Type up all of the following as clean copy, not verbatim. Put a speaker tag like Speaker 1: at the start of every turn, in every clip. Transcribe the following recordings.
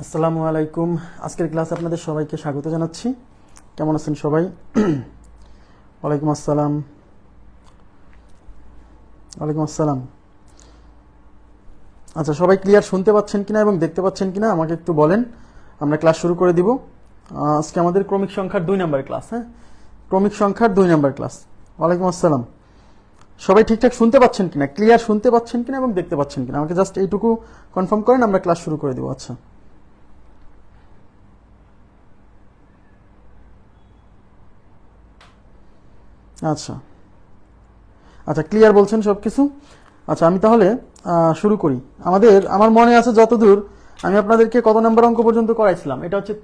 Speaker 1: আসসালামু আলাইকুম। আজকের ক্লাসে আপনাদের সবাইকে স্বাগত জানাচ্ছি। কেমন আছেন সবাই? ওয়ালাইকুম আসসালাম। ওয়ালাইকুম আসসালাম। আচ্ছা, সবাই ক্লিয়ার শুনতে পাচ্ছেন কিনা এবং দেখতে পাচ্ছেন কিনা আমাকে একটু বলেন, আমরা ক্লাস শুরু করে দিব। আজকে আমাদের ক্রমিক সংখ্যার 2 নম্বর ক্লাস। হ্যাঁ, ক্রমিক সংখ্যার 2 নম্বর ক্লাস। ওয়ালাইকুম আসসালাম। সবাই ঠিকঠাক শুনতে পাচ্ছেন কিনা, ক্লিয়ার শুনতে পাচ্ছেন কিনা এবং দেখতে পাচ্ছেন কিনা আমাকে জাস্ট এইটুকু কনফার্ম করেন, আমরা ক্লাস শুরু করে দিব। আচ্ছা, আচ্ছা আচ্ছা ক্লিয়ার বলছেন সব কিছু। আচ্ছা, আমি তাহলে শুরু করি। আমার মনে আছে যতদূর, আমি আপনাদেরকে কত নম্বর অঙ্ক পর্যন্ত করাইছিলাম? এটা হচ্ছে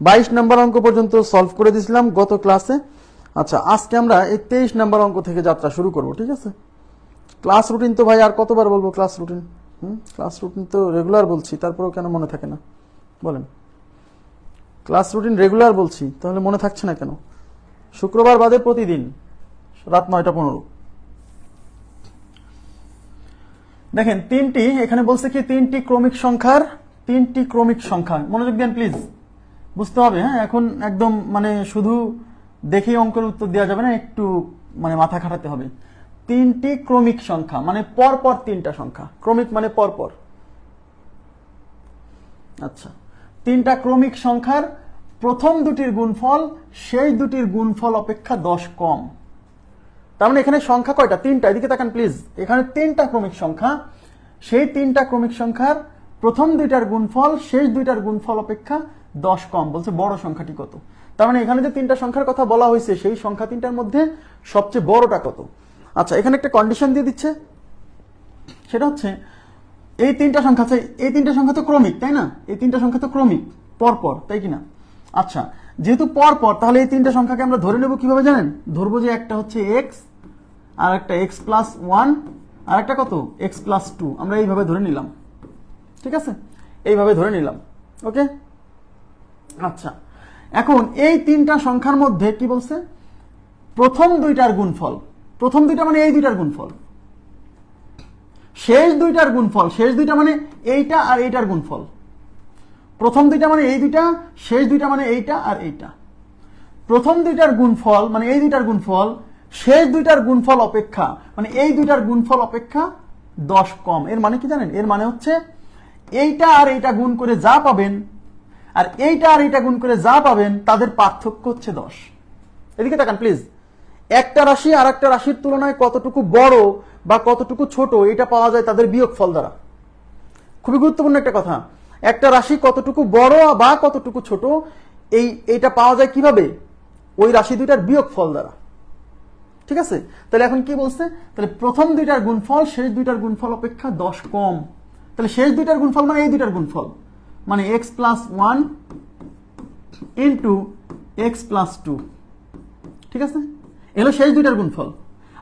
Speaker 1: 22 নম্বর অঙ্ক পর্যন্ত সলভ করে দিয়েছিলাম গত ক্লাসে। আচ্ছা, আজকে আমরা এই 23 নম্বর অঙ্ক থেকে যাত্রা শুরু করব। ঠিক আছে? ক্লাস রুটিন তো ভাই আর কতবার বলবো? ক্লাস রুটিন ক্লাস রুটিন তো রেগুলার বলছি, তারপরেও কেন মনে থাকে না বলেন? ক্লাস রুটিন রেগুলার বলছি, তাহলে মনে থাকছে না কেন? শুক্রবার বাদে প্রতিদিন রাত 9:15। দেখেন, এখানে বলছে কি তিনটি ক্রমিক সংখ্যা। মনোযোগ দেন প্লিজ, বুঝতে হবে। হ্যাঁ, এখন একদম শুধু দেখেই অঙ্কের উত্তর দেওয়া যাবে না, একটু মাথা খাটাতে হবে। তিনটি ক্রমিক সংখ্যা মানে পরপর তিনটা সংখ্যা। ক্রমিক মানে পরপর। আচ্ছা, তিনটা ক্রমিক সংখ্যার প্রথম দুটির গুণফল সেই দুটির গুণফল অপেক্ষা 10 কম। তার মানে এখানে সংখ্যা কয়টা? তিনটা। এদিকে তাকান প্লিজ। এখানে তিনটা ক্রমিক সংখ্যা, সেই তিনটা ক্রমিক সংখ্যার প্রথম দুইটার গুণফল শেষ দুইটার গুণফল অপেক্ষা 10 কম। বলছে বড় সংখ্যাটি কত। তার মানে এখানে যে তিনটা সংখ্যার কথা বলা হয়েছে, সেই সংখ্যা তিনটার মধ্যে সবচেয়ে বড়টা কত? আচ্ছা, এখানে একটা কন্ডিশন দিয়ে দিচ্ছে, সেটা হচ্ছে এই তিনটা সংখ্যা তো ক্রমিক, তাই না? এই তিনটা সংখ্যা তো ক্রমিক, পরপর, তাই কিনা? আচ্ছা, যেহেতু পরপর, তাহলে এই তিনটা সংখ্যাকে আমরা ধরে নেব কিভাবে জানেন? ধরবো যে একটা হচ্ছে এক্স, আর একটা x+1, আর একটা কত x+2। আমরা এইভাবে ধরে নিলাম। ঠিক আছে, এইভাবে ধরে নিলাম। ওকে। আচ্ছা, এখন এই তিনটা সংখ্যার মধ্যে কি বলছে? প্রথম দুইটার গুণফল, প্রথম দুইটা মানে এই দুইটার গুণফল, শেষ দুইটার গুণফল, শেষ দুইটা মানে এইটা আর এইটার গুণফল। প্রথম দুইটা মানে এই দুইটা, শেষ দুইটা মানে এইটা আর এইটা। প্রথম দুইটার গুণফল মানে এই দুইটার গুণফল, শেষ দুইটার গুণফল অপেক্ষা মানে এই দুইটার গুণফল অপেক্ষা 10 কম। এর মানে কি জানেন? এর মানে হচ্ছে এইটা আর এইটা গুণ করে যা পাবেন, আর এইটা আর এইটা গুণ করে যা পাবেন, তাদের পার্থক্য হচ্ছে 10। এদিকে তাকান প্লিজ। একটা রাশি আর একটা রাশির তুলনায় কতটুকু বড় বা কতটুকু ছোট, এটা পাওয়া যায় তাদের বিয়োগফল দ্বারা। খুবই গুরুত্বপূর্ণ একটা কথা। একটা রাশি কতটুকু বড় বা কতটুকু ছোট, এইটা পাওয়া যায় কিভাবে? ওই রাশি দুইটার বিয়োগফল দ্বারা। ঠিক আছে? তাহলে এখন কি বলছে? তাহলে প্রথম দুইটার গুণফল শেষ দুইটার গুণফল অপেক্ষা 10 কম। তাহলে শেষ দুইটার গুণফল মানে এই দুইটার গুণফল, মানে x+1 ইন্টু x+2। ঠিক আছে, এগুলো শেষ দুইটার গুণফল।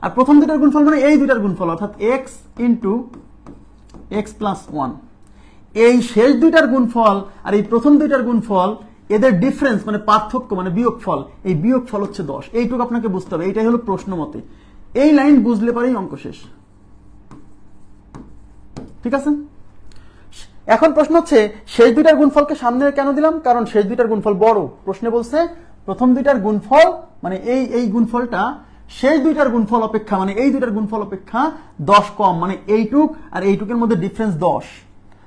Speaker 1: আর প্রথম দুইটার গুণফল মানে এই দুইটার গুণফল, অর্থাৎ x ইন্টু x+1। এই শেষ দুইটার গুণফল আর এই প্রথম দুইটার গুণফল, এদের ডিফারেন্স মানে পার্থক্য মানে বিয়োগফল, এই বিয়োগফল হচ্ছে 10। এইটুকু আপনাকে বুঝতে হবে। এইটাই হলো প্রশ্ন মতে। এই লাইন বুঝলে পারেই অঙ্ক শেষ। ঠিক আছে? এখন প্রশ্ন হচ্ছে শেষ দুইটার গুণফলকে সামনে কেন দিলাম? কারণ শেষ দুইটার গুণফল বড়। প্রশ্নে বলছে প্রথম দুইটার গুণফল মানে এই গুণফলটা শেষ দুইটার গুণফল অপেক্ষা মানে এই দুইটার গুণফল অপেক্ষা 10 কম, মানে এইটুক আর এইটুকের মধ্যে ডিফারেন্স 10।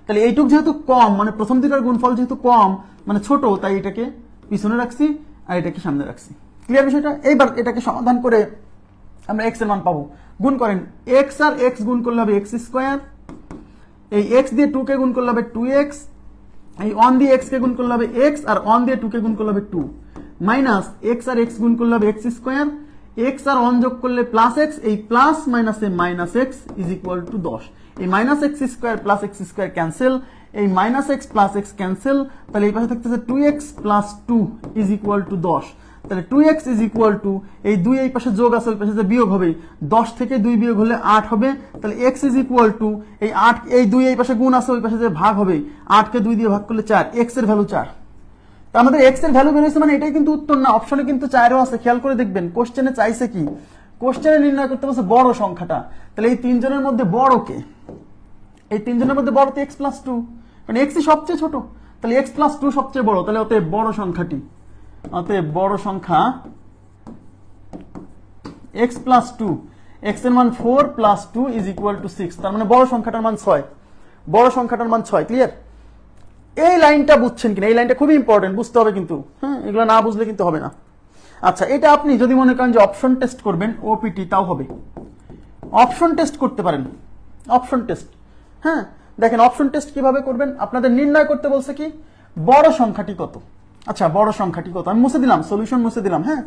Speaker 1: তাহলে এইটুক যেহেতু কম, মানে প্রথম দুইটার গুণফল যেহেতু কম মানে ছোট, তাই এটাকে পিছনে রাখছি আর এটাকে সামনে রাখছি। ক্লিয়ার বিষয়টা? এইবার এটাকে সমাধান করে আমরা x এর মান পাবো। গুণ করেন, x আর x গুণ করলে হবে x², এই x দিয়ে 2 কে গুণ করলে হবে 2x, এই 1 দিয়ে x কে গুণ করলে হবে x, আর 1 দিয়ে 2 কে গুণ করলে হবে 2, মাইনাস x আর x গুণ করলে হবে x², x আর 1 যোগ করলে প্লাস x, এই প্লাস মাইনাসে minus x is equal to 10। এই minus x² plus x² cancel, এই minus x plus x cancel, তাহলে এই পাশে থাকতেছে 2x plus 2 is equal to 10। তাহলে 2x ইজ ইকুয়াল টু, এই 2 এই পাশে যোগ আছে, ওই পাশে যে বিয়োগ হবে, 10 থেকে 2 বিয়োগ হলে 8 হবে। তাহলে x ইজ ইকুয়াল টু, এই 8, এই 2 এই পাশে গুণ আছে, ওই পাশে যে ভাগ হবে, 8 কে 2 দিয়ে ভাগ করলে 4, x এর ভ্যালু 4। তা আমাদের x এর ভ্যালু বের হয়েছে, মানে এটাই কিন্তু উত্তর না। অপশনে কিন্তু 4ও আছে, খেয়াল করে দেখবেন। কোশ্চেনে চাইছে কি? কোশ্চেনে নির্ণয় করতে বলছে বড় সংখ্যাটা। তাহলে এই তিনজনের মধ্যে বড় কে? এই তিনজনের মধ্যে বড় তো x+2। কারণ এক্সই সবচেয়ে ছোট, তাহলে এক্স প্লাস টু সবচেয়ে বড়, তাহলে অতএব বড় সংখ্যাটি, অতএব বড় সংখ্যা এক্স প্লাস টু, এক্স এর মান 4 প্লাস 2 ইজ ইকুয়াল টু 6, তার মানে বড় সংখ্যাটার মান 6, বড় সংখ্যাটার মান 6। ক্লিয়ার? এই লাইনটা বুঝছেন কিনা? এই লাইনটা খুবই ইম্পর্টেন্ট, বুঝতে হবে কিন্তু, হ্যাঁ, এগুলো না বুঝলে কিন্তু হবে না। আচ্ছা, এটা আপনি যদি মনে করেন যে অপশন টেস্ট করবেন, ওপিটি, তাও হবে। অপশন টেস্ট করতে পারেন, অপশন টেস্ট। হ্যাঁ, দেখেন অপশন টেস্ট কিভাবে করবেন। আপনাদের নির্ণয় করতে বলছে কি, বড় সংখ্যাটি কত। আচ্ছা, বড় সংখ্যাটি কত, আমি মুছে দিলাম, সলিউশন মুছে দিলাম। হ্যাঁ,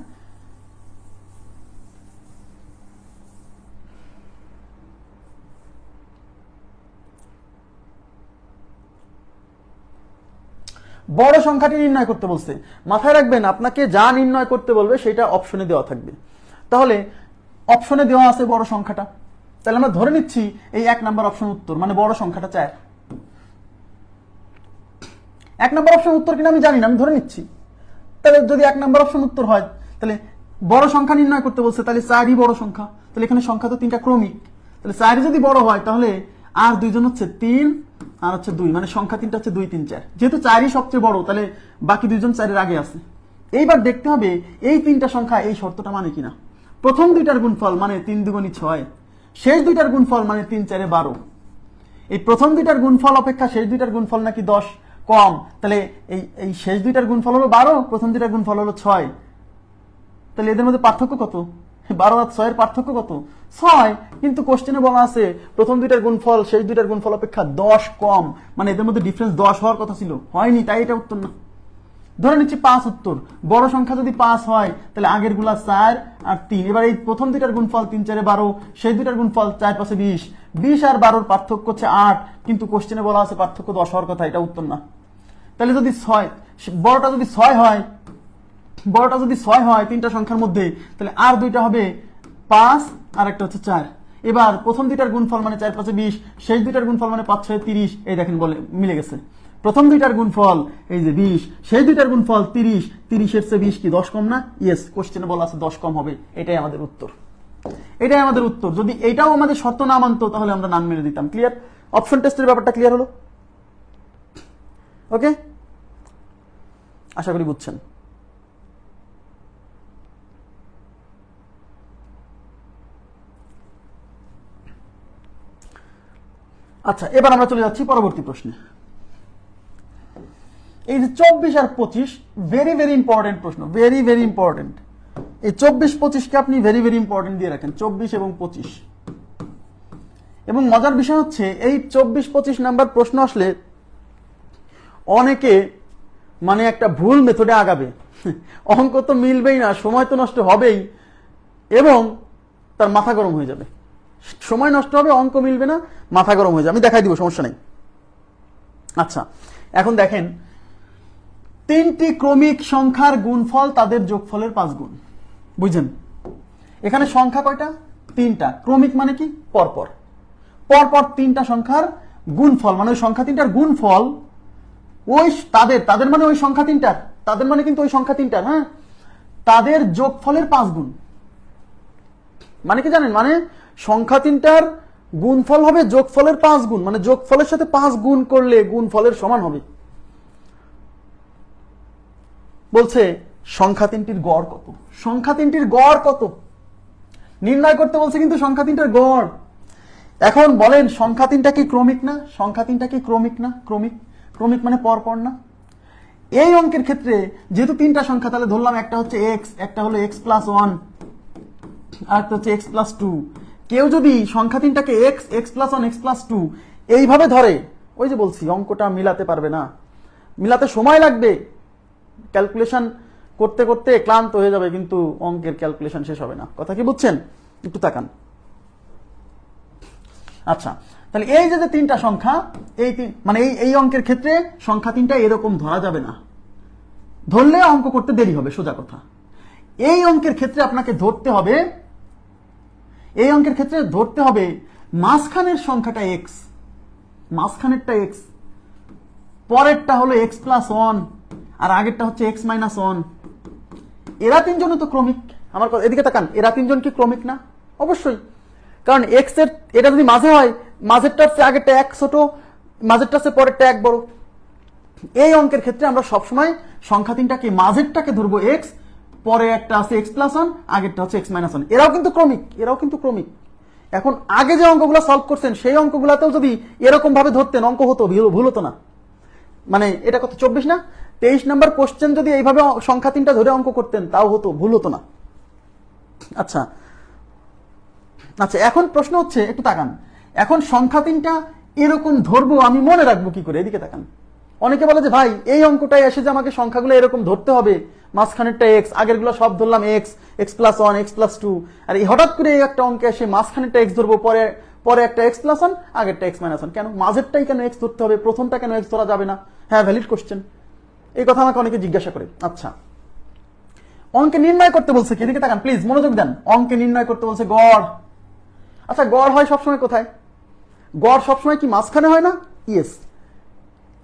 Speaker 1: বড় সংখ্যাটি নির্ণয় করতে বলছে। মাথায় রাখবেন, আপনাকে যা নির্ণয় করতে বলবে সেটা অপশনে দেওয়া থাকবে। তাহলে অপশনে দেওয়া আছে বড় সংখ্যাটা, তাহলে আমরা ধরে নিচ্ছি এই 1 নাম্বার অপশন উত্তর, মানে বড় সংখ্যাটা 4। 1 নাম্বার অপশন উত্তর কিনা আমি জানি না, আমি ধরে নিচ্ছি। তাহলে যদি 1 নাম্বার অপশন উত্তর হয়, তাহলে বড় সংখ্যা নির্ণয় করতে বলছে, তাহলে 4ই বড় সংখ্যা। তাহলে এখানে সংখ্যা তো 3টা ক্রমিক, তাহলে 4 যদি বড় হয়, তাহলে আর দুইজন হচ্ছে 3 আর হচ্ছে 2, মানে সংখ্যা 3টা হচ্ছে 2, 3, 4। যেহেতু 4ই সবচেয়ে বড়, তাহলে বাকি দুইজন 4-এর আগে আছে। এইবার দেখতে হবে এই 3টা সংখ্যা এই শর্তটা মানে কিনা। প্রথম দুইটার গুণফল মানে 3 দুগুণী 6, শেষ দুইটার গুণফল মানে 3 4 12। এই প্রথম দুইটার গুণফল অপেক্ষা শেষ দুইটার গুণফল নাকি 10 কম, তাহলে এই শেষ দুইটার গুণফল হলো 12, প্রথম দুইটার গুণফল হলো 6। তাহলে এদের মধ্যে পার্থক্য কত? 12 আর 6 এর পার্থক্য কত? 6। কিন্তু কোশ্চেনে বলা আছে প্রথম দুইটার গুণফল শেষ দুইটার গুণফল অপেক্ষা 10 কম, মানে এদের মধ্যে ডিফারেন্স 10 হওয়ার কথা ছিল, হয়নি, তাই এটা উত্তর না। ধরে নিচ্ছি 5 উত্তর। বড় সংখ্যা যদি 5 হয়, তাহলে আগের গুলা 4 আর 3। এবার এই প্রথম দুইটার গুণফল 3 4 12, শেষ দুইটার গুণফল 4 5 20। 20 আর 12 পার্থক্য হচ্ছে 8, কিন্তু কোশ্চেনে বলা আছে পার্থক্য 10 হওয়ার কথা, এটা উত্তর না। তাহলে যদি 6, বড়টা যদি 6 হয়, বড়টা যদি 6 হয় 3টা সংখ্যার মধ্যে, তাহলে আর দুইটা হবে 5 আর একটা হচ্ছে 4। এবার প্রথম দুইটার গুণফল মানে 4 5 20, শেষ দুইটার গুণফল মানে 5 6 30। এই দেখেন বলে মিলে গেছে। প্রথম দুইটার গুণফল এই যে 20, শেষ দুইটার গুণফল 30, 30 এর চেয়ে 20 কি 10 কম না? ইয়েস, কোশ্চেনে বলা আছে 10 কম হবে, এটাই আমাদের উত্তর, এটাই আমাদের উত্তর। যদি এটাও আমাদের শর্ত না মানতো, তাহলে আমরা নাম মেরে দিতাম। ক্লিয়ার? অপশন টেস্টের ব্যাপারটা ক্লিয়ার হলো? ওকে, আশা করি বুঝছেন। আচ্ছা, এবার আমরা চলে যাচ্ছি পরবর্তী প্রশ্নে। এই যে 24 আর 25, ভেরি ভেরি ইম্পর্টেন্ট প্রশ্ন, ভেরি ভেরি ইম্পর্টেন্ট। এই 24 25কে আপনি ভেরি ভেরি ইম্পর্টেন্ট দিয়ে রাখেন, 24 এবং 25। এবং মজার বিষয় হচ্ছে এই 24 25 নাম্বার প্রশ্ন আসলে অনেকে মানে একটা ভুল মেথডে আগাবে। অঙ্ক তো মিলবেই না, সময় তো নষ্ট হবেই, এবং তার মাথা গরম হয়ে যাবে। সময় নষ্ট হবে, অঙ্ক মিলবে না, মাথা গরম হয়ে যাবে। আমি দেখাই দিব, সমস্যা নেই। আচ্ছা, এখন দেখেন 3টি ক্রমিক সংখ্যার গুণফল তাদের যোগফলের 5 গুণ। বুঝছেন? এখানে সংখ্যা কয়টা? 3টা। ক্রমিক মানে কি? পরপর পরপর 3টা সংখ্যার গুণফল, মানে ওই সংখ্যা 3টার গুণফল, ওই তাদের মানে ওই সংখ্যা 3টার, তাদের মানে কিন্তু ওই সংখ্যা 3টার, হ্যাঁ, তাদের যোগফলের 5 গুণ। মানে কি জানেন? মানে সংখ্যা 3টার গুণফল হবে যোগফলের 5 গুণ, মানে যোগফলের সাথে 5 গুণ করলে গুণফলের সমান হবে। বলছে সংখ্যা 3টির গড় কত? সংখ্যা 3টির গড় কত নির্ণয় করতে বলছে, কিন্তু সংখ্যা 3টার গড়। এখন বলেন সংখ্যা 3টা কি ক্রমিক না? সংখ্যা 3টা কি ক্রমিক না? ক্রমিক। ক্রমিক মানে পরপর না? এই অঙ্কের ক্ষেত্রে যেহেতু 3টা সংখ্যা, তাহলে ধরলাম একটা হচ্ছে x, একটা হলো x প্লাস 1, আর একটা হচ্ছে x প্লাস 2। কেউ যদি সংখ্যা 3টাকে x প্লাস 1 x প্লাস 2 এইভাবে ধরে, ওই যে বলছি অঙ্কটা মিলাতে পারবে না, মিলাতে সময় লাগবে, ক্যালকুলেশন করতে করতে ক্লান্ত হয়ে যাবে, কিন্তু অঙ্কের ক্যালকুলেশন শেষ হবে না। কথা কি বুঝছেন? একটু তাকান। আচ্ছা, তাহলে এই যে 3টা সংখ্যা, মানে এই অঙ্কের ক্ষেত্রে সংখ্যা 3টা এরকম ধরা যাবে না, ধরলে অঙ্ক করতে দেরি হবে, সোজা কথা। এই অঙ্কের ক্ষেত্রে আপনাকে ধরতে হবে, এই অঙ্কের ক্ষেত্রে ধরতে হবে মাঝখানের সংখ্যাটা x, মাঝখানেরটা x, পরেরটা হলো x প্লাস 1, আর আগেরটা হচ্ছে x মাইনাস 1। এরা 3জনও তো ক্রমিক। আমার কথা, এদিকে তাকান, এরা 3জন কি ক্রমিক না? অবশ্যই, কারণ x এর এটা যদি মাঝে হয়, মাঝেরটার চেয়ে আগেরটা 1 ছোট, মাঝেরটা আছে পরেরটা এক বড়। এই অঙ্কের ক্ষেত্রে আমরা সবসময় সংখ্যা তিনটাকে মাঝেরটাকে ধরবো এক্স, পরে একটা আছে এক্স প্লাস ওয়ান, আগেরটা হচ্ছে এক্স মাইনাস ওয়ান। এরাও কিন্তু ক্রমিক। এখন আগে যে অঙ্কগুলো সলভ করছেন সেই অঙ্কগুলোতেও যদি এরকম ভাবে ধরতেন অঙ্ক হতো, ভুল হতো না। মানে এটা কত 24 না, 23 নম্বর কোশ্চেন যদি এইভাবে সংখ্যা তিনটা ধরে অঙ্ক করতেন তাও হতো, ভুল হতো না। আচ্ছা আচ্ছা, এখন প্রশ্ন হচ্ছে, একটু তাকান, এখন সংখ্যা তিনটা এরকম ধরবো আমি মনে রাখবো কি করে? এদিকে তাকান। অনেকে বলে যে ভাই এই অঙ্কটাই এসে যে আমাকে সংখ্যাগুলো এরকম ধরতে হবে, মাঝখানেরটা এক্স, আগেরগুলো সব ধরলাম x, x plus one, x plus two, আর এই হঠাৎ করে এই একটা অঙ্কে এসে মাঝখানেরটা এক্স ধরবো, পরে একটা এক্স প্লাস ওয়ান, আগেরটা এক্স মাইনাস ওয়ান। কেন মাঝেরটাই কেন এক্স ধরতে হবে, প্রথমটা কেন এক্স ধরা যাবে না? হ্যাঁ, ভ্যালিড কোশ্চেন, এই কথা আমাকে অনেকে জিজ্ঞাসা করে। আচ্ছা, অঙ্কে নির্ণয় করতে বলছে কি? এদিকে তাকান প্লিজ, মনোযোগ দেন। অঙ্কে নির্ণয় করতে বলছে গড়। আচ্ছা, গড় হয় সবসময় কোথায়? গড় সবসময় কি মাঝখানে হয় না? ইয়েস।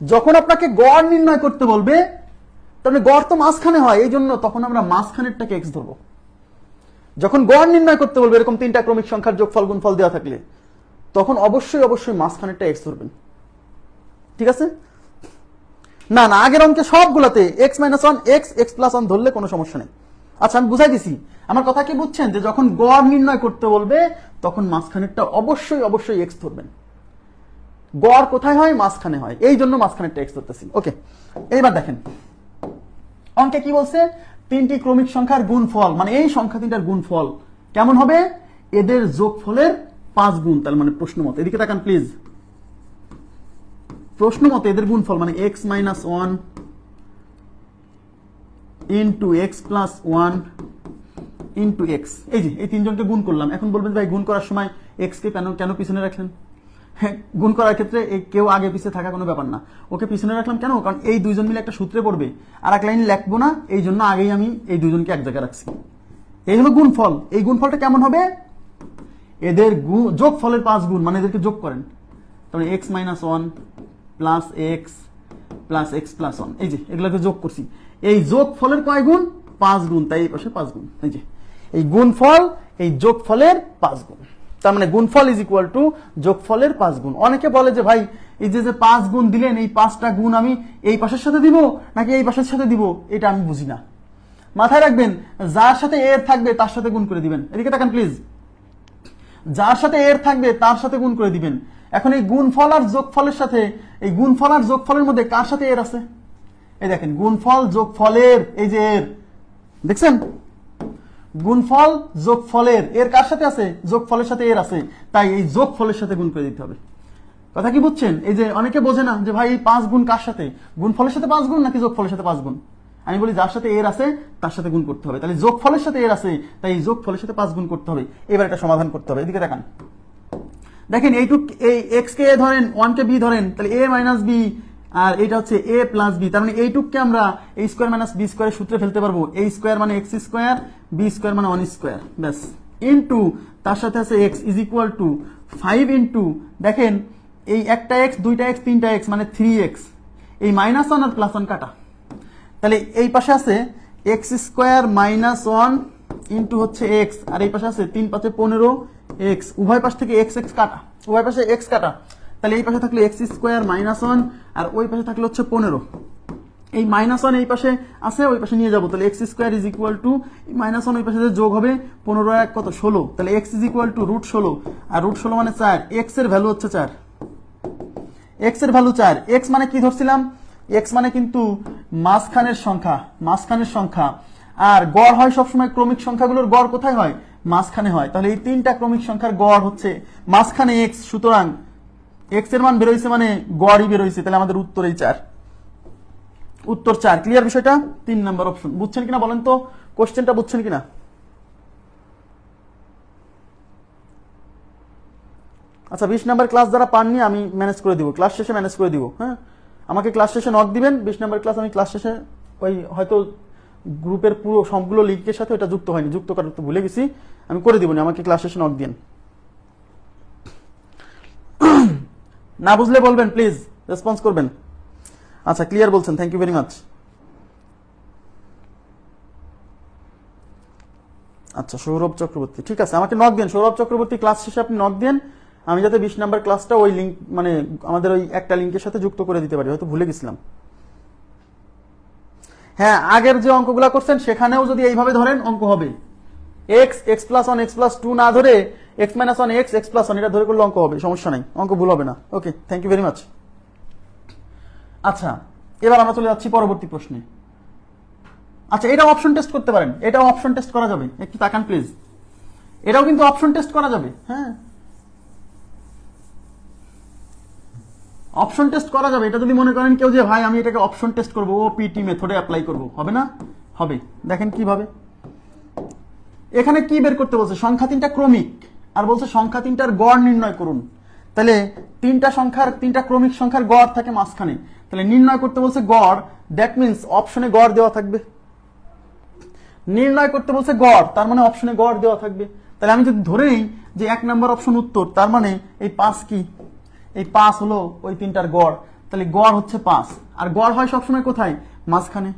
Speaker 1: যখন আপনাকে গড় নির্ণয় করতে বলবে তাহলে গড় তো মাঝখানে হয়, এই জন্য তখন আমরা মাঝখানেরটাকে এক্স ধরবো। যখন গড় নির্ণয় করতে বলবে এরকম তিনটা ক্রমিক সংখ্যার যোগফল গুণফল দেওয়া থাকলে, তখন অবশ্যই মাঝখানেরটা এক্স ধরবেন। ঠিক আছে? না, আগের অঙ্কে সবগুলাতে x minus one, x, x plus one ধরলে কোনো সমস্যা নেই। আচ্ছা, আমি বুঝাই দিছি, আমার কথা কি বুঝছেন? যে যখন গড় নির্ণয় করতে বলবে তখন মাঝখানেরটা অবশ্যই এক্স ধরবেন। গড় কোথায় হয়? মাঝখানে হয়, এই জন্য মাঝখানেরটা এক্স ধরতেছি। ওকে, এইবার দেখেন অঙ্কে কি বলছে? তিনটি ক্রমিক সংখ্যার গুণফল, মানে এই সংখ্যা তিনটার গুণফল কেমন হবে? এদের যোগফলের 5 গুণ। তার মানে প্রশ্ন মতে, এদিকে তাকান প্লিজ, প্রশ্ন মতে এদের গুণফল মানে x minus one into x plus one into x. এই যে এই তিনজনকে গুণ করলাম। এখন বলবেন ভাই গুণ করার সময় এক্স কে কেন পিছনে রাখলেন? হ্যাঁ, গুণ করার ক্ষেত্রে কেউ আগে পিছিয়ে থাকা কোনো ব্যাপার না। ওকে পিছনে রাখলাম কেন? কারণ এই দুইজন মিলে একটা সূত্রে পড়বে, আর এক লাইন লিখবো না, এই জন্য আগেই আমি এই দুজনকে এক জায়গায় রাখছি। এই হলো গুণফল। এই গুণফলটা কেমন হবে? এদের যোগফলের 5 গুণ, মানে এদেরকে যোগ করেন। তাহলে x minus one plus x plus x plus one, এই যে এগুলোকে যোগ করছি। এই যোগফলের কয় গুণ? 5 গুণ। তাই এই পাশে 5 গুণ। এই যে এই গুণফল এই যোগফলের 5 গুণ। তার মানে গুণফল ইজ ইকুয়াল টু যোগফলের 5 গুণ। অনেকে বলে যে ভাই এই যে 5 গুণ দিলেন, এই 5টা গুণ আমি এই পাশের সাথে দিব নাকি এই পাশের সাথে দিব, এটা আমি বুঝি না। মাথায় রাখবেন, যার সাথে এর থাকবে তার সাথে গুণ করে দিবেন। এদিকে তাকান প্লিজ, যার সাথে এর থাকবে তার সাথে গুণ করে দিবেন। এখন এই গুণফল আর যোগফলের সাথে, এই গুণফল আর যোগফলের মধ্যে কার সাথে এর আছে? এই দেখেন, গুণফল যোগফলের, এই যে এর, দেখছেন? গুণফল যোগফলের এর কার সাথে আছে? যোগফলের সাথে এর আছে, তাই এই যোগফলের সাথে গুণ করে দিতে হবে। কথা কি বুঝছেন? এই যে অনেকে বোঝে না যে ভাই এই 5 গুণ কার সাথে, গুণফলের সাথে 5 গুণ নাকি যোগফলের সাথে 5 গুণ। আমি বলি যার সাথে এর আছে তার সাথে গুণ করতে হবে। তাহলে যোগফলের সাথে এর আছে, তাই এই যোগফলের সাথে 5 গুণ করতে হবে। এবার এটা সমাধান করতে হবে। এদিকে দেখান, দেখেন এইটুক, এই এক্স কে এ ধরেন, 1 কে বি ধরেন, তাহলে এ মাইনাস বি, আর এটা হচ্ছে এ প্লাস বি। তার মানে এইটুককে আমরা এ স্কোয়ার মাইনাস বি স্কোয়ার সূত্রে ফেলতে পারবো। এ স্কোয়ার মানে এক্স স্কোয়ার, বি স্কোয়ার মানে 1 স্কোয়ার, ব্যাস। ইন্টু তার সাথে আছে x is equal to 5 into, দেখেন এই একটা এক্স, দুইটা এক্স, তিনটা এক্স মানে 3x। এই মাইনাস 1 আর প্লাস 1 কাটা, তাহলে এই পাশে আছে এক্স স্কোয়ার মাইনাস 1 ইন্টু হচ্ছে এক্স, আর এই পাশে আছে 3 5 15 এক্স। উভয় পাশ থেকে এক্স এক্স কাটা, উভয় পাশে এক্স কাটা, তাহলে এই পাশে থাকলো এক্স স্কোয়ার মাইনাস 1 আর ওই পাশে থাকলো হচ্ছে 15। এই মাইনাস 1 এই পাশে আছে, ওই পাশে নিয়ে যাবো, তাহলে x square is equal two minus 1 ওই পাশে যোগ হবে 15 1 কত 16, তাহলে x is equal to root 16, আর রুট 16 মানে 4। এক্স এর ভ্যালু হচ্ছে 4, এক্স এর ভ্যালু 4। এক্স মানে কি ধরছিলাম? এক্স মানে কিন্তু মাঝখানের সংখ্যা, মাঝখানের সংখ্যা। আর গড় হয় সবসময় ক্রমিক সংখ্যাগুলোর গড় কোথায় হয়? মাঝখানে হয়। তাহলে এই তিনটা ক্রমিক সংখ্যার গড় হচ্ছে মাঝখানে এক্স, সুতরাং এক্স এর মান বেরোইছে মানে গড়ই বেরোইছে, তাহলে আমাদের উত্তর এই 4, উত্তর 4। ক্লিয়ার বিষয়টা? 3 নম্বর অপশন। বুঝছেন কিনা বলেন তো, কোশ্চেনটা বুঝছেন কিনা? আচ্ছা, 20 নাম্বার ক্লাস যারা পাননি আমি ম্যানেজ করে দিব, ক্লাস শেষে ম্যানেজ করে দিব। হ্যাঁ, আমাকে ক্লাস শেষে নক দিবেন। 20 নাম্বার ক্লাস আমি ক্লাস শেষে, ওই হয়তো গ্রুপের পুরো সবগুলো লিঙ্কের সাথে ওটা যুক্ত হয়নি, যুক্ত করতে ভুলে গেছি, আমি করে দিব না, আমাকে ক্লাস শেষে নক দিন। না বুঝলে বলবেন প্লিজ, রেসপন্স করবেন। আচ্ছা, ক্লিয়ার বলছেন, থ্যাংক ইউ ভেরি মাচ। আচ্ছা, সৌরভ চক্রবর্তী, ঠিক আছে, আমাকে নক দেন। সৌরভ চক্রবর্তী ক্লাস শেষে আপনি নক দেন, আমি যাতে 20 নাম্বার ক্লাসটা ওই লিঙ্ক মানে আমাদের ওই একটা লিঙ্কের সাথে যুক্ত করে দিতে পারি, হয়তো ভুলে গেছিলাম। হ্যাঁ, আগের যে অঙ্কগুলা করছেন সেখানেও যদি এইভাবে ধরেন অঙ্ক হবে। x প্লাস 1 x প্লাস 2 না ধরে x মাইনাস 1 x প্লাস 1 এটা ধরে করলে অঙ্ক হবে, সমস্যা নাই, অঙ্ক ভুল হবে না। ওকে, থ্যাংক ইউ ভেরি মাচ। আচ্ছা, এবার আমরা চলে যাচ্ছি পরবর্তী প্রশ্নে। আচ্ছা, এটাও অপশন টেস্ট করতে পারেন, এটাও অপশন টেস্ট করা যাবে, একটু তাকান প্লিজ। এটাও কিন্তু অপশন টেস্ট করা যাবে। হ্যাঁ, অপশন টেস্ট করা যাবে। এটা যদি মনে করেন কেউ যে ভাই আমি এটাকে অপশন টেস্ট করবো, ওপিটি মেথডে অ্যাপ্লাই করবো, হবে না? হবে। দেখেন কিভাবে, এখানে কি বের করতে বলছে? সংখ্যা তিনটা ক্রমিক, আর বলছে সংখ্যা তিনটার গড় নির্ণয় করুন। তাহলে তিনটা ক্রমিক সংখ্যার গড় থাকে মাঝখানে, তাহলে নির্ণয় করতে বলছে গড়, দ্যাট মিনস অপশনে গড় দেওয়া থাকবে। নির্ণয় করতে বলছে গড়, তার মানে অপশনে গড় দেওয়া থাকবে। তাহলে আমি যদি ধরে নিই যে 1 নম্বর অপশন উত্তর, তার মানে এই 5 কি? এই 5 হলো ওই তিনটার গড়, তাহলে গড় হচ্ছে 5। আর গড় হয় সবসময় কোথায়? মাঝখানে।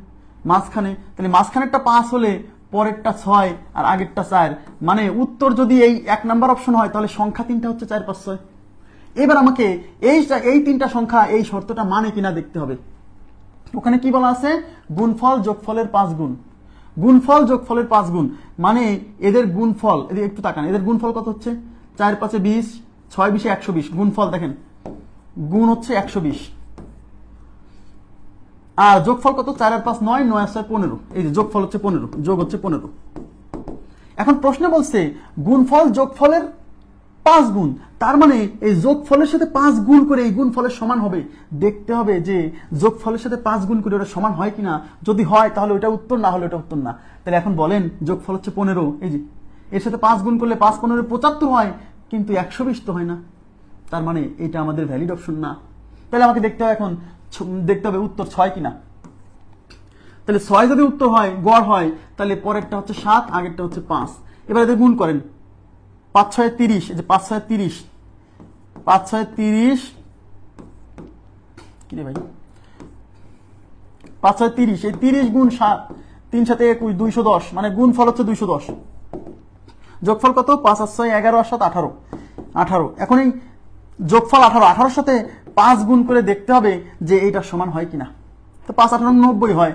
Speaker 1: তাহলে মাঝখানেরটা 5 হলে পরেরটা 6 আর আগেরটা 4, মানে উত্তর যদি এই 1 নম্বর অপশন হয় তাহলে সংখ্যা তিনটা হচ্ছে 4 5 6। এবার আমাকে এই তিনটা সংখ্যা এই শর্তটা মানে কিনা দেখতে হবে। ওখানে কি বলা আছে? গুণফল যোগফলের 5 গুণ। গুণফল যোগফলের 5 গুণ মানে এদের গুণফল, এদের একটু তাকান, এদের গুণফল কত হচ্ছে? 4 5 20, 6 20 120। গুণফল দেখেন, গুণ হচ্ছে 120, আর যোগফল কত? 4 আর 5 9, 9 আর 4 15। এই যে যোগফল হচ্ছে 15, যোগ হচ্ছে 15। এখন প্রশ্নে বলছে গুণফল যোগফলের 5 গুণ, তার মানে এই যোগফলের সাথে 5 গুণ করে এই গুণফলের সমান হবে। দেখতে হবে যে যোগফলের সাথে 5 গুণ করে ওটা সমান হয় কিনা। যদি হয় তাহলে ওটা উত্তর, না হলে ওটা উত্তর না। তাহলে এখন বলেন যোগফল হচ্ছে 15, এই যে এর সাথে 5 গুণ করলে 5 15 75 হয়, কিন্তু 120 তো হয় না। তার মানে এটা আমাদের ভ্যালিড অপশন না। তাহলে আমাকে দেখতে হবে এখন, দেখতে হবে উত্তর 6 কিনা। তাহলে 6 যদি উত্তর হয়, গড় হয়, তাহলে পরেরটা হচ্ছে 7, আগেরটা হচ্ছে 5। এবার এদের গুণ করেন, 5 6 30, এই যে 5 6 30, 5 6 30 কি রে ভাই, 5 6 30, এই 30 গুণ 7, 3 7 21, 210, মানে গুণফল হচ্ছে 210। যোগফল কত? 5 আর 6 11 আর 7 18, 18। এখন এই যোগফল 18, 18 সাথে 5 গুণ করে দেখতে হবে যে এইটা সমান হয় কিনা। তো 5 18 90 হয়,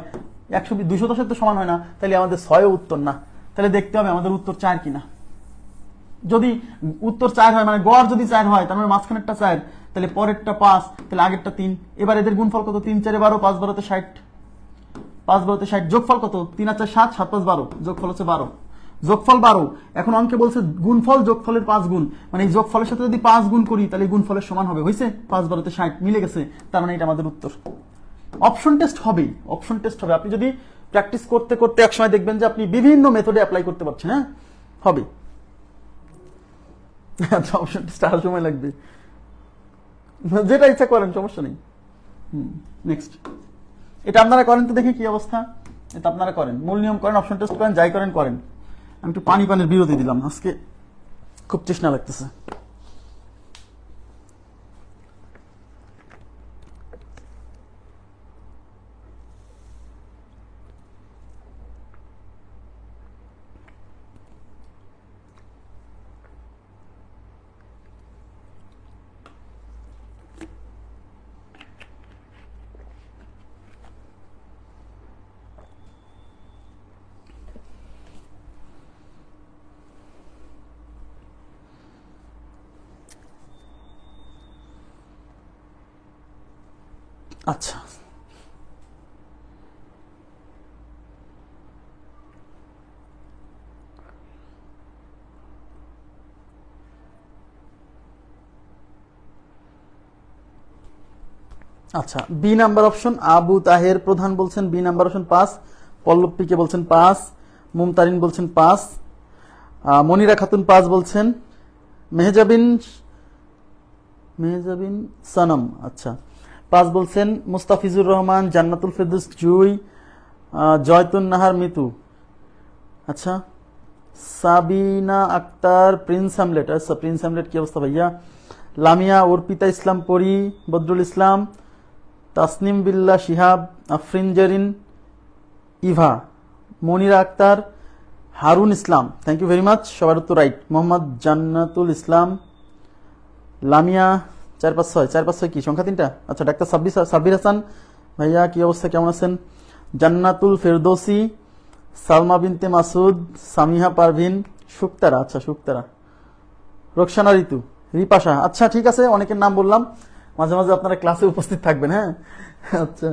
Speaker 1: 120 210 তো সমান হয় না, তাহলে আমাদের 6 উত্তর না। তাহলে দেখতে হবে আমাদের উত্তর 4 কিনা। যদি উত্তর 4 হয়, মানে গড় যদি 4 হয়, তার মানে মাঝখানেরটা 4, তাহলে পরেরটা 5, তাহলে আগেরটা 3। এবার এদের গুণফল কত? 3 4 12, 5 12 60, 5 12 60। যোগফল কত? 3 আর 4 7, 7 5 12, যোগফল হচ্ছে 12, যোগফল 12। এখন অঙ্কে বলছে গুণফল যোগফলের 5 গুণ, মানে এই যোগফলের সাথে যদি 5 গুণ করি তাহলে গুণফলের সমান হবে। হয়েছে? 5 12 60 মিলে গেছে, তার মানে এটা আমাদের উত্তর। অপশন টেস্ট হবে, অপশন টেস্ট হবে। আপনি যদি প্র্যাকটিস করতে করতে একসময় দেখবেন যে আপনি বিভিন্ন মেথডে অ্যাপ্লাই করতে পারছেন। হ্যাঁ, হবে। আচ্ছা, অপশন টেস্ট আর সময় লাগবে, যেটা ইচ্ছা করেন, সমস্যা নেই। নেক্সট, এটা আপনারা করেন তো, দেখি কি অবস্থা। এটা আপনারা করেন, মূল নিয়ম করেন, অপশন টেস্ট করেন, যাই করেন করেন। আমি একটু পানির বিরতি দিলাম, আজকে খুব তৃষ্ণা লাগতেছে। আচ্ছা, আচ্ছা, B number option Abu Taher Pradhan বলছেন B number option 5, Pallab PK বলছেন 5, মুমতারিন বলছেন 5, মনিরা খাতুন 5 বলছেন, মেহজাবিন সানম আচ্ছা 5 বলছেন, মুস্তাফিজুর রহমান, জান্নাতুল ফেরদৌস জুই, জয়তুন নাহার মিতু, আচ্ছা, সাবিনা আক্তার, প্রিন্স হ্যামলেট। আচ্ছা, প্রিন্স হ্যামলেট কি অবস্থা ভাইয়া? লামিয়া, অর্পিতা ইসলাম পরি, বদরুল ইসলাম, তাসনিম বিল্লাহ শিহাব, আফরিন জেরিন, ইভা, মনিরা আক্তার, হারুন ইসলাম, থ্যাংক ইউ ভেরি মাচ, সবার উত্তর রাইট। মোহাম্মদ জান্নাতুল ইসলাম, লামিয়া 456 456 কি সংখ্যা তিনটা? আচ্ছা ডাক্তার সাব্বির হাসান ভাইয়া কি অবস্থা, কেমন আছেন? জান্নাতুল ফেরদৌসি, সালমা বিনতে মাসুদ, সামিহা পারভিন, শুক্তারা, আচ্ছা শুক্তারা, রোকসানা ঋতু, রিপাশা, আচ্ছা ঠিক আছে, অনেকের নাম বললাম, মাঝে মাঝে আপনারা ক্লাসে উপস্থিত থাকবেন। হ্যাঁ আচ্ছা,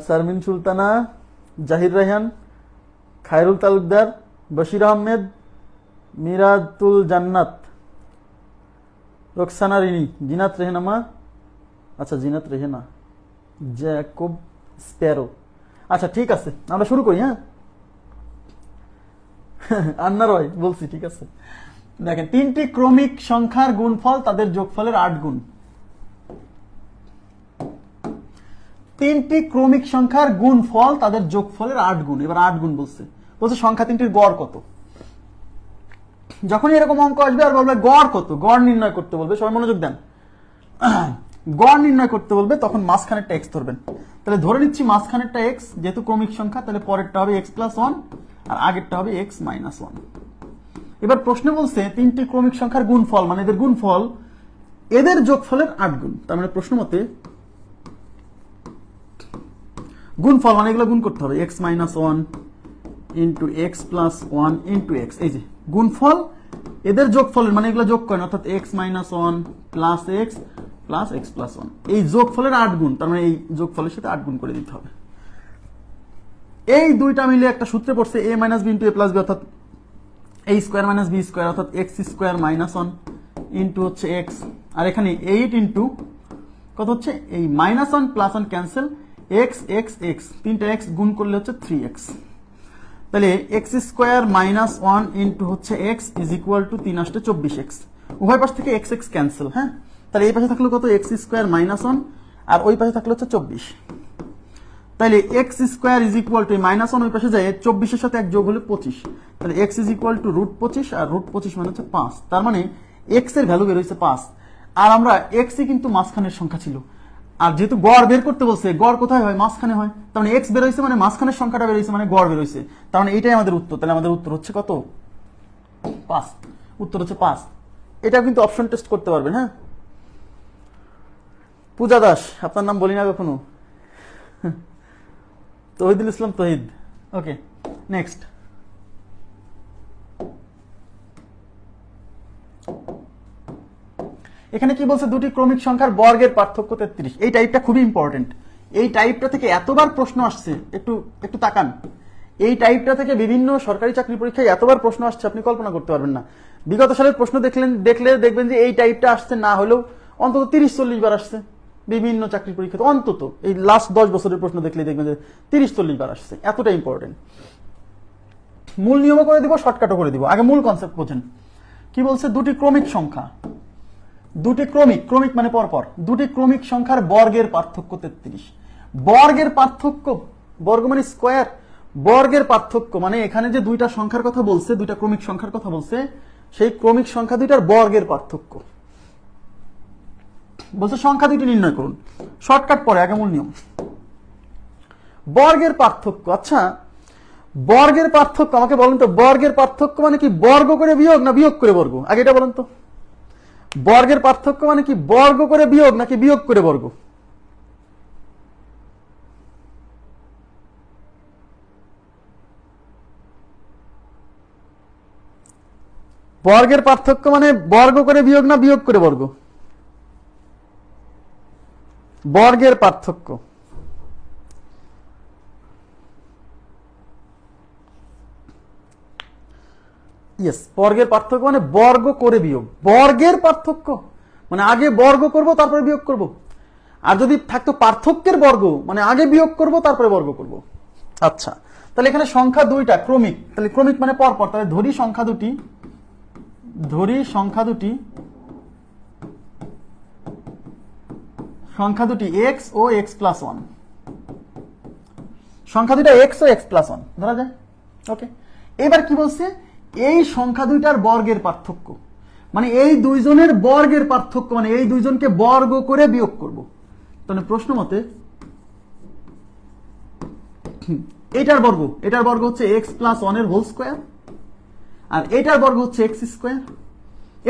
Speaker 1: শারমিন সুলতানা, জাহির রায়হান, খায়রুল তালুকদার, বশির আহমেদ, মিরাতুল জান্নাত, রোকসানা রিনি, জিনাত রেহনামা, আচ্ছা জিনাত রেহেনা, জ্যাকব স্প্যারো, আচ্ছা ঠিক আছে আমরা শুরু করি। হ্যাঁ আন্না রয় বলছি, ঠিক আছে। দেখেন, তিনটি ক্রমিক সংখ্যার গুণফল তাদের যোগফলের 8 গুণ। তিনটি ক্রমিক সংখ্যার গুণফল তাদের যোগফলের 8 গুণ। এবার 8 গুণ বলছে সংখ্যা তিনটির গড় কত। যখনই এরকম অঙ্ক আসবে আর বলবে গড় কত, গড় নির্ণয় করতে বলবে, সবাই মনোযোগ দেন, গড় নির্ণয় করতে বলবে, তখন মাঝখানেরটা এক্স ধরবেন। তাহলে ধরে নিচ্ছি মাঝখানেরটা এক্স, যেহেতু ক্রমিক সংখ্যা, তাহলে পরেরটা হবে এক্স প্লাস 1 আর আগেরটা হবে এক্স মাইনাস 1। এবার প্রশ্ন বলছে তিনটি ক্রমিক সংখ্যার গুণফল, মানে এদের গুণফল, এদের যোগফলের 8 গুণ। তার মানে প্রশ্ন মতে গুণফল মানে এগুলো গুণ করতে হবে, x minus 1 into x plus 1 into x. এই যে গুণফল, এদের যোগফলের মানে এগুলো যোগ করেন, অর্থাৎ x minus 1 plus x plus x plus 1, এই যোগফলের 8 গুণ। তার মানে এই যোগফলের সাথে 8 গুণ করে দিতে হবে। এই দুইটা মিলে একটা সূত্রে পড়ছে এ মাইনাস বি ইন্টু এ প্লাস বি, অর্থাৎ a square minus B square, অর্থাৎ এক্স স্কোয়ার মাইনাস 1 ইন্টু হচ্ছে এক্স, আর এখানে 8 ইন্টু কত হচ্ছে, এই minus 1 plus 1 cancel, x x x, তিনটা এক্স গুণ করলে হচ্ছে 3x। তাহলে এক্স স্কোয়ার মাইনাস 1 ইন্টু হচ্ছে এক্স ইজ ইকুয়াল টু 3 আসতে 24x। উভয় পাশ থেকে এক্স এক্স ক্যান্সেল। হ্যাঁ, তাহলে এই পাশে থাকলো কত, এক্স স্কোয়ার মাইনাস 1, আর ওই পাশে থাকলো হচ্ছে 24। তাহলে x square is equal two minus 1 ওই পাশে যায়, 24 এর সাথে এক যোগ হলে 25। তাহলে x is equal to root 25, আর রুট 25 মানে হচ্ছে 5। তার মানে এক্স এর ভ্যালু বের হয়েছে 5। আর আমরা এক্স কিন্তু মাঝখানের সংখ্যা ছিল, আর যেহেতু গড় বের করতে বলছে, গড় কোথায় হয়, মাঝখানে হয়। তার মানে এক্স বের হয়েছে মানে মাঝখানের সংখ্যাটা বের হয়েছে, মানে গড় বের হয়েছে। তার মানে এটাই আমাদের উত্তর। তাহলে আমাদের উত্তর হচ্ছে কত, 5। উত্তর হচ্ছে 5। এটাও কিন্তু অপশন টেস্ট করতে পারবেন। হ্যাঁ, পূজা দাস, আপনার নাম বলি না কখনো, তহিদুল ইসলাম তহিদ। ওকে, নেক্সট। এখানে কি বলছে, দুটি ক্রমিক সংখ্যার বর্গের পার্থক্য 33। এই টাইপটা খুবই ইম্পর্টেন্ট। এই টাইপটা থেকে এতবার প্রশ্ন আসছে, একটু একটু তাকান। এই টাইপটা থেকে বিভিন্ন সরকারি চাকরি পরীক্ষায় এতবার প্রশ্ন আসছে, আপনি কল্পনা করতে পারবেন না। বিগত সালের প্রশ্ন দেখলে দেখবেন যে এই টাইপটা আসছে না হলেও অন্তত 30-40 বার আসছে বিভিন্ন চাকরি পরীক্ষাতে। অন্তত এই লাস্ট 10 বছরের প্রশ্ন দেখলে দেখবেন যে 30-40 বার আসছে। এতটা ইম্পর্টেন্ট। মূল নিয়মও করে দিব, শর্টকাটও করে দিব। আগে মূল কনসেপ্ট বোঝেন। কি বলছে, দুটি ক্রমিক সংখ্যা, দুটি ক্রমিক মানে পরপর, দুটি ক্রমিক সংখ্যার বর্গের পার্থক্য 33। বর্গের পার্থক্য, বর্গ মানে স্কোয়ার, বর্গের পার্থক্য মানে এখানে যে দুইটা সংখ্যার কথা বলছে, দুইটা ক্রমিক সংখ্যার কথা বলছে, সেই ক্রমিক সংখ্যা দুইটার বর্গের পার্থক্য বলছে। সংখ্যা দুইটি নির্ণয় করুন। শর্টকাট পরে, আগে মূল নিয়ম। বর্গের পার্থক্য, আচ্ছা বর্গের পার্থক্য আমাকে বলেন তো, বর্গের পার্থক্য মানে কি, বর্গ করে বিয়োগ না বিয়োগ করে বর্গ? আগে এটা বলেন তো, বর্গের পার্থক্য মানে কি, বর্গ করে বিয়োগ নাকি বিয়োগ করে বর্গ? বর্গের পার্থক্য মানে বর্গ করে বিয়োগ না বিয়োগ করে বর্গ? বর্গের পার্থক্য ইয়েস, বর্গের পার্থক্য মানে বর্গ করে বিয়োগ। বর্গের পার্থক্য মানে আগে বর্গ করব তারপরে বিয়োগ করব। আর যদি থাকতো পার্থক্যের বর্গ মানে আগে বিয়োগ করব তারপরে বর্গ করব। আচ্ছা, তাহলে এখানে সংখ্যা দুইটা ক্রমিক, তাহলে ক্রমিক মানে পরপর, তাহলে ধরি সংখ্যা দুটি, সংখ্যা দুটি এক্স ও এক্স প্লাস 1, সংখ্যা দুইটা এক্স ও এক্স প্লাস 1 ধরা যায়। ওকে, এবার কি বলছে, এই সংখ্যা দুইটার বর্গের পার্থক্য মানে এই দুইজনের বর্গের পার্থক্য মানে এই দুইজনকে বর্গ করে বিয়োগ করব। তাহলে প্রশ্ন মতে এটার বর্গ হচ্ছে এক্স প্লাস 1 এর হোল স্কোয়ার, আর এটার বর্গ হচ্ছে এক্স স্কোয়ার।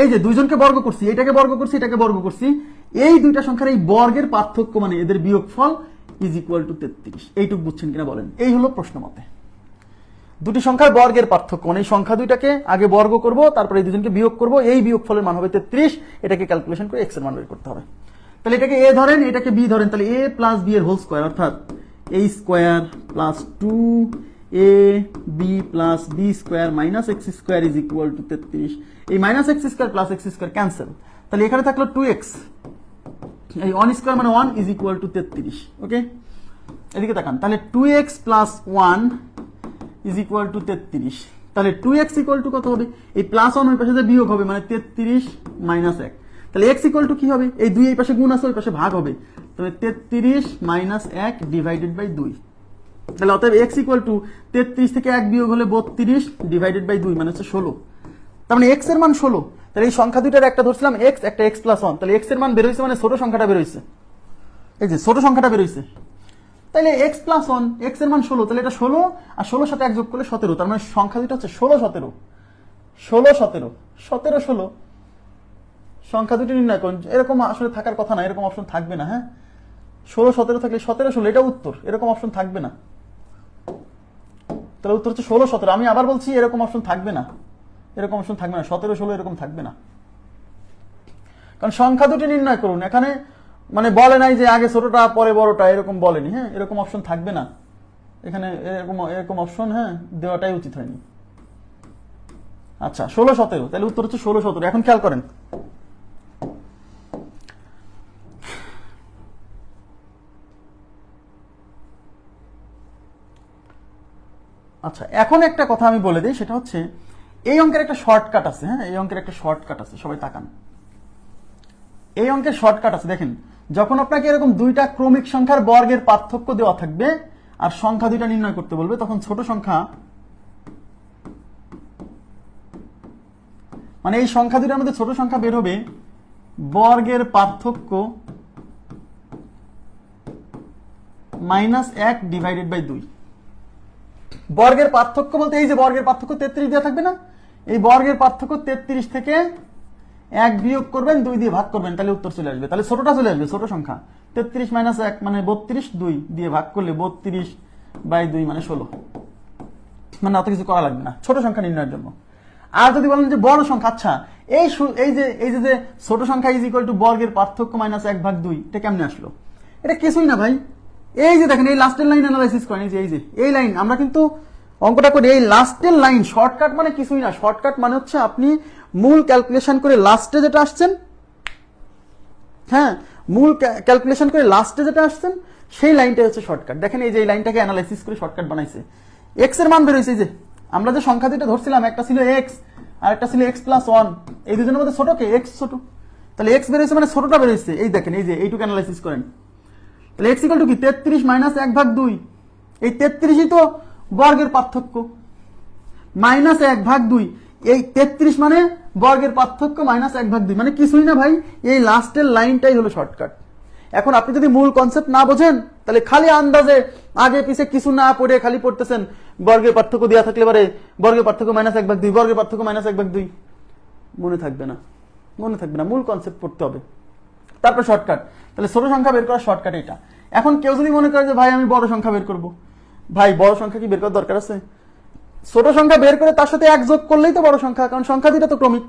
Speaker 1: এই যে দুইজনকে বর্গ করছি, এটাকে বর্গ করছি, এটাকে বর্গ করছি, এই দুইটা সংখ্যার এই বর্গের পার্থক্য মানে এদের বিয়োগফল ইজ ইকুয়াল টু 33। এইটুকু বুঝছেন কিনা বলেন? এই হলো প্রশ্ন মতে দুটি সংখ্যার বর্গের পার্থক্য, মানে এই সংখ্যা দুইটাকে আগে বর্গ করব, তারপরে এই দুজনকে বিয়োগ করব, এই বিয়োগফলের মান হবে 33। এটাকে ক্যালকুলেশন করে এক্স এর মান বের করতে হবে। তাহলে এটাকে এ ধরেন, এটাকে বি ধরেন, তাহলে এ প্লাস বি এর হোল স্কোয়ার অর্থাৎ a square plus 2 a b plus b square minus x square is equal to 33। এই minus x square plus x square cancel, তাহলে এখানে থাকলো 2x, এই 1 স্কোয়ার মানে 1 ইজ ইকুয়াল টু 33। ওকে, এদিকে তাকান, তাহলে 2x plus 1 is equal to 33। তাহলে 2x ইকুয়াল টু কত হবে? এই প্লাস 1 ওই পাশে যে বিয়োগ হবে, মানে 33 মাইনাস 1। তাহলে x ইকুয়াল টু কি হবে? এই 2 এই পাশে গুণ আছে, ওই পাশে ভাগ হবে, তবে 33 মাইনাস 1 ডিভাইডেড বাই 2। তাহলে অতএব x ইকুয়াল টু 33 থেকে 1 বিয়োগ হলে 32 ডিভাইডেড বাই 2 মানে হচ্ছে 16। তার মানে x এর মান 16। তাহলে এই সংখ্যা দুইটার একটা ধরছিলাম x, একটা x প্লাস 1, তাহলে x এর মান বের হইছে মানে ছোট সংখ্যাটা বের হইছে, এই যে ছোট সংখ্যাটা বের হইছে। তাহলে x প্লাস 1, x এর মান 16, তাহলে এটা 16 আর 16 সাথে 1 যোগ করলে 17, তার মানে সংখ্যা দুটো হচ্ছে 16 17 16 17 17 16। সংখ্যা দুটি নির্ণয় করুন। এরকম আসলে থাকার কথা না, এরকম অপশন থাকবে না। হ্যাঁ, 16 17 থাকলে 17 16 এটা উত্তর, এরকম অপশন থাকবে না। তাহলে উত্তর হচ্ছে 16 17। আমি আবার বলছি এরকম অপশন থাকবে না, এরকম অপশন থাকবে না, 17 16 এরকম থাকবে না। কারণ সংখ্যা দুটি নির্ণয় করুন, এখানে মানে বলে নাই যে আগে ছোটটা পরে বড়টা, এরকম বলেনি। হ্যাঁ, এরকম অপশন থাকবে না এখানে, এরকম অপশন হ্যাঁ দেওয়াটাই উচিত হয়নি। আচ্ছা 16 17, তাহলে উত্তর হচ্ছে 16 17। এখন খেয়াল করেন, আচ্ছা এখন একটা কথা আমি বলে দিই, সেটা হচ্ছে এই অঙ্কের একটা শর্টকাট আছে। হ্যাঁ, এই অঙ্কের একটা শর্টকাট আছে, সবাই তাকান। এই অঙ্কের শর্টকাট আছে, দেখেন, যখন আপনাকে এরকম দুইটা ক্রমিক সংখ্যার বর্গের পার্থক্য দেওয়া থাকবে আর সংখ্যা দুইটা নির্ণয় করতে বলবে, তখন ছোট সংখ্যা মানে এই সংখ্যা দুইটার মধ্যে ছোট সংখ্যা বের হবে বর্গের পার্থক্য -1 ডিভাইডেড বাই 2। বর্গের পার্থক্য বলতে এই যে বর্গের পার্থক্য 33 দেওয়া থাকবে না, এই বর্গের পার্থক্য 33 থেকে 1 বিয়োগ করবেন, 2 দিয়ে ভাগ করবেন, তাহলে উত্তর চলে আসবে। তাহলে ছোটটা চলে আসবে, ছোট সংখ্যা 33 মাইনাস 1 মানে 32, 2 দিয়ে ভাগ করলে 32 বাই 2 মানে 16। মানে অত কিছু করা লাগবে না ছোট সংখ্যা নির্ণয়ের জন্য। আর যদি বলেন যে বড় সংখ্যা, আচ্ছা এই যে ছোট সংখ্যা ইজ ইকুয়াল টু বর্গের পার্থক্য -1/2, এটা কেমনে আসলো? এটা কিছুই না ভাই, এই যে দেখেন এই লাস্টের লাইন অ্যানালাইসিস করেন, এই যে এই লাইন, আমরা কিন্তু অঙ্কটা করি এই লাস্টের লাইন। শর্টকাট মানে কিছুই না, শর্টকাট মানে হচ্ছে আপনি মূল ক্যালকুলেশন করে লাস্টে যেটা আসছেন, হ্যাঁ মূল ক্যালকুলেশন করে লাস্টে যেটা আসছেন সেই লাইনটাই হচ্ছে শর্টকাট। দেখেন এই যে এই লাইনটাকে অ্যানালাইসিস করে শর্টকাট বানাইছে। এক্স এর মান বের হয়েছে, যে আমরা যে সংখ্যা দুটো ধরছিলাম, একটা ছিল এক্স আর একটা ছিল এক্স প্লাস 1, এই দুজনের মধ্যে ছোট কে? এক্স ছোট, তাহলে এক্স বের হয়েছে মানে ছোটটা বের হয়েছে। এই দেখেন, এই যে এইটুকু অ্যানালাইসিস করেন, তাহলে এক্স ইকুয়াল টু কি 33 মাইনাস 1/2। এই 33ই তো বর্গের পার্থক্য, -1/2, এই 33 মানে বর্গের পার্থক্য -1/2, মানে কিছুই না ভাই, এই লাস্টের লাইনটাই হলো শর্টকাট। এখন আপনি যদি মূল কনসেপ্ট না বোঝেন, তাহলে খালি আন্দাজে আগে পিছে কিছু না পড়ে খালি পড়তেছেন বর্গের পার্থক্য দেওয়া থাকলে পারে বর্গের পার্থক্য -1/2, বর্গের পার্থক্য -1/2, মনে থাকবে না, মনে থাকবে না। মূল কনসেপ্ট পড়তে হবে, তারপর শর্টকাট। তাহলে ছোট সংখ্যা বের করার শর্টকাট এটা। এখন কেউ যদি মনে করে যে ভাই আমি বড় সংখ্যা বের করব, ভাই বড় সংখ্যা কি বের করার দরকার আছে? ছোট সংখ্যা বের করে তার সাথে 1 যোগ করলেই তো বড় সংখ্যা, কারণ সংখ্যা দুটো তো ক্রমিক,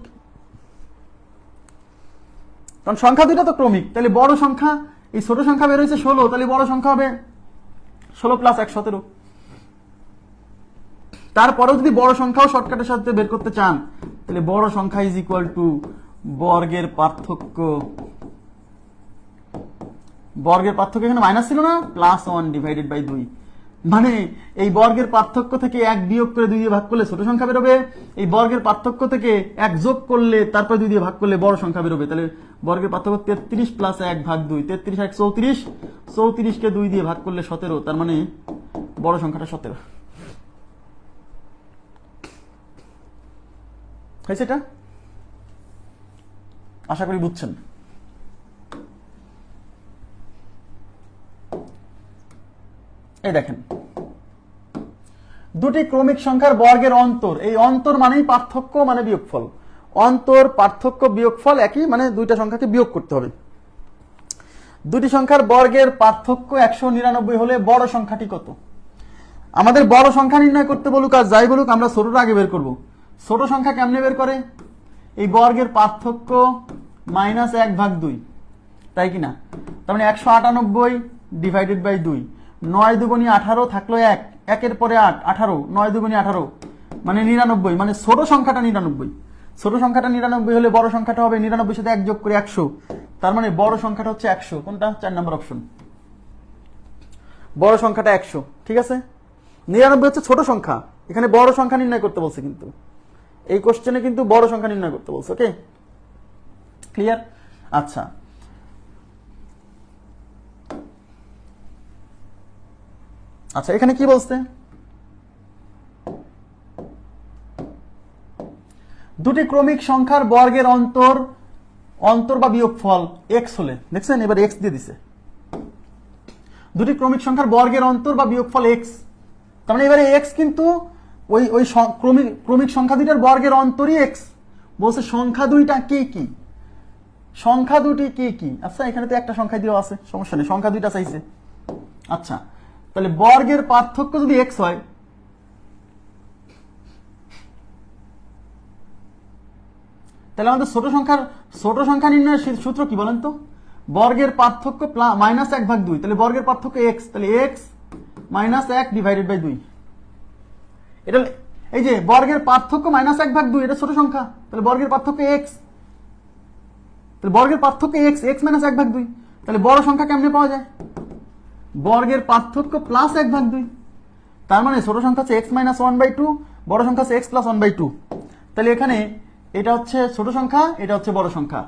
Speaker 1: কারণ সংখ্যা দুটো তো ক্রমিক। তাহলে বড় সংখ্যা, এই ছোট সংখ্যা বের হয়েছে 16, তাহলে বড় সংখ্যা হবে 16 প্লাস 1 17। তারপরেও যদি বড় সংখ্যাও শর্টকাটের সাথে বের করতে চান, তাহলে বড় সংখ্যা ইজ ইকুয়াল টু বর্গের পার্থক্য, বর্গের পার্থক্য এখানে মাইনাস ছিল না, +1 ডিভাইডেড বাই 2, মানে এই বর্গের পার্থক্য থেকে 1 বিয়োগ করে 2 দিয়ে ভাগ করলে ছোট সংখ্যা বেরোবে, এই বর্গের পার্থক্য থেকে 1 যোগ করলে তারপর 2 দিয়ে ভাগ করলে বড় সংখ্যা বেরোবে। তাহলে বর্গের পার্থক্য 33 প্লাস 1/2, 33 1 34, 34 কে 2 দিয়ে ভাগ করলে 17, তার মানে বড় সংখ্যাটা 17 হয়েছে। এটা আশা করি বুঝছেন। এই দেখেন, দুটি ক্রমিক সংখ্যার বর্গের অন্তর, এই অন্তর মানেই পার্থক্য মানে বিয়োগফল। অন্তর, পার্থক্য, বিয়োগফল একই, মানে দুইটা সংখ্যাকে বিয়োগ করতে হবে। দুটি সংখ্যার বর্গের পার্থক্য 199 হলে বড় সংখ্যাটি কত? আমাদের বড় সংখ্যা নির্ণয় করতে বলুক আর যাই বলুক, আমরা ছোটটা আগে বের করব। ছোট সংখ্যা কেমনে বের করে? এই বর্গের পার্থক্য -1/2, তাই কিনা? তার মানে 198 ডিভাইডেড বাই 2, 9 দুগুণী 18 থাকলো 1, 1-এর পরে 8, 18, 9 দুগুণী 18 মানে 99, মানে ছোট সংখ্যাটা 99। ছোট সংখ্যাটা 99 হলে বড় সংখ্যাটা হবে 99 সাথে 1 যোগ করে 100, তার মানে বড় সংখ্যাটা হচ্ছে 100। কোনটা? 4 নম্বর অপশন, বড় সংখ্যাটা 100। ঠিক আছে, 99 হচ্ছে ছোট সংখ্যা, এখানে বড় সংখ্যা নির্ণয় করতে বলছে, কিন্তু এই কোশ্চেনে কিন্তু বড় সংখ্যা নির্ণয় করতে বলছে। ওকে, ক্লিয়ার? আচ্ছা, আচ্ছা এখানে কি বলছে? দুটি ক্রমিক সংখ্যার বর্গের অন্তর বা বিয়োগফল x হলে, দেখছেন এবার x দিয়ে দিছে, দুটি ক্রমিক সংখ্যার বর্গের অন্তর বা বিয়োগফল x, তার মানে এবারে x কিন্তু ওই ওই ক্রমিক সংখ্যা দুইটার বর্গের অন্তরই x। বলছে সংখ্যা দুইটা কি কি, সংখ্যা দুটি কি কি? আচ্ছা এখানে তো একটা সংখ্যা দেওয়া আছে, সমস্যা নেই, সংখ্যা দুইটা চাইছে। আচ্ছা তাহলে বর্গের পার্থক্য যদি x হয়, তাহলে আমাদের ছোট সংখ্যা নির্ণয়ের সূত্র কি বলেন তো? বর্গের পার্থক্য -1/2, তাহলে বর্গের পার্থক্য x, তাহলে x -1 ডিভাইডেড বাই 2। এটা এই যে বর্গের পার্থক্য -1/2, এটা ছোট সংখ্যা, তাহলে বর্গের পার্থক্য x, তাহলে বর্গের পার্থক্য x, x -1/2, তাহলে বড় সংখ্যা কেমনে পাওয়া যায়? বর্গের পার্থক্য +1/2, তার মানে ছোট সংখ্যা হচ্ছে x - 1/2, বড় সংখ্যা হচ্ছে x + 1/2। তাহলে এখানে এটা হচ্ছে ছোট সংখ্যা, এটা হচ্ছে বড় সংখ্যা।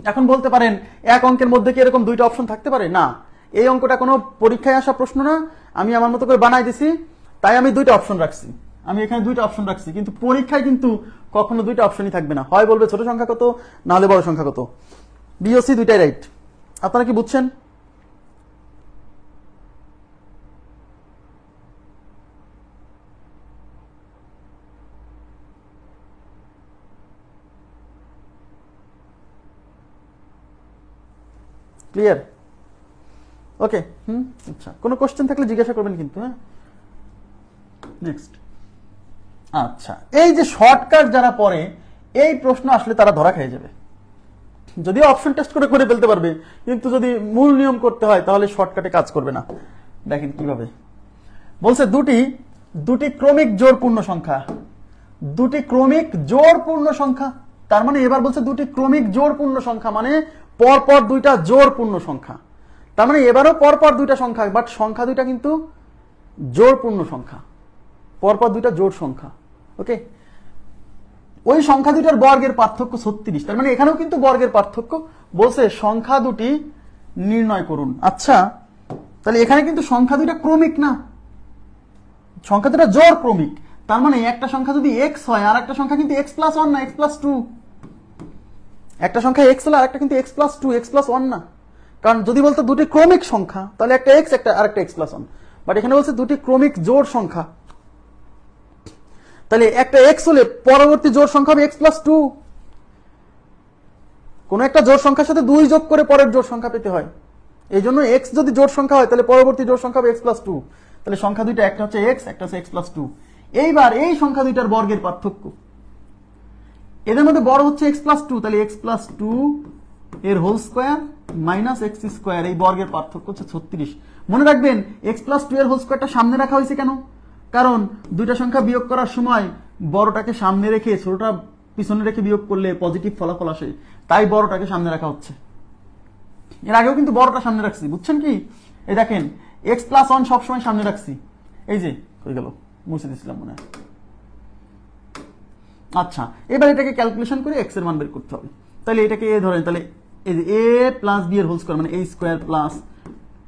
Speaker 1: এখন বলতে পারেন এক অঙ্কের মধ্যে কি এরকম দুইটা অপশন থাকতে পারে? না, এই অঙ্কটা কোনো পরীক্ষায় আসা প্রশ্ন না, আমি আমার মতো করে বানাই দিছি, তাই আমি দুইটা অপশন রাখছি, আমি এখানে দুইটা অপশন রাখছি, কিন্তু পরীক্ষায় কিন্তু কখনো দুইটা অপশনই থাকবে না, হয় বলবে ছোট সংখ্যা কত, না হলে বড় সংখ্যা কত। বিওসি দুইটাই রাইট। আপনারা কি বুঝছেন? ক্লিয়ার? ওকে, আচ্ছা কোনো কোশ্চেন থাকলে জিজ্ঞাসা করবেন কিন্তু। হ্যাঁ, নেক্সট। আচ্ছা, এই যে শর্টকাট যারা পড়ে, এই প্রশ্ন আসলে তারা ধরা খেয়ে যাবে। যদিও অপশন টেস্ট করে করে ফেলতে পারবে, কিন্তু যদি মূল নিয়ম করতে হয় তাহলে শর্টকাটে কাজ করবে না। দেখেন কিভাবে বলছে, দুটি ক্রমিক জোড়পূর্ণ সংখ্যা, দুটি ক্রমিক জোড়পূর্ণ সংখ্যা, তার মানে এবার বলছে দুটি ক্রমিক জোড়পূর্ণ সংখ্যা, মানে পরপর দুইটা জোড়পূর্ণ সংখ্যা, তার মানে এবারও পরপর দুইটা সংখ্যা, বাট সংখ্যা দুইটা কিন্তু জোড়পূর্ণ সংখ্যা, পরপর দুইটা জোড় সংখ্যা। ওকে, ওই সংখ্যা দুইটার বর্গের পার্থক্য 36, তার মানে এখানেও কিন্তু বর্গের পার্থক্য। বলছে সংখ্যা দুটি নির্ণয় করুন। আচ্ছা, তাহলে এখানে কিন্তু সংখ্যা দুইটা ক্রমিক না, সংখ্যা দুটা জোড় ক্রমিক, তার মানে একটা সংখ্যা যদি x হয় আর একটা সংখ্যা কিন্তু x + 1 না, x + 2। একটা সংখ্যা x হলে আরেকটা কিন্তু x + 2, x + 1 না, কারণ যদি বলতো দুটি ক্রমিক সংখ্যা তাহলে একটা x একটা আরেকটা x + 1, বাট এখানে বলছে দুটি ক্রমিক জোড় সংখ্যা, তাহলে একটা x হলে পরবর্তী জোড় সংখ্যা হবে x + 2। কোন একটা জোড় সংখ্যার সাথে 2 যোগ করে পরের জোড় সংখ্যা পেতে হয়, এই জন্য x যদি জোড় সংখ্যা হয় তাহলে পরবর্তী জোড় সংখ্যা হবে x + 2। তাহলে সংখ্যা দুইটা, একটা হচ্ছে x, একটা হচ্ছে x + 2। এইবার এই সংখ্যা দুইটার বর্গের পার্থক্য, এদের মধ্যে বড় হচ্ছে x + 2, তাহলে x + 2 এর হোল স্কয়ার - x স্কয়ার, এই বর্গের পার্থক্য হচ্ছে 36। মনে রাখবেন x + 2 এর হোল স্কয়ারটা সামনে রাখা হয়েছে কেন? কারণ দুইটা সংখ্যা বিয়োগ করার সময় বড়টাকে সামনে রেখে ছোটটা পিছনে রেখে বিয়োগ করলে পজিটিভ ফলাফল আসে, তাই বড়টাকে সামনে রাখা হচ্ছে। এর আগেও কিন্তু বড়টা সামনে রাখছি, বুঝছেন কি? এই দেখেন x + 1 সবসময় সামনে রাখছি, এই যে হয়ে গেল, মুছে দিয়েছিলাম মনে হয়। আচ্ছা, এবার এটাকে ক্যালকুলেশন করে x এর মান বের করতে হবে। তাহলে এটাকে a ধরেন, তাহলে এই যে a + b এর হোল স্কয়ার, মানে a square +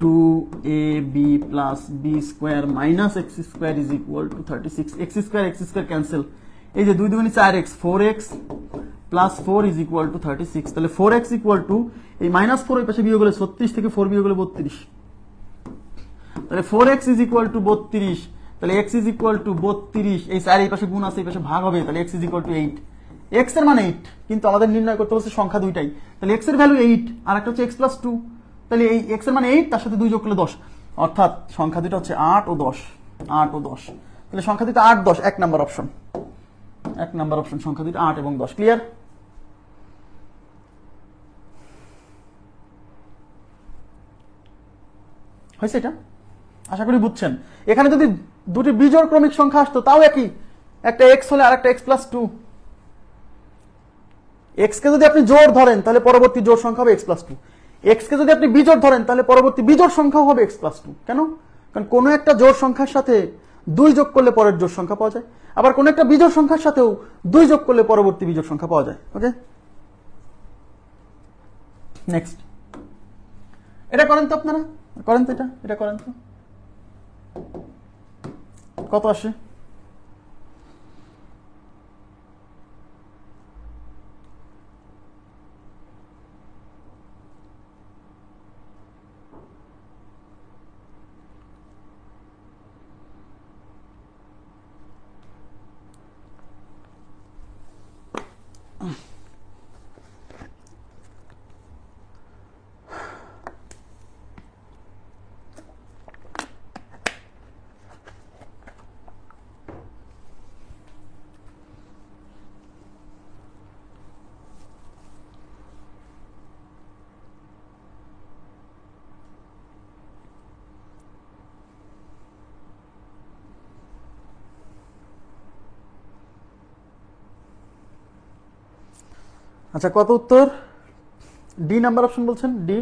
Speaker 1: 2ab + b square - x square = 36। x square cancel, এই যে 2 2 4x, 4x + 4 = 36। তাহলে 4x এই -4 ওই পাশে বিয়োগ হলে 36, থেকে 4 বিয়োগ হলে 32, তাহলে 4x = 32, তাহলে x = 32, এই 4 এই পাশে গুণ আছে, এই পাশে ভাগ হবে, তাহলে x = 8। এক্স এর মান 8, কিন্তু আমাদের নির্ণয় করতে হচ্ছে সংখ্যা দুইটাই, তাহলে এক্স এর ভ্যালু 8 আর একটা হচ্ছে x+2, তাহলে এই এক্স এর মান 8 তার সাথে 2 যোগ করলে 10, অর্থাৎ সংখ্যা দুইটা হচ্ছে 8 ও 10, 8 ও 10, তাহলে সংখ্যা দুইটা 8 10, 1 নাম্বার অপশন, 1 নাম্বার অপশন সংখ্যা দুইটা 8 এবং 10। ক্লিয়ার? হয়েছে এটা? আশা করি বুঝছেন। এখানে যদি দুটি বিজোড় ক্রমিক সংখ্যা আসতো তাও একই, একটা x হলে আর একটা x+2, x কে যদি আপনি জোড় ধরেন তাহলে পরবর্তী জোড় সংখ্যা হবে x+2, x কে যদি আপনি বিজোড় ধরেন তাহলে পরবর্তী বিজোড় সংখ্যাও হবে x+2। কেন? কারণ কোনো একটা জোড় সংখ্যার সাথে 2 যোগ করলে পরের জোড় সংখ্যা পাওয়া যায়, আবার কোনো একটা বিজোড় সংখ্যার সাথেও 2 যোগ করলে পরবর্তী বিজোড় সংখ্যা পাওয়া যায়। ওকে, নেক্সট এটা করেন তো, আপনারা করেন তো, এটা করেন তো, কত আসে? আচ্ছা, কত উত্তর? ডি নাম্বার অপশন বলছেন, ডি।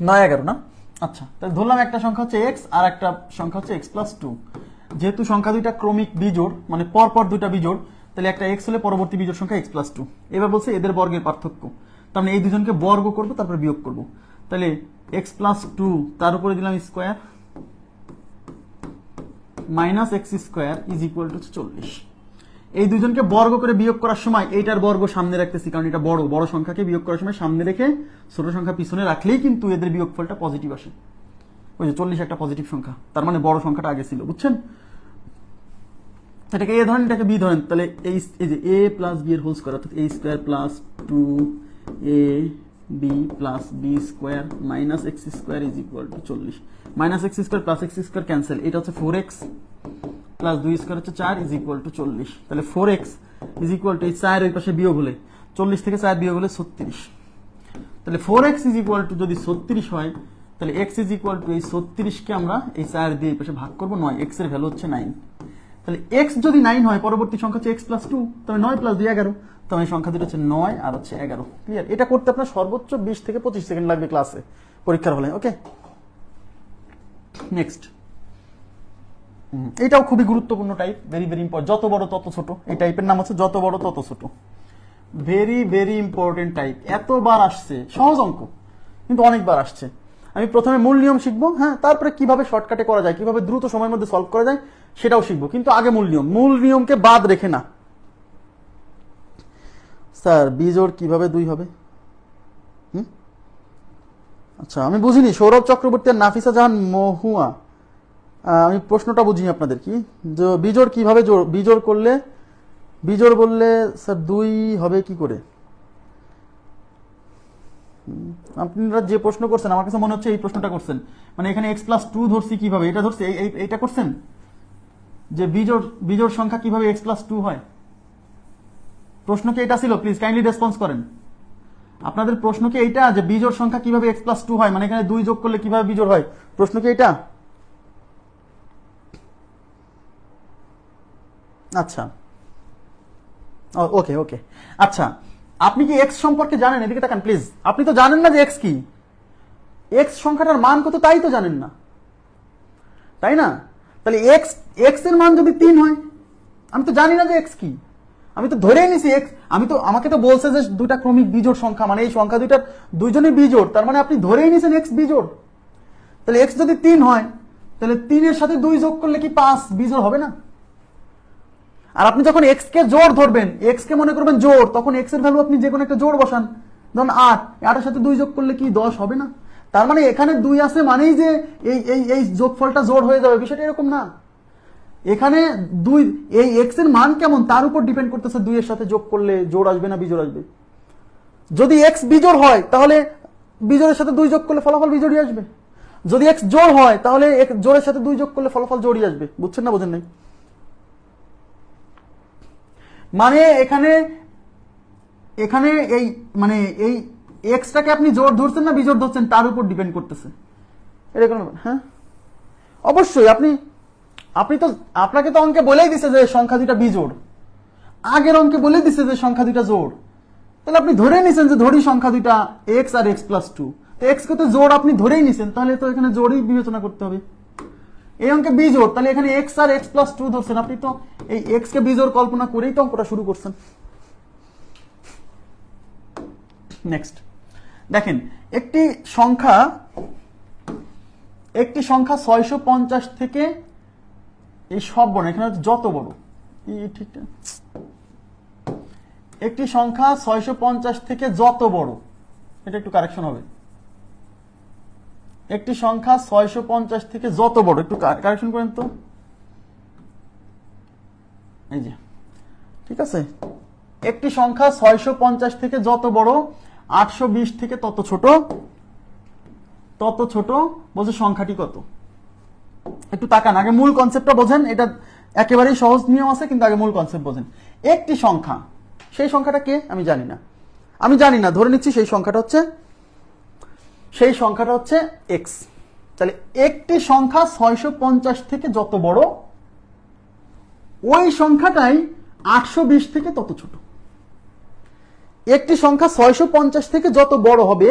Speaker 1: নয় 11 না? আচ্ছা, তাহলে ধরলাম একটা সংখ্যা হচ্ছে x আর একটা সংখ্যা হচ্ছে x+2, যেহেতু সংখ্যা দুইটা ক্রমিক বিজোড়, মানে পরপর দুইটা বিজোড়, তাহলে একটা x হলে পরবর্তী বিজোড় সংখ্যা x+2। এবার বলছে এদের বর্গের পার্থক্য, তার মানে এই দুজনকে বর্গ করব তারপরে বিয়োগ করব, তাহলে x+2 তার উপরে দিলাম square minus x square is equal to 40। এই দুজনকে বর্গ করে বিয়োগ করার সময় এইটার বর্গ সামনে রাখতেছি, কারণ এটা বড় বড় সংখ্যাকে বিয়োগ করার সময় সামনে রেখে ছোট সংখ্যা পিছনে রাখলেই কিন্তু এদের বিয়োগফলটা পজিটিভ আসে। ওই যে 40 একটা পজিটিভ সংখ্যা, তার মানে বড় সংখ্যাটা আগে ছিল, বুঝছেন? এটাকে এ ধরেন, এটাকে বি ধরেন, তাহলে এই যে a প্লাস বি এর হোল স্কোয়ার, অর্থাৎ a square plus 2ab plus b square minus x square is equal to 40। Minus x square plus x square cancel, এটা হচ্ছে 4x প্লাস 2 স্কোয়ার হচ্ছে 4 ইজ ইকুয়াল টু 40। তাহলে 4x is equal two এই 4 ওই পাশে বিয়োগ হলে 40 থেকে 4 বিয়োগ হলে 36। তাহলে 4x ইজ ইকুয়াল টু যদি 36 হয়, তাহলে x ইজ ইকুয়াল টু এই 36 কে আমরা এই 4 দিয়ে এই পাশে ভাগ করব 9, x এর ভ্যালু হচ্ছে 9। তাহলে x যদি 9 হয়, পরবর্তী সংখ্যা হচ্ছে x+2, তাহলে 9 প্লাস 2 11, তাহলে এই সংখ্যা দুটো হচ্ছে 9 আর হচ্ছে 11। ক্লিয়ার? এটা করতে আপনার সর্বোচ্চ 20 থেকে 25 সেকেন্ড লাগবে ক্লাসে, পরীক্ষার হলে। ওকে, নেক্সট। এটাও খুবই গুরুত্বপূর্ণ টাইপ, ভেরি ভেরি ইম্পর্টেন্ট, যত বড় তত ছোট। এই টাইপের নাম হচ্ছে যত বড় তত ছোট, ভেরি ভেরি ইম্পর্টেন্ট টাইপ। এতবার আসছে, সহজ অঙ্ক কিন্তু অনেকবার আসছে। আমি প্রথমে মূল নিয়ম শিখবো, হ্যাঁ, তারপরে কিভাবে শর্টকাটে করা যায়, কিভাবে দ্রুত সময়ের মধ্যে সলভ করা যায় সেটাও শিখবো, কিন্তু আগে মূল নিয়মকে বাদ রেখে না। স্যার বিজোড় কিভাবে 2 হবে? আচ্ছা, আমি বুঝিনি। সৌরভ চক্রবর্তী আর নাফিসা জাহান মহুয়া, আমি প্রশ্নটা বুঝিনি আপনাদের। কি বিজোড় কিভাবে বিজোড় করলে, বিজোড় বললে স্যার 2 হবে কি করে? আপনারা যে প্রশ্ন করছেন আমার কাছে মনে হচ্ছে এই প্রশ্নটা করছেন, মানে এখানে x+2 ধরছি কিভাবে, এটা ধরছি, এইটা করছেন যে বিজোড় সংখ্যা কিভাবে x+2 হয়। প্রশ্ন কি এটা ছিল? প্লিজ কাইন্ডলি রেসপন্স করেন। আপনাদের প্রশ্ন কি এইটা যে বিজোড় সংখ্যা কিভাবে x+2 হয়, মানে এখানে 2 যোগ করলে কিভাবে বিজোড় হয়? প্রশ্ন কি এটা? আচ্ছা, ওকে ওকে। আচ্ছা, আপনি কি x সম্পর্কে জানেন? এদিকে তাকান প্লিজ। আপনি তো জানেন না যে x কি, x সংখ্যাটার মান কত তাই তো জানেন না, তাই না? তাহলে x এর মান যদি 3 হয়, আমি তো জানি না যে x কি, আমি তো ধরেই নিছি x। আমাকে তো বলছে যে দুটা ক্রমিক বিজোড় সংখ্যা, মানে এই সংখ্যা দুইটার দুইজনই বিজোড়, তার মানে আপনি ধরেই নিছেন x বিজোড়। তাহলে x যদি 3 হয়, তাহলে 3 এর সাথে 2 যোগ করলে কি 5 বিজোড় হবে না? আর আপনি যখন x কে জোড় ধরবেন, x কে মনে করবেন জোড়, তখন x এর ভ্যালু আপনি যে কোনো একটা জোড় বসান, ধরুন 8 এর সাথে 2 যোগ করলে কি 10 হবে না? তার মানে এখানে 2 আছে মানেই যে এই যোগফলটা জোড় হয়ে যাবে, বিষয়টা এরকম না। এখানে 2 এই x এর মান কেমন তার উপর ডিপেন্ড করতেছে 2 এর সাথে যোগ করলে জোড় আসবে না বিজোড় আসবে। যদি x বিজোড় হয় তাহলে বিজোড়ের সাথে 2 যোগ করলে ফলাফল বিজোড়ই আসবে, যদি x জোড় হয় তাহলে জোড়ের সাথে 2 যোগ করলে ফলাফল জোড়ই আসবে। বুঝছেন না বোঝেন নাই? মানে এখানে এই মানে এই এক্সটাকে আপনি জোড় ধরছেন না বিজোড় ধরছেন তার উপর ডিপেন্ড করতেছে। এরকম হ্যাঁ অবশ্যই আপনি তো আপনাকে তো অঙ্কে বলেই দিছে যে সংখ্যা দুইটা বিজোড়, আগের অঙ্কে বলেই দিছে যে সংখ্যা দুইটা জোড়, তাহলে আপনি ধরে নিছেন যে ধরি সংখ্যা দুইটা x আর x+2, তো x কে তো জোড় আপনি ধরেই নিছেন, তাহলে তো এখানে জোড়ই বিবেচনা করতে হবে। এই অঙ্কে বিজোড়, তাহলে এখানে x আর x+2 ধরছেন, আপনি তো এই x কে বিজোড় কল্পনা করেই তো অঙ্কটা শুরু করছেন। নেক্সট দেখেন, একটি সংখ্যা 650 থেকে এই সব বড়, এখানে যত বড় ঠিক না, একটি সংখ্যা 650 থেকে যত বড়, এটা একটু কারেকশন হবে, একটি সংখ্যা 650 থেকে যত বড়, একটু কারেকশন করেন তো, এই যে ঠিক আছে, একটি সংখ্যা 650 থেকে যত বড় 820 থেকে তত ছোট বলছে সংখ্যাটি কত। একটু তাকান, আগে মূল কনসেপ্টটা বোঝেন, এটা একেবারেই সহজ নিয়ম আছে, কিন্তু আগে মূল কনসেপ্ট বোঝেন। একটি সংখ্যা, সেই সংখ্যাটা কে আমি জানি না, ধরে নিচ্ছি সেই সংখ্যাটা হচ্ছে x। তাহলে একটি সংখ্যা 650 থেকে যত বড়, ওই সংখ্যাটাই 820 থেকে তত ছোট। একটি সংখ্যা 650 থেকে যত বড় হবে,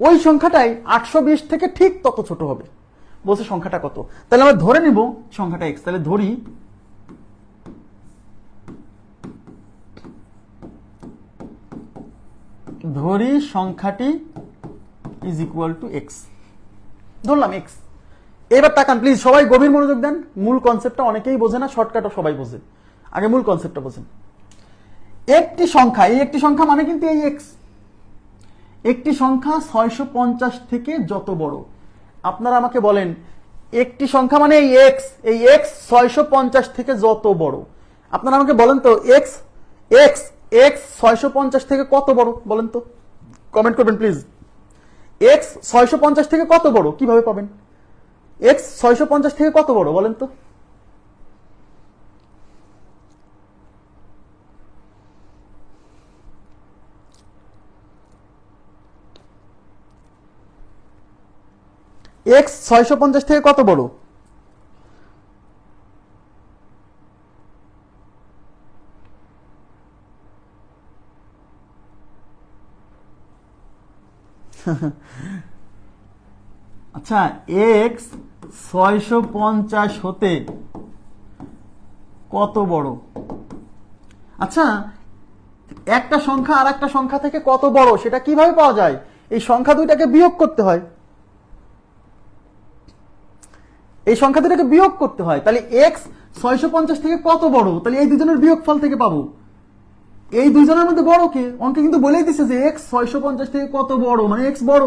Speaker 1: ওই সংখ্যাটাই 820 থেকে ঠিক তত ছোট হবে। বলছে সংখ্যাটা কত, তাহলে আমরা ধরে নিব সংখ্যাটা x। তাহলে ধরি সংখ্যাটি ইজ ইকুয়াল টু x, ধরলাম x। এবার তাকান প্লিজ, সবাই গভীর মনোযোগ দেন, মূল কনসেপ্টটা অনেকেই বোঝে না, শর্টকাটও সবাই বোঝে, আগে মূল কনসেপ্টটা বোঝেন। একটি সংখ্যা, এই একটি সংখ্যা মানে কিন্তু এই x, একটি সংখ্যা 650 থেকে যত বড়। আপনারা আমাকে বলেন একটি সংখ্যা মানে এই x 650 থেকে যত বড়। আপনারা আমাকে বলেন তো x 650 থেকে কত বড় বলেন তো, কমেন্ট করবেন প্লিজ। x 650 থেকে কত বড় কিভাবে পাবেন? x 650 থেকে কত বড় বলেন তো? x 650 থেকে কত বড়? আচ্ছা, x 650 হতে কত বড়? আচ্ছা, একটা সংখ্যা আর একটা সংখ্যা থেকে কত বড় সেটা কিভাবে পাওয়া যায়? এই সংখ্যা দুইটাকে বিয়োগ করতে হয়, তাহলে x 650 থেকে কত বড়, তাহলে এই দুজনের বিয়োগফল থেকে পাবো। এই দুজনের মধ্যে বড় কে? অঙ্কে কিন্তু বলেই দিছে যে x 650 থেকে কত বড়, মানে x বড়।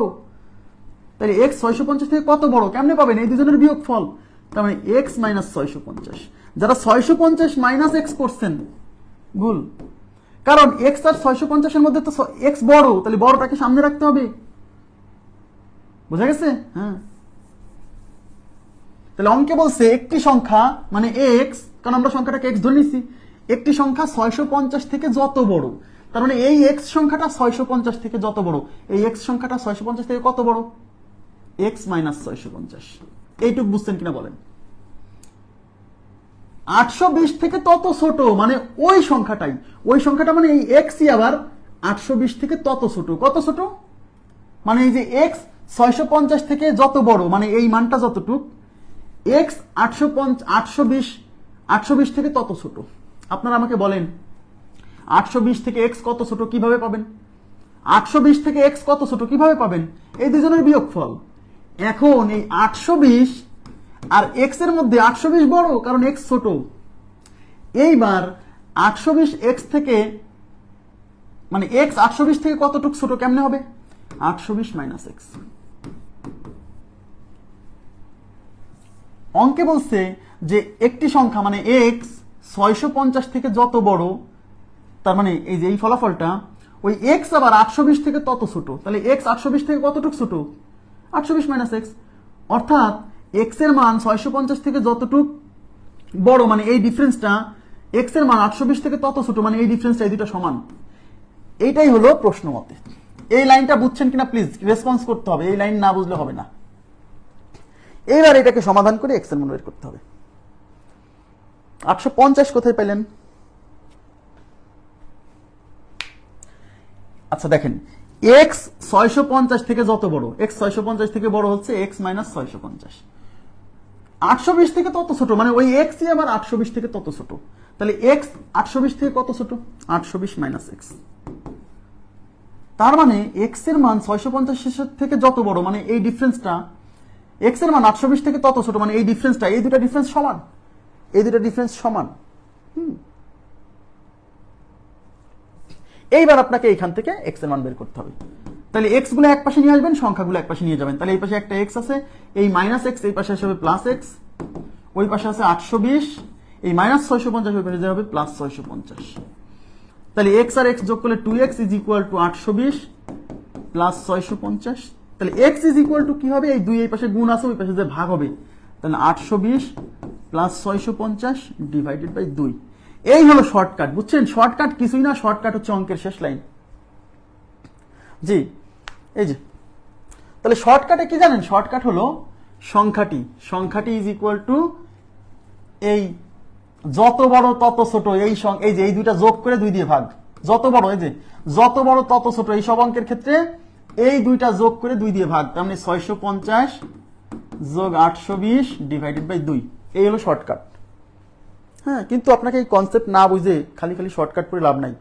Speaker 1: তাহলে x 650 থেকে কত বড় কেমনে পাবেন? এই দুজনের বিয়োগফল, তার মানে x মাইনাস 650। যারা 650 মাইনাস x করছেন ভুল, কারণ x আর 650 এর মধ্যে তো x বড়, তাহলে বড়টাকে সামনে রাখতে হবে। বোঝা গেছে? হ্যাঁ, তাহলে অঙ্কে বলছে একটি সংখ্যা মানে x, কারণ আমরা সংখ্যাটাকে x ধরে নিছি, একটি সংখ্যা 650 থেকে যত বড়, তার মানে এই x সংখ্যাটা 650 থেকে যত বড়, এই x সংখ্যাটা 650 থেকে কত বড়? x minus 650। এইটুক বুঝছেন কিনা বলেন? 820 থেকে তত ছোট মানে ওই সংখ্যাটা মানে এই xই আবার 820 থেকে তত ছোট। কত ছোট? মানে এই যে x 650 থেকে যত বড় মানে এই মানটা যতটুক, x 820 থেকে তত ছোট। আপনারা আমাকে বলেন 820 থেকে x কত ছোট কিভাবে পাবেন? 820 থেকে x কত ছোট কিভাবে পাবেন? এই দুজনের বিয়োগফল। এখন এই 820 আর x এর মধ্যে 820 বড়, কারণ x ছোট। এইবার 820 x থেকে মানে x 820 থেকে কতটুক ছোট কেমনে হবে? 820 মাইনাস x। অঙ্কে বলছে যে একটি সংখ্যা মানে এক্স 650 থেকে যত বড়, তার মানে এই যে এই ফলাফলটা ওই এক্স আবার 820 থেকে তত ছোট, তাহলে এক্স 820 থেকে কতটুকু ছোট, 820 মাইনাস এক্স, অর্থাৎ এক্স এর মান 650 থেকে যতটুক বড় মানে এই ডিফারেন্সটা, এক্স এর মান 820 থেকে তত ছোট মানে এই ডিফারেন্সটা, এই দুটো সমান। এইটাই হলো প্রশ্ন মতে। এই লাইনটা বুঝছেন কিনা প্লিজ রেসপন্স করতে হবে, এই লাইন না বুঝলে হবে না। এইবার এটাকে সমাধান করে এক্স এর মান বের করতে হবে। 850 কোথায় পেলেন? আচ্ছা দেখেন, এক্স 650 থেকে যত বড়, এক্স 650 থেকে বড় হচ্ছে এক্স মাইনাস 650, 820 থেকে তত ছোট মানে ওই এক্স আবার 820 থেকে তত ছোট, তাহলে এক্স 820 থেকে কত ছোট, 820 মাইনাস এক্স। তার মানে এক্স এর মান 650 থেকে যত বড় মানে এই ডিফারেন্সটা, এক্স এর মান 820 থেকে তত ছোট মানে এই ডিফারেন্সটা, এই দুটো ডিফারেন্স সমান, এই দুটো ডিফারেন্স সমান। এইবার আপনাকে এইখান থেকে এক্স এর মান বের করতে হবে। তাহলে এক্স গুলো এক পাশে নিয়ে আসবেন, সংখ্যাগুলো এক পাশে নিয়ে যাবেন। তাহলে এই পাশে একটা এক্স আছে, এই মাইনাস এক্স এই পাশে আসবে প্লাস এক্স, ওই পাশে আছে 820, এই মাইনাস 650 ওই পাশে যাবে প্লাস 650। তাহলে এক্স আর এক্স যোগ করলে 2x is equal two 820 plus 650। তাহলে এক্স ইজ ইকুয়াল টু কি হবে, এই দুই এই পাশে গুণ আছে ওই পাশে যে ভাগ হবে, তাহলে 820 প্লাস 650 ডিভাইডেড বাই 2। এই হলো শর্টকাট, বুঝছেন? শর্টকাট কিছুই না, শর্টকাট হচ্ছে অঙ্কের শেষ লাইন। জি এই যে, তাহলে শর্টকাটে কি জানেন? শর্টকাট হলো সংখ্যাটি ইজ ইকুয়াল টু এই যত বড় তত ছোট, এই যে এই দুইটা যোগ করে 2 দিয়ে ভাগ, যত বড় এই যে যত বড় তত ছোট, এই সব অঙ্কের ক্ষেত্রে এই দুইটা যোগ করে 2 দিয়ে ভাগ, তার মানে 650 যোগ 820 ডিভাইডেড বাই 2। এই হলো শর্টকাট। হ্যাঁ, কিন্তু আপনাকে এই কনসেপ্ট না বুঝে খালি খালি শর্টকাট করে লাভ নাই।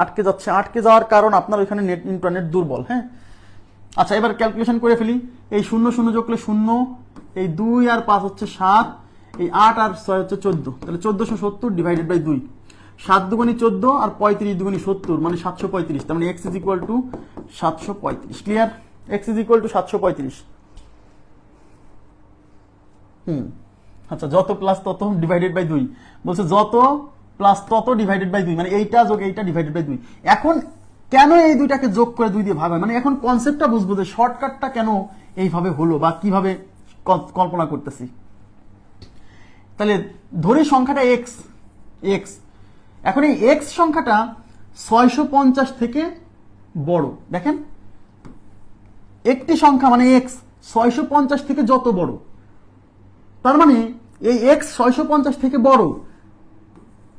Speaker 1: আটকে যাচ্ছে, আটকে যাওয়ার কারণ আপনার ওইখানে নেট ইন্টারনেট দুর্বল। হ্যাঁ, আচ্ছা এবার ক্যালকুলেশন করে ফেলি। এই 0 0 যোগ করলে 0, এই 2 আর 5 হচ্ছে 7, এই 8 আর 6 হচ্ছে 14, তাহলে 1470 ডিভাইডেড বাই 2। 7 দুগুণী 14 আর 35 দুগুণী 70 মানে 735, তার মানে x is equal two 735। Clear? x is equal two 735। আচ্ছা, যত প্লাস তত ডিভাইডেড বাই 2 বলছে, যত প্লাস তত ডিভাইডেড বাই 2 মানে এইটা যোগ এইটা ডিভাইডেড বাই 2। এখন কেন এই দুইটাকে যোগ করে 2 দিয়ে ভাগ হয়, মানে এখন কনসেপ্টটা বুঝবো যে শর্টকাটটা কেন এইভাবে হলো বা কিভাবে কল্পনা করতেছি। তাহলে ধরি সংখ্যাটা এক্স, এখন এই এক্স সংখ্যাটা 650 থেকে বড়। দেখেন, একটি সংখ্যা মানে এক্স 650 থেকে যত বড়, তার মানে এই এক্স 650 থেকে বড়,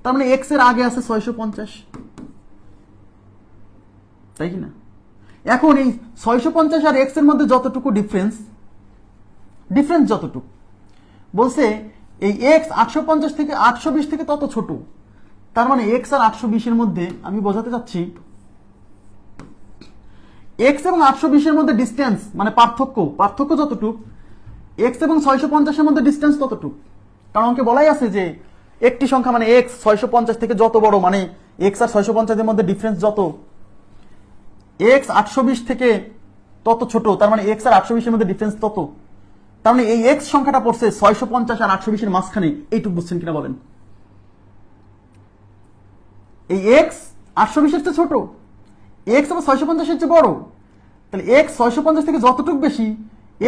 Speaker 1: তার মানে এক্স এর আগে আছে 650, তাই কি না? এখন এই 650 আর এক্স এর মধ্যে যতটুকু ডিফারেন্স যতটুকু বলছে, এই এক্স 850 থেকে 820 থেকে তত ছোট, তার মানে এক্স আর 820 এর মধ্যে, আমি বোঝাতে চাচ্ছি এক্স এবং 820 এর মধ্যে ডিস্টেন্স মানে পার্থক্য যতটুক, এক্স এবং 650 এর মধ্যে ডিস্টেন্স ততটুক। কারণ অঙ্কে বলাই আছে যে একটি সংখ্যা মানে এক্স 650 থেকে যত বড় মানে এক্স আর 650 এর মধ্যে ডিফারেন্স যত, এক্স 820 থেকে তত ছোট, তার মানে এক্স আর 820 এর মধ্যে ডিফারেন্স তত। তার মানে এই এক্স সংখ্যাটা পড়ছে 650 আর 820 এর মাঝখানে। এইটুকু বুঝছেন কিনা বলেন? এই এক্স 820 এর চেয়ে ছোট, এক্স আবার 650 এর চেয়ে বড়, তাহলে এক্স 650 থেকে যতটুক বেশি,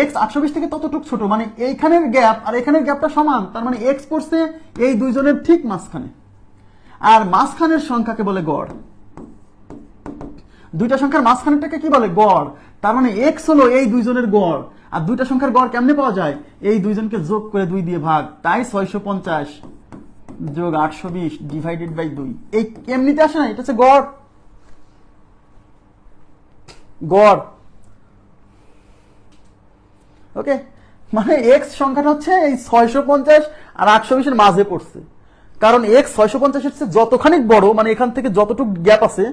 Speaker 1: এক্স 820 থেকে ততটুক ছোট, মানে এইখানের গ্যাপ আর এখানের গ্যাপটা সমান, তার মানে এক্স পড়ছে এই দুইজনের ঠিক মাঝখানে। আর মাঝখানের সংখ্যাকে বলে গড়। দুইটা সংখ্যার মাঝখানেরটাকে কি বলে? গড়। তার মানে এক্স হলো এই দুইজনের গড়। আর দুইটা সংখ্যার গড় কেমনে পাওয়া যায়? এই দুইজনকে যোগ করে 2 দিয়ে ভাগ, তাই 650 যোগ 820 ডিভাইডেড বাই 2। এই এমনিতে আসে না, এটা হচ্ছে গড়। ওকে, মানে এক্স সংখ্যাটা হচ্ছে এই 650 আর 820 এর মাঝে পড়ছে। কারণ এক্স 650 এর চেয়ে যতখানি বড় মানে এখান থেকে যতটুকু গ্যাপ আছে,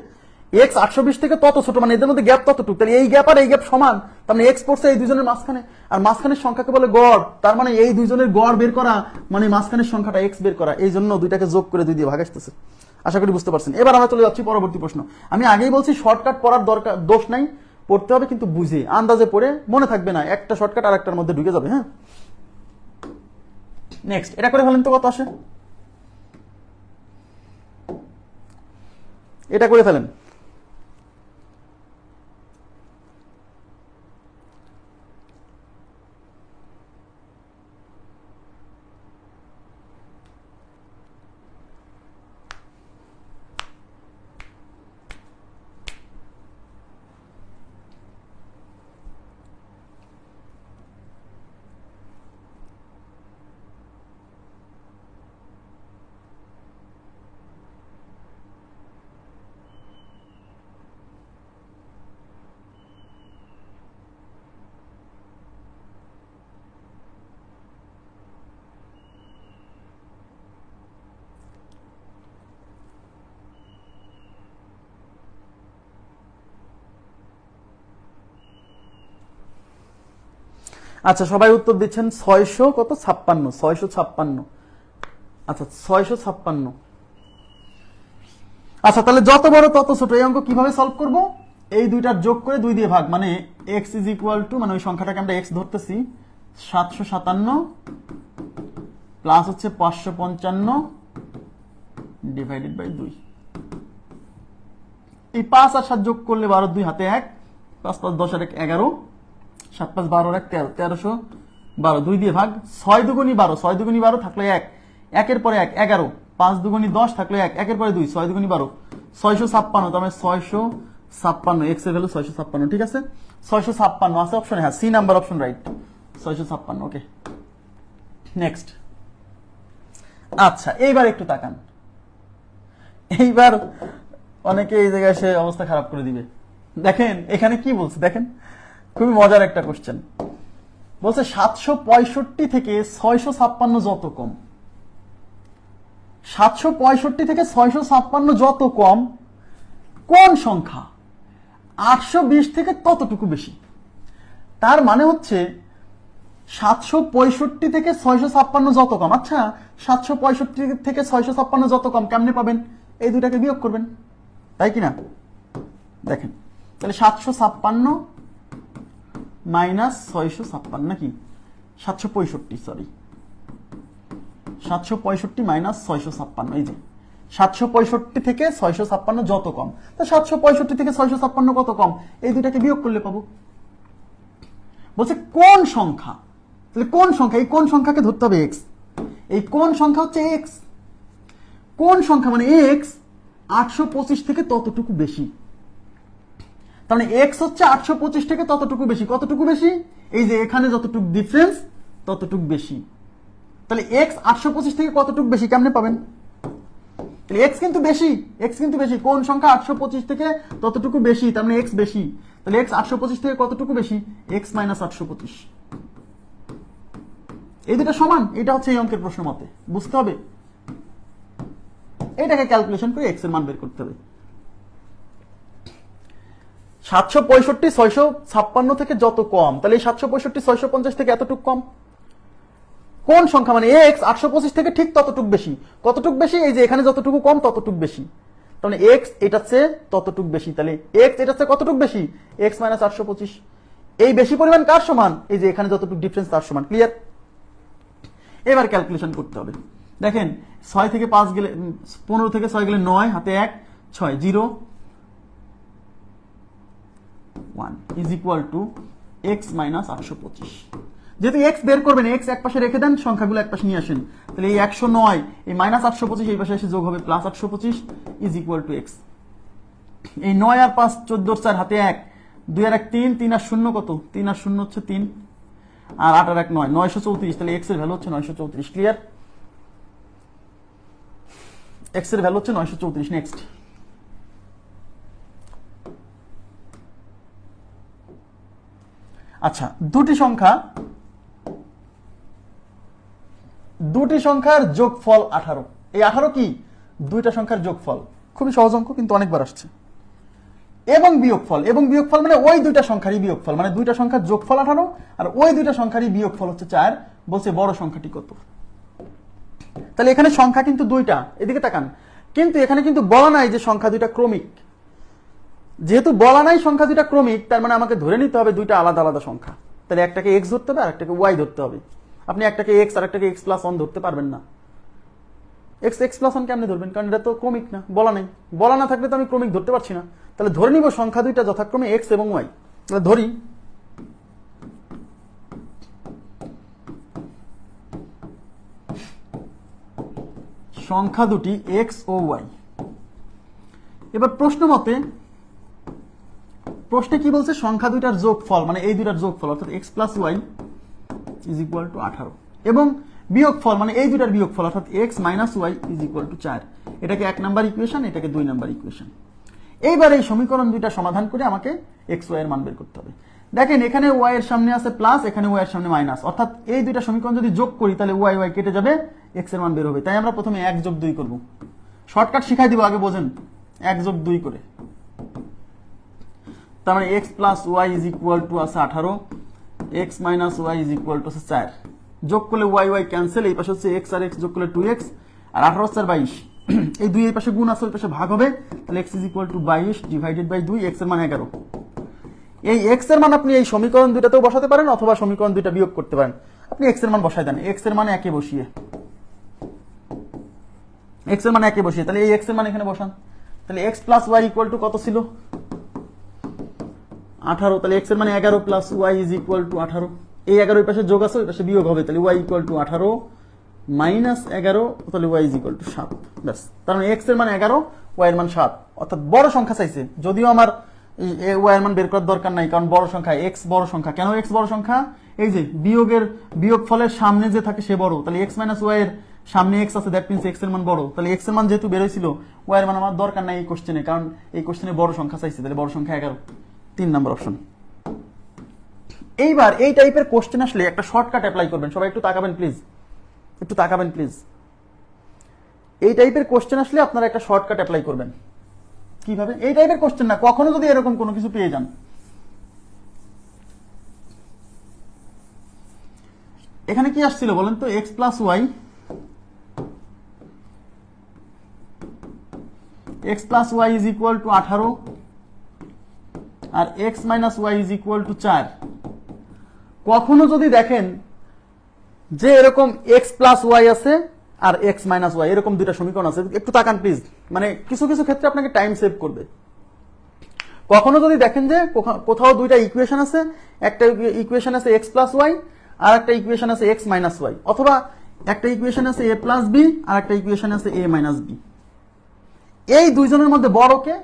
Speaker 1: এক্স 820 থেকে তত ছোট মানে এদের মধ্যে গ্যাপ ততটুকু, তাহলে এই গ্যাপ আর এই গ্যাপ সমান, তার মানে এক্স পড়ছে এই দুইজনের মাঝখানে। আর মাঝখানের সংখ্যাকে বলে গড়, তার মানে এই দুইজনের গড় বের করা মানে মাঝখানের সংখ্যাটা এক্স বের করা, এই জন্য দুইটাকে যোগ করে 2 দিয়ে ভাগ আসতেছে। আশা করি বুঝতে পারছেন। এবার আমরা চলে যাচ্ছি পরবর্তী প্রশ্ন। আমি আগেই বলছি শর্টকাট পড়ার দরকার, দোষ নাই, পড়তে হবে কিন্তু বুঝে, আন্দাজে পড়ে মনে থাকবে না, একটা শর্টকাট আর একটার মধ্যে ঢুকে যাবে। হ্যাঁ, নেক্সট এটা করে ফেলেন তো, কত আসে এটা করে ফেলেন। আচ্ছা, সবাই উত্তর দিচ্ছেন 656। আচ্ছা 656। আচ্ছা, তাহলে যত বড় তত ছোট। এই অঙ্ক কিভাবে সলভ করব? এই দুইটার যোগ করে 2 দিয়ে ভাগ, মানে x ইজ ইকুয়াল টু, মানে ওই সংখ্যাটাকে আমরা x ধরতেছি, 757 প্লাস হচ্ছে 555 ডিভাইডেড বাই 2। এই 5 আর 7 যোগ করলে 12, 2 হাতে 1, 5 5 10 আর 1 11, 7 5 12 আর 1 13, 1312, 2 দিয়ে ভাগ, 6 দুগুণী 12, 6 দুগুণী 12 থাকলে 1, 1 এর পরে 1 11, 5 দুগুণী 10 থাকলে 1, 1 এর পরে 2, 6 দুগুণী 12, 656, তার মানে 656, x এর ভ্যালু 656, ঠিক আছে? 656 আছে অপশনে, হ্যাঁ সি নাম্বার অপশন রাইট, 656। ওকে, নেক্সট। আচ্ছা, এইবার একটু তাকান, এইবার অনেকে এই জায়গায় এসে অবস্থা খারাপ করে দিবে। দেখেন এখানে কি বলছে, দেখেন খুবই মজার একটা কোশ্চেন। বলছে 765 থেকে 656 যত কম, 765 থেকে 656 যত কম, কোন সংখ্যা 820 থেকে ততটুকু বেশি। তার মানে হচ্ছে 765 থেকে 656 যত কম। আচ্ছা, 765 থেকে 656 যত কম কেমনে পাবেন? এই দুটাকে বিয়োগ করবেন, তাই কিনা? দেখেন তাহলে 756 মাইনাস 656, নাকি 765, সরি 765 মাইনাস 656, এই যে 765 থেকে 656 যত কম, তো 765 থেকে 656 কত কম, এই দুটাকে বিয়োগ করলে পাবো। বলছে কোন সংখ্যা, তাহলে কোন সংখ্যা, এই কোন সংখ্যাকে ধরতে হবে x, এই কোন সংখ্যা হচ্ছে x, কোন সংখ্যা মানে x 825 থেকে ততটুকু বেশি। তার মানে x হচ্ছে 825 থেকে ততটুকু বেশি। কতটুকু বেশি? এই যে এখানে যতটুকু ডিফারেন্স ততটুকু বেশি। তাহলে x 825 থেকে কতটুকু বেশি কেমনে পাবেন? তাহলে x কিন্তু বেশি, x কিন্তু বেশি। কোন সংখ্যা 825 থেকে ততটুকু বেশি, তার মানে x বেশি। তাহলে x 825 থেকে কতটুকু বেশি? x minus 825। এই দুটো সমান, এটা হচ্ছে এই অঙ্কের প্রশ্ন মতে। বুঝতে হবে, এটাকে ক্যালকুলেশন করে x এর মান বের করতে হবে। 765 656 থেকে যত কম, তাহলে এই 765 650 থেকে এতটুকু কম। কোন সংখ্যা মানে x 825 থেকে ঠিক ততটুকু বেশি। কতটুকু বেশি? এই যে এখানে যতটুকু কম ততটুকু বেশি। তাহলে x এটার চেয়ে ততটুকু বেশি, তাহলে x এটার চেয়ে কতটুকু বেশি? x minus 825। এই বেশি পরিমাণ কার সমান? এই যে এখানে যতটুকু ডিফারেন্স তার সমান। ক্লিয়ার? এবার ক্যালকুলেশন করতে হবে। দেখেন 6 থেকে 5 গেলে 15 থেকে 6 গেলে 9, হাতে 1, 6 0 1 is equal two x minus 825। যেহেতু x বের করবেন, x এক পাশে রেখে দেন, সংখ্যাগুলো এক পাশে নিয়ে আসেন। তাহলে এই 109, এই মাইনাস 825 এই পাশে এসে যোগ হবে plus 825 is equal two x। এই 9 আর 5 14 4, হাতে 1, 2 আর 1 3, 3 আর 0 কত? 3 আর 0 হচ্ছে 3, আর 8 আর 1 9, 934। তাহলে x এর ভ্যালু হচ্ছে 934। ক্লিয়ার? x এর ভ্যালু হচ্ছে 934। নেক্সট। আচ্ছা, দুটি সংখ্যার যোগফল 18। এই 18 কি? দুইটা সংখ্যার যোগফল। খুবই সহজ অঙ্ক, কিন্তু অনেকবার আসছে। এবং বিয়োগফল, এবং বিয়োগফল মানে ওই দুইটা সংখ্যারই বিয়োগফল, মানে দুইটা সংখ্যার যোগফল 18 আর ওই দুইটা সংখ্যারই বিয়োগফল হচ্ছে 4। বলছে বড় সংখ্যাটি কত। তাহলে এখানে সংখ্যা কিন্তু দুইটা, এদিকে তাকান, কিন্তু এখানে কিন্তু বলা নাই যে সংখ্যা দুইটা ক্রমিক। যেহেতু বলা নাই সংখ্যা দুইটা ক্রমিক, তার মানে আমাকে ধরে নিতে হবে দুইটা আলাদা আলাদা সংখ্যা। তাহলে একটাকে এক্স ধরতে হবে আর একটাকে ওয়াই ধরতে হবে। আপনি একটাকে এক্স আর একটাকে এক্স প্লাস ওয়ান ধরতে পারবেন না। এক্স এক্স প্লাস ওয়ান কেমনে ধরবেন? কারণ এটা তো ক্রমিক না, বলা নাই। বলা না থাকলে তো আমি ক্রমিক ধরতে পারছি না। তাহলে ধরে নিব সংখ্যা দুইটা যথাক্রমে এক্স এবং ওয়াই। তাহলে ধরি সংখ্যা দুটি এক্স ও ওয়াই। এবার প্রশ্নে কি বলছে? সংখ্যা দুইটার যোগফল, মানে এই দুইটার যোগফল অর্থাৎ x plus y is equal to 18, এবং বিয়োগফল মানে এই দুইটার বিয়োগফল অর্থাৎ x minus y is equal to 4। এটাকে 1 নাম্বার ইকুয়েশন, এটাকে 2 নাম্বার ইকুয়েশন। এইবার এই সমীকরণ দুইটা সমাধান করে আমাকে এক্স ওয়াই এর মান বের করতে হবে। দেখেন এখানে ওয়াই এর সামনে আছে প্লাস, এখানে ওয়াই এর সামনে মাইনাস, অর্থাৎ এই দুইটা সমীকরণ যদি যোগ করি তাহলে ওয়াই ওয়াই কেটে যাবে, এক্স এর মান বের হবে। তাই আমরা প্রথমে 1 যোগ 2 করব। শর্টকাট শিখাই দিব, আগে বোঝেন। 1 যোগ 2 করে, তার মানে x plus y is equal to আছে 18, x minus y is equal to আছে 4। যোগ করলে ওয়াই ওয়াই ক্যান্সেল, এই পাশে হচ্ছে এক্স আর এক্স যোগ করলে 2x, আর 18 4 22। এই 2 এই পাশে গুণ আছে, ওই পাশে ভাগ হবে, তাহলে x is equal to 22 divided by 2, x এর মান 11। এই x এর মান আপনি এই সমীকরণ দুইটাতেও বসাতে পারেন অথবা সমীকরণ দুইটা বিয়োগ করতে পারেন। আপনি x এর মান বসাই দেন, x এর মান একে বসিয়ে, তাহলে এই x এর মান এখানে বসান। তাহলে x plus y equal to কত ছিল? 18। তাহলে x এর মানে 11 plus y is equal to 18। এই 11 ওই পাশে যোগ আছে, ওই পাশে বিয়োগ হবে, তাহলে ওয়াই ইকুয়াল টু 18 মাইনাস 11, তাহলে ওয়াই ইজ ইকুয়াল টু 7। ব্যাস, তার মানে x এর মান 11, ওয়াই এর মান 7, অর্থাৎ বড় সংখ্যা চাইছে। যদিও আমার ওয়াই এর মান বের করার দরকার নাই, কারণ বড় সংখ্যা x বড় সংখ্যা। কেন x বড় সংখ্যা? এই যে বিয়োগ ফলের সামনে যে থাকে সে বড়, তাহলে x মাইনাস ওয়াই এর সামনে x আছে, দ্যাট মিন্স x এর মান বড়। তাহলে x এর মান যেহেতু বের হয়েছিল, ওয়াই এর মান আমার দরকার নাই এই কোশ্চেনে, কারণ এই কোশ্চেনে বড় সংখ্যা চাইছে, তাহলে বড় সংখ্যা 11, 3 নাম্বার অপশন। এইবার এই টাইপের কোশ্চেন আসলে একটা শর্টকাট অ্যাপ্লাই করবেন। সবাই একটু তাকাবেন প্লিজ, এই টাইপের কোশ্চেন আসলে আপনারা একটা শর্টকাট অ্যাপ্লাই করবেন। কিভাবে? এই টাইপের কোশ্চেন না, কখনো যদি এরকম কোনো কিছু পেয়ে যান, এখানে কি আসছিল বলেন তো? X plus y, x plus y is equal to 18, আর x minus y is equal to 4। কখনো যদি দেখেন যে এরকম এক্স প্লাস ওয়াই আছে আর এক্স মাইনাস ওয়াই, এরকম দুইটা সমীকরণ আছে, একটু তাকান প্লিজ, মানে কিছু কিছু ক্ষেত্রে আপনাকে টাইম সেভ করবে। কখনো যদি দেখেন যে কোথাও দুইটা ইকুয়েশন আছে, একটা ইকুয়েশন আছে এক্স প্লাস ওয়াই আর একটা ইকুয়েশন আছে এক্স মাইনাস ওয়াই, অথবা একটা ইকুয়েশন আছে এ প্লাস বি আর একটা ইকুয়েশন আছে এ মাইনাস বি, এই দুইজনের মধ্যে বড় কে?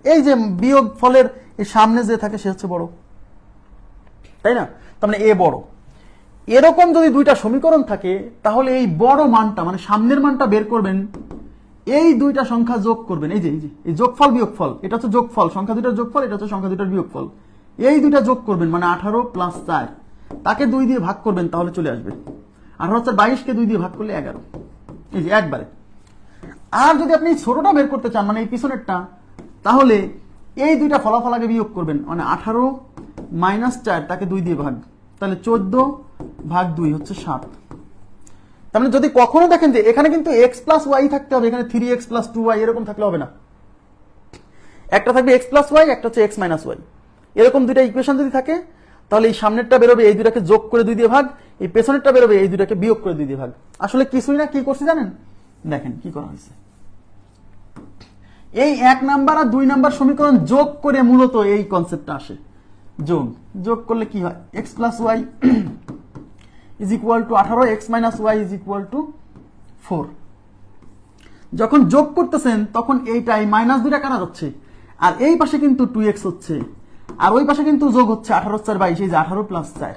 Speaker 1: এই যে বিয়োগ ফলের সামনে যে থাকে সে হচ্ছে বড়, তাই না? তার মানে এ বড়। এরকম যদি দুইটা সমীকরণ থাকে তাহলে এই বড় মানটা মানে সামনের মানটা বের করবেন, এই দুইটা সংখ্যা যোগ করবেন। এই যে এই যোগফল বিয়োগফল, এটা হচ্ছে যোগফল, সংখ্যা দুইটার যোগফল, এটা হচ্ছে সংখ্যা দুইটার বিয়োগফল। এই দুইটা যোগ করবেন মানে 18 প্লাস 4, তাকে 2 দিয়ে ভাগ করবেন, তাহলে চলে আসবে 18 4 22 কে 2 দিয়ে ভাগ করলে 11, এই যে একবারে। আর যদি আপনি ছোটটা বের করতে চান মানে এই পিছনেরটা, তাহলে এই দুইটা ফলাফল আগে বিয়োগ করবেন, মানে 18 মাইনাস 4 তাকে 2 দিয়ে ভাগ, তাহলে 14 ভাগ 2 হচ্ছে 7। তার মানে যদি কখনো দেখেন যে এখানে কিন্তু এক্স প্লাস ওয়াই থাকতে হবে, এখানে 3x প্লাস 2y এরকম থাকলে হবে না, একটা থাকবে এক্স প্লাস ওয়াই, একটা হচ্ছে এক্স মাইনাস ওয়াই। এরকম দুইটা ইকুয়েশন যদি থাকে তাহলে এই সামনেরটা বেরোবে এই দুইটাকে যোগ করে 2 দিয়ে ভাগ, এই পেছনেরটা বেরোবে এই দুইটাকে বিয়োগ করে 2 দিয়ে ভাগ। আসলে কিছুই না, কি করছি জানেন? দেখেন কি করা হয়েছে, এই 1 নাম্বার আর 2 নাম্বার সমীকরণ যোগ করে মূলত এই কনসেপ্টটা আসে। যোগ করলে কি হয়? X plus y is equal to 18, x minus y is equal to 4। যখন যোগ করতেছেন তখন এইটাই মাইনাস 2টা কাটা যাচ্ছে, আর এই পাশে কিন্তু 2x হচ্ছে, আর ওই পাশে কিন্তু যোগ হচ্ছে 18 4 22, এই যে 18 প্লাস 4,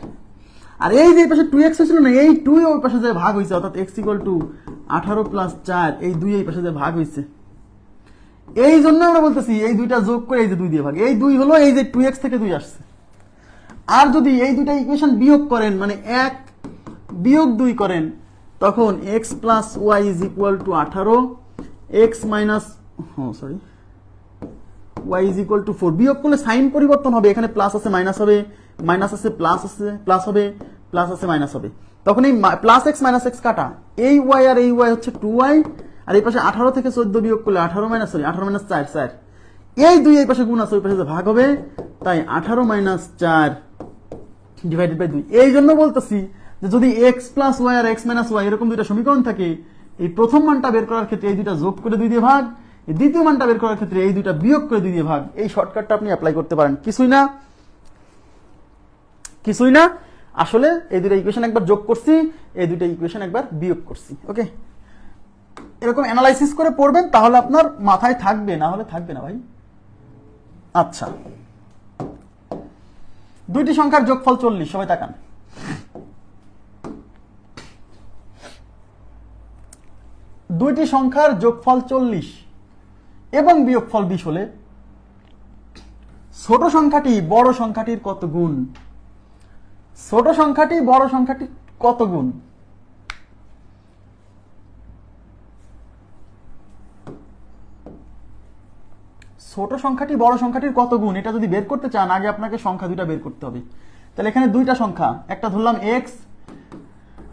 Speaker 1: আর এই যে পাশে 2x ছিল না, এই 2 ওই পাশে যে ভাগ হয়েছে, অর্থাৎ x ইকুয়াল টু 18 প্লাস 4, এই 2 এই পাশে যে ভাগ হয়েছে, এই জন্য আমরা বলতেছি এই দুইটা যোগ করে এই যে 2 দিয়ে ভাগ, এই 2 হলো এই যে 2x থেকে 2 আসছে। আর যদি এই দুইটা ইকুয়েশন বিয়োগ করেন মানে 1 বিয়োগ 2 করেন, তখন x plus y is equal to 18, x minus y is equal to 4। বিয়োগ করলে সাইন পরিবর্তন হবে, এখানে প্লাস আছে মাইনাস হবে, মাইনাস আছে প্লাস হবে, প্লাস আছে মাইনাস হবে, তখন এই প্লাস এক্স মাইনাস এক্স কাটা, এই ওয়াই আর এই ওয়াই হচ্ছে 2y, আর এই পাশে 18 থেকে 14 বিয়োগ করলে 18 মাইনাস 4 4, এই 2 এই পাশে গুণ আছে, ওই পাশে ভাগ হবে, তাই 18 মাইনাস 4 ডিভাইডেড বাই 2। এই জন্য বলতেছি যে যদি x প্লাস ওয়াই আর x মাইনাস ওয়াই এরকম দুইটা সমীকরণ থাকে, এই প্রথম মানটা বের করার ক্ষেত্রে এই দুইটা যোগ করে 2 দিয়ে ভাগ, এই দ্বিতীয় মানটা বের করার ক্ষেত্রে এই দুইটা বিয়োগ করে 2 দিয়ে ভাগ। এই শর্টকাটটা আপনি অ্যাপ্লাই করতে পারেন। কিছুই না, আসলে এই দুইটা ইকুয়েশন একবার যোগ করছি, এই দুইটা ইকুয়েশন একবার বিয়োগ করছি। ওকে, এরকম অ্যানালাইসিস করে পড়বেন, তাহলে আপনার মাথায় থাকবে, না হলে থাকবে না ভাই। আচ্ছা, দুইটি সংখ্যার যোগফল 40, সবাই তাকান। দুইটি সংখ্যার যোগফল 40 এবং বিয়োগফল 20 হলে ছোট সংখ্যাটি বড় সংখ্যাটির কত গুণ? ছোট সংখ্যাটি বড় সংখ্যাটি কত গুণ? ছোট সংখ্যাটি বড় সংখ্যাটির কত গুণ, এটা যদি বের করতে চান আগে আপনাকে সংখ্যা দুইটা বের করতে হবে। তাহলে এখানে দুইটা সংখ্যা, একটা ধরলাম x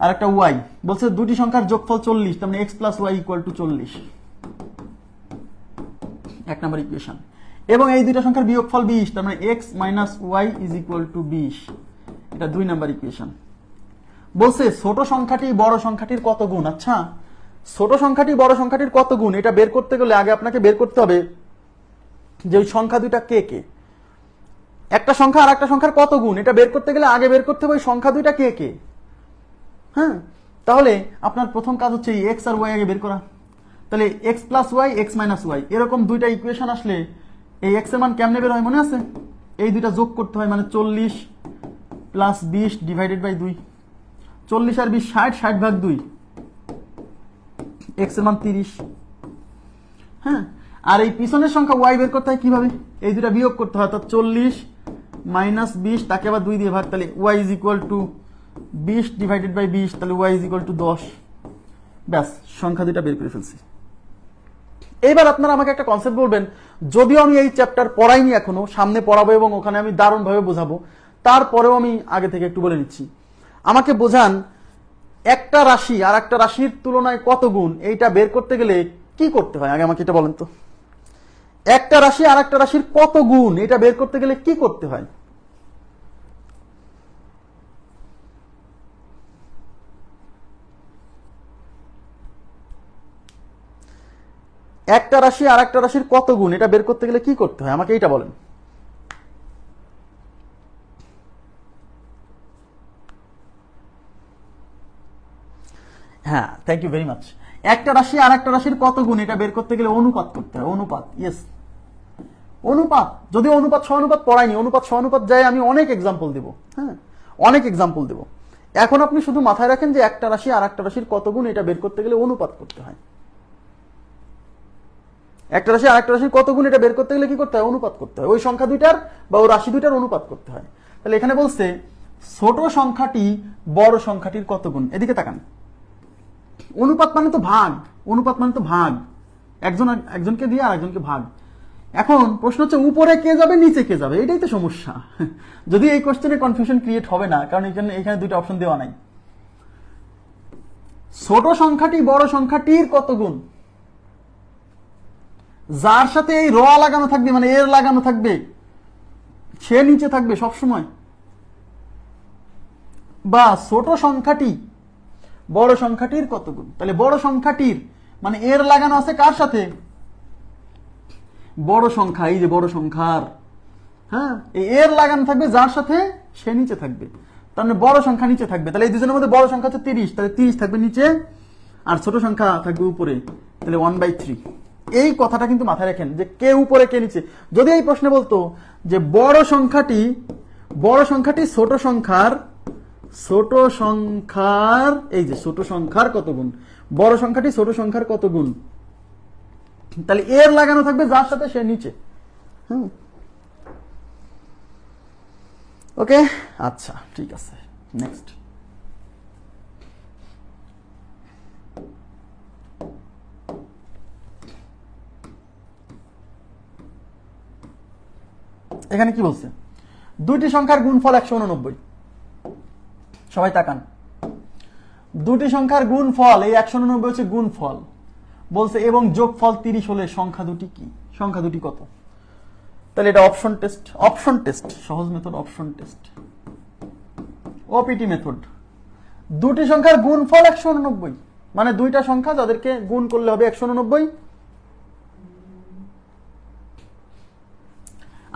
Speaker 1: আর একটা y, বলছে দুটি সংখ্যার যোগফল 40, তার মানে x plus y equal to 40, এক নম্বর ইকুয়েশন। এবং এই দুইটা সংখ্যার বিয়োগফল 20, তার মানে x minus y is equal to 20, এটা 2 নম্বর ইকুয়েশন। বলছে ছোট সংখ্যাটি বড় সংখ্যাটির কত গুণ। আচ্ছা, ছোট সংখ্যাটি বড় সংখ্যাটির কত গুণ, এটা বের করতে গেলে আগে আপনাকে বের করতে হবে যে ওই সংখ্যা দুইটা কে কে। একটা সংখ্যা আর একটা সংখ্যার কত গুণ, এটা বের করতে গেলে আগে বের করতে হবে ওই সংখ্যা দুইটা কে কে। হ্যাঁ, তাহলে আপনার প্রথম কাজ হচ্ছে এই এক্স আর ওয়াই আগে বের করা। তাহলে x plus y, x minus y, এরকম দুইটা ইকুয়েশন আসলে এই এক্স এর মান কেমনে বের হয় মনে আছে? এই দুইটা যোগ করতে হয়, মানে 40 প্লাস 20 ডিভাইডেড বাই 2। 40 আর 20 60, 60 ভাগ 2, এক্স এর মান 30। হ্যাঁ, আর এই পিছনের সংখ্যা ওয়াই বের করতে হয় কিভাবে? এই দুটা বিয়োগ করতে হয়, অর্থাৎ 40 মাইনাস 20, তাকে আবার 2 দিয়ে ভাগ, তাহলে y is equal to 20 divided by 20, তাহলে ওয়াই ইজ ইকুয়াল টু 10। ব্যাস, সংখ্যা দুটা বের করে ফেলছি। এইবার আপনারা আমাকে একটা কনসেপ্ট বলবেন, যদিও আমি এই চ্যাপ্টার পড়াইনি এখনো, সামনে পড়াবো এবং ওখানে আমি দারুণভাবে বোঝাবো, তারপরেও আমি আগে থেকে একটু বলে নিচ্ছি। আমাকে বোঝান একটা রাশি আর একটা রাশির তুলনায় কত গুণ, এইটা বের করতে গেলে কি করতে হয়? আগে আমাকে এটা বলেন তো, একটা রাশি আর একটা রাশির কত গুণ, এটা বের করতে গেলে কি করতে হয়? একটা রাশি আর একটা রাশির কত গুণ, এটা বের করতে গেলে কি করতে হয়? আমাকে এইটা বলেন। হ্যাঁ, থ্যাংক ইউ ভেরি মাচ। একটা রাশি আর একটা রাশির কত গুণ, এটা বের করতে গেলে অনুপাত করতে হয়। অনুপাত, ইয়েস, অনুপাত। যদিও অনুপাত সহানুপাত পড়াইনি, অনুপাত সহানুপাত যায় আমি অনেক এক্সাম্পল দেব। হ্যাঁ, অনেক এক্সাম্পল দেব। এখন আপনি শুধু মাথায় রাখেন যে একটা রাশি আর একটা রাশির কত গুণ, এটা বের করতে গেলে অনুপাত করতে হয়। একটা রাশি আর একটা রাশির কত গুণ, এটা বের করতে গেলে কি করতে হয়? অনুপাত করতে হয়। ওই সংখ্যা দুইটার বা ওই রাশি দুইটার অনুপাত করতে হয়। তাহলে এখানে বলছে ছোট সংখ্যাটি বড় সংখ্যাটির কত গুণ। এদিকে তাকান, অনুপাত মানে তো ভাগ, অনুপাত মানে তো ভাগ, একজনকে দিয়ে আর একজনকে ভাগ। এখন প্রশ্ন হচ্ছে উপরে কে যাবে নিচে কে যাবে, এটাই তো সমস্যা। যদি এই কোশ্চেনে কনফিউশন ক্রিয়েট হবে না, কারণ এখানে দুইটা অপশন দেওয়া নাই। ছোট সংখ্যাটি বড় সংখ্যাটির কত গুণ, যার সাথে এই র লাগানো থাকবে, মানে এর লাগানো থাকবে, সে নিচে থাকবে সব সময়। বা ছোট সংখ্যাটি বড় সংখ্যাটির কত গুণ, তাহলে বড় সংখ্যাটির মানে এর লাগানো আছে কার সাথে? বড় সংখ্যা, এই যে বড় সংখ্যার, হ্যাঁ, এই এর লাগানো থাকবে যার সাথে, সে নিচে থাকবে, তার মানে বড় সংখ্যা নিচে থাকবে। তাহলে এই দুজনের মধ্যে বড় সংখ্যা হচ্ছে 30, তাহলে 30 থাকবে নিচে আর ছোট সংখ্যা থাকবে উপরে, তাহলে 1/3। এই কথাটা কিন্তু মাথায় রাখেন যে কে উপরে কে নিচে। যদি এই প্রশ্নে বলতো যে বড় সংখ্যাটি ছোট সংখ্যার এই যে ছোট সংখ্যার কত গুণ, বড় সংখ্যাটি ছোট সংখ্যার কত গুণ, তাহলে এর লাগানো থাকবে যার সাথে, সে নিচে। ওকে, আচ্ছা ঠিক আছে, নেক্সট। এখানে কি বলছে? দুইটি সংখ্যার গুণফল 189। সবাই তাকান, দুটি সংখ্যার গুণফল, এই 189 হচ্ছে গুণফল। বলছে এবং যোগফল 30 হলে সংখ্যা দুটি কি? সংখ্যা দুটি কত? তাহলে এটা অপশন টেস্ট সহজ method option test OPT method. দুটি সংখ্যার গুণফল 189, মানে দুইটা সংখ্যা যাদেরকে গুণ করলে হবে 189।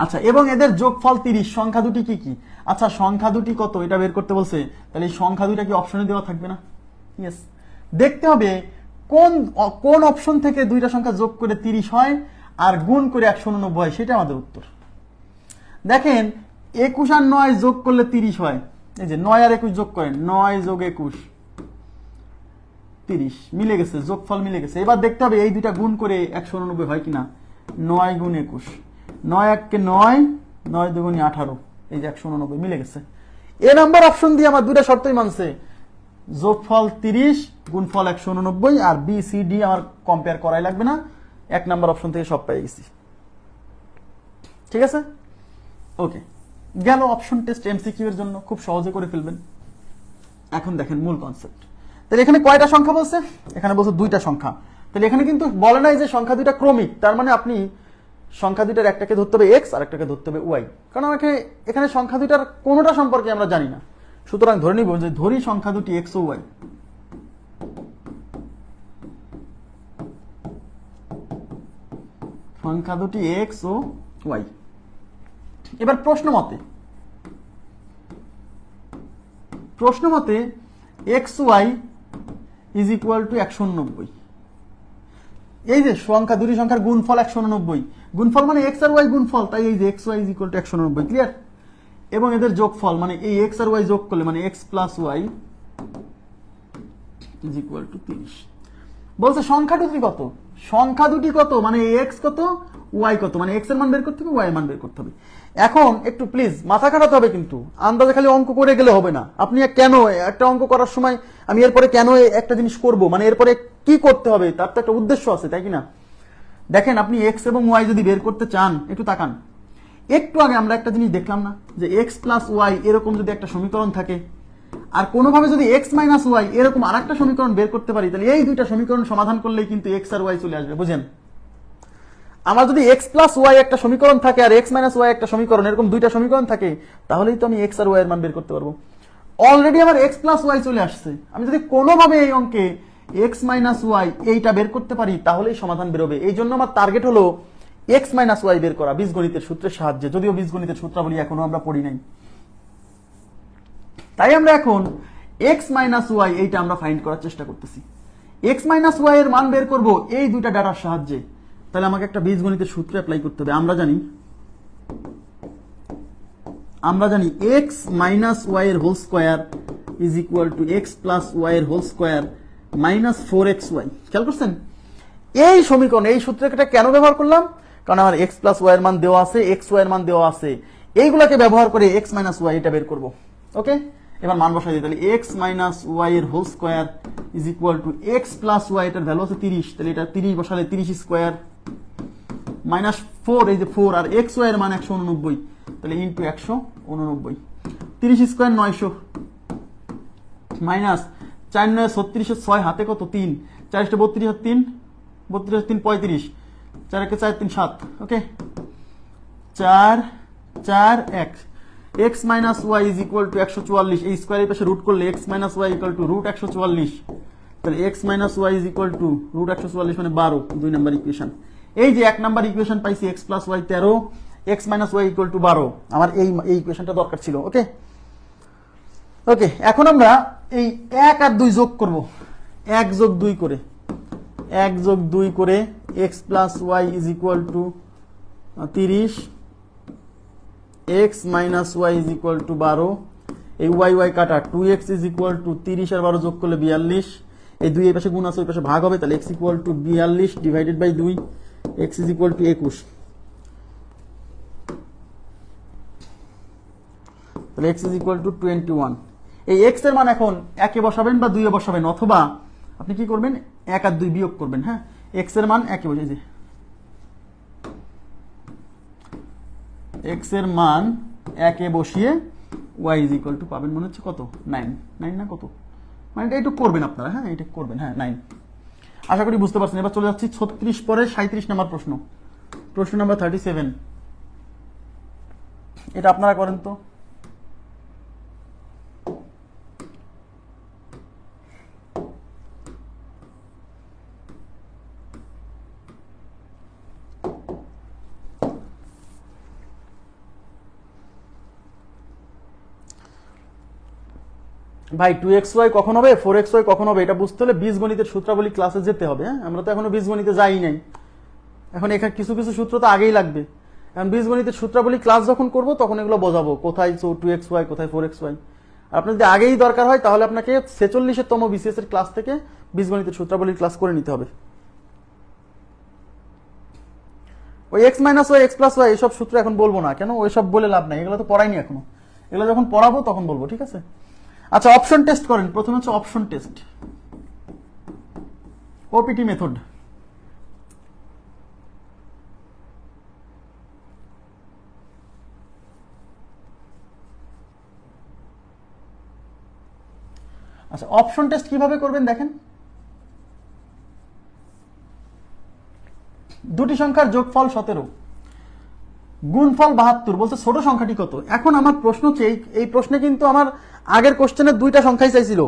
Speaker 1: আচ্ছা, এবং এদের যোগফল 30। সংখ্যা দুটি কি কি? আচ্ছা, সংখ্যা দুটি কত এটা বের করতে বলছে, তাহলে এই সংখ্যা দুইটা কি অপশনে দেওয়া থাকবে না? ইয়েস, দেখতে হবে কোন কোন অপশন থেকে দুইটা সংখ্যা যোগ করে 30 হয় আর গুণ করে 189 হয়, সেটা আমাদের উত্তর। দেখেন 21 আর 9 যোগ করলে 30 হয়, এই যে 9 আর 21 যোগ করেন, 9 যোগ 21 30 মিলে গেছে, যোগফল মিলে গেছে। এবার দেখতে হবে এই দুইটা গুণ করে 189 হয় কিনা। 9 গুণ 21, 9 1 9, 9 2 18, এই যে 189 মিলে গেছে। এ নাম্বার অপশন দিয়ে আমার দুইটা শর্তই মানছে, যোগফল 30 গুণফল 189, আর বি সি ডি আমার কম্পেয়ার করাই লাগবে না, এক নাম্বার অপশন থেকে সব পেয়ে গেছি। ঠিক আছে, ওকে, গেল অপশন টেস্ট এমসিকিউ এর জন্য, খুব সহজে করে ফেলবেন। এখন দেখেন মূল কনসেপ্ট। তাহলে এখানে কয়টা সংখ্যা বলছে? এখানে বলছে দুইটা সংখ্যা। তাহলে এখানে কিন্তু বলে নাই যে সংখ্যা দুইটা ক্রমিক, তার মানে আপনি সংখ্যা দুইটার একটাকে ধরতে হবে এক্স আর একটাকে ধরতে হবে ওয়াই, কারণ এখানে সংখ্যা দুইটার কোনোটা সম্পর্কে আমরা জানি না। সুতরাং ধরে নিব যে ধরি সংখ্যা দুটি এক্স ও ওয়াই। সংখ্যা দুটি এক্স ও ওয়াই। এবার প্রশ্ন মতে x y is equal to 189। এই যে সংখ্যা দুটি সংখ্যার গুণফল 189, গুণফল মানে এক্স আর ওয়াই গুণফল, তাই এই যে x y is equal to 189, clear? এবং এদের যোগফল মানে এই এক্স আর ওয়াই যোগ করলে মানে x plus y is equal to 30। বলছে সংখ্যা দুটি কত? সংখ্যা দুটি কত মানে এক্স কত ওয়াই কত, মানে এক্স এর মান বের করতে হবে, ওয়াই এর মান বের করতে হবে। এখন একটু প্লিজ মাথা খাটাতে হবে, কিন্তু আন্দাজে খালি অঙ্ক করে গেলে হবে না। আপনি কেন একটা অঙ্ক করার সময় আমি এরপরে কেন একটা জিনিস করব, মানে এরপরে কি করতে হবে, তার তো একটা উদ্দেশ্য আছে, তাই কি না? দেখেন, আপনি এক্স এবং ওয়াই যদি বের করতে চান, একটু তাকান। একটু আগে আমরা একটা জিনিস দেখলাম না, যে এক্স প্লাস ওয়াই এরকম যদি একটা সমীকরণ থাকে, আর কোনোভাবে যদি এক্স মাইনাস ওয়াই এরকম আর একটা সমীকরণ বের করতে পারি, তাহলে এই দুইটা সমীকরণ সমাধান করলেই কিন্তু এক্স আর ওয়াই চলে আসবে, বুঝেন? আমার যদি এক্স প্লাস ওয়াই একটা সমীকরণ থাকে আর এক্স মাইনাস ওয়াই একটা সমীকরণ, এরকম দুইটা সমীকরণ থাকে, তাহলেই তো আমি এক্স আর ওয়াই এর মান বের করতে পারবো। অলরেডি আমার এক্স প্লাস ওয়াই চলে আসছে, আমি যদি কোনোভাবে এই অঙ্কে এক্স মাইনাস ওয়াই এইটা বের করতে পারি, তাহলেই সমাধান বেরোবে। এই জন্য আমার টার্গেট হলো এক্স মাইনাস ওয়াই বের করা বীজগণিতের সূত্রের সাহায্যে, যদিও বীজগণিতের সূত্রাবলী এখনো আমরা পড়ি নাই। তাই আমরা এখন এক্স মাইনাস ওয়াই এইটা আমরা ফাইন্ড করার চেষ্টা করতেছি। এক্স মাইনাস ওয়াই এর মান বের করব এই দুইটা ডাটার সাহায্যে। তাহলে আমাকে একটা বীজগণিতের সূত্র অ্যাপ্লাই করতে হবে। আমরা জানি এক্স মাইনাস ওয়াই এর whole square is equal to x plus y এর হোল স্কোয়ার মাইনাস 4xy। খেয়াল করছেন? এই সমীকরণ, এই সূত্রটা কেন ব্যবহার করলাম? কারণ আমার এক্স প্লাস ওয়াই এর মান দেওয়া আছে, এক্স ওয়াই এর মান দেওয়া আছে, এইগুলাকে ব্যবহার করে এক্স মাইনাস ওয়াই এটা বের করব। ওকে, এবার মান বসাই দিই। তাহলে এক্স মাইনাস ওয়াই এর whole square is equal to x plus y, এটার ভ্যালু আছে 30, তাহলে এটা 30 বসালে 30 স্কোয়ার মাইনাস 4, এই যে 4, আর এক্স ওয়াই এর মান 189, তাহলে ইন্টু 189, 30 স্কোয়ার 900 মাইনাস 4 9 36, 6 হাতে কত 3, 4 32, 3 32 3 35, 4 1 4 3 7। Okay, 4 4 1 x minus y is equal to 144, এই স্কোয়ারের পাশে রুট করলে x minus y equal to root 144, তাহলে x minus y is equal to root 144 মানে 12, 2 নাম্বার ইকুয়েশন। এই যে 1 নাম্বার ইকুয়েশন পাইছি, x plus y 13, x minus y equal to 12, আমার এই ইকুয়েশনটা দরকার ছিল। ওকে ওকে, এখন আমরা এই 1 আর 2 যোগ করব, 1 যোগ 2 করে, 1 যোগ 2 করে x plus y is equal to 30, x minus y is equal to 12, এই ওয়াই ওয়াই কাটা, 2x ইজ ইকুয়াল টু 30 আর 12 যোগ করলে 42, এই 2 এই পাশে গুণ আছে ওই পাশে ভাগ হবে, তাহলে x equal to 42 divided by 2, x is equal to 21, তাহলে x ইজ ইকুয়াল টু 21। এই x এর মান এখন 1 এ বসাবেন বা 2 এ বসাবেন, অথবা আপনি কি করবেন 1 আর 2 বিয়োগ করবেন। হ্যাঁ, x এর মান 1 এ বসিয়ে যে x এর মান 1 এ বসিয়ে y ইজ ইকুয়াল টু পাবেন মনে হচ্ছে কত 9 না কত, মানে এটা একটু করবেন আপনারা। হ্যাঁ, এটা করবেন। হ্যাঁ 9, আশা করি বুঝতে পারছেন। এবার চলে যাচ্ছি 36 পরে 37 নাম্বার প্রশ্ন নাম্বার 37। এটা আপনারা করেন তো। ভাই 2xy কখন হবে, 4xy কখন হবে, এটা বুঝতে হলে বীজগণিতের সূত্রাবলী ক্লাসে যেতে হবে। হ্যাঁ, আমরা তো এখনো বীজগণিতে যাই নাই, এখন এখানে কিছু কিছু সূত্র তো আগেই লাগবে। এখন বীজগণিতের সূত্রাবলী ক্লাস যখন করব তখন এগুলো বোঝাবো, কোথায় 2xy কোথায় 4xy। আর আপনার যদি আগেই দরকার হয় তাহলে আপনাকে 46তম বিসিএস এর ক্লাস থেকে বীজগণিতের সূত্রাবলীর ক্লাস করে নিতে হবে। ওই x - y x + y এইসব সূত্র এখন বলবো না, কেন ওইসব বলে লাভ নাই, এগুলো তো পড়াইনি এখনো, এগুলো যখন পড়াবো তখন বলবো, ঠিক আছে। আচ্ছা, অপশন টেস্ট করেন। প্রথমে হচ্ছে অপশন টেস্ট, ওপিটি মেথড। আচ্ছা, অপশন টেস্ট কিভাবে করবেন দেখেন। দুটি সংখ্যার যোগফল 17, গুণফল 72, বলছে ছোট সংখ্যাটি কত। এখন আমার প্রশ্ন হচ্ছে, এই প্রশ্নে কিন্তু আমার আগের কোশ্চেনে দুইটা সংখ্যাই চাইছিল,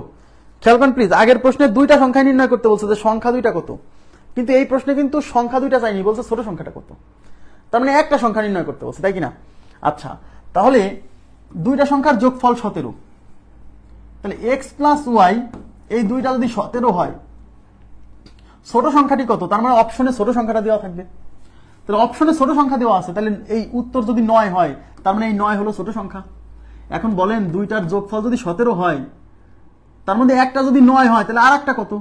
Speaker 1: খেয়াল করেন প্লিজ। আগের প্রশ্নে দুইটা সংখ্যা নির্ণয় করতে বলছে, যে সংখ্যা দুইটা কত, কিন্তু এই প্রশ্নে কিন্তু সংখ্যা দুইটা চাইনি, বলছে ছোট সংখ্যাটা কত। তার মানে একটা সংখ্যা নির্ণয় করতে বলছে, তাই কিনা। আচ্ছা, তাহলে দুইটা সংখ্যার যোগফল 17, তাহলে x + y এই দুইটা যদি 17 হয়, ছোট সংখ্যাটি কত, তার মানে অপশনে ছোট সংখ্যাটা দেওয়া থাকবে। তাহলে অপশনে ছোট সংখ্যা দেওয়া আছে, তাহলে এই উত্তর যদি 9 হয়, তার মানে এই 9 হলো ছোট সংখ্যা। এখন বলেন দুইটার যোগফল যদি 17 হয়, তার মধ্যে একটা যদি 9 হয়, তাহলে আর একটা কত,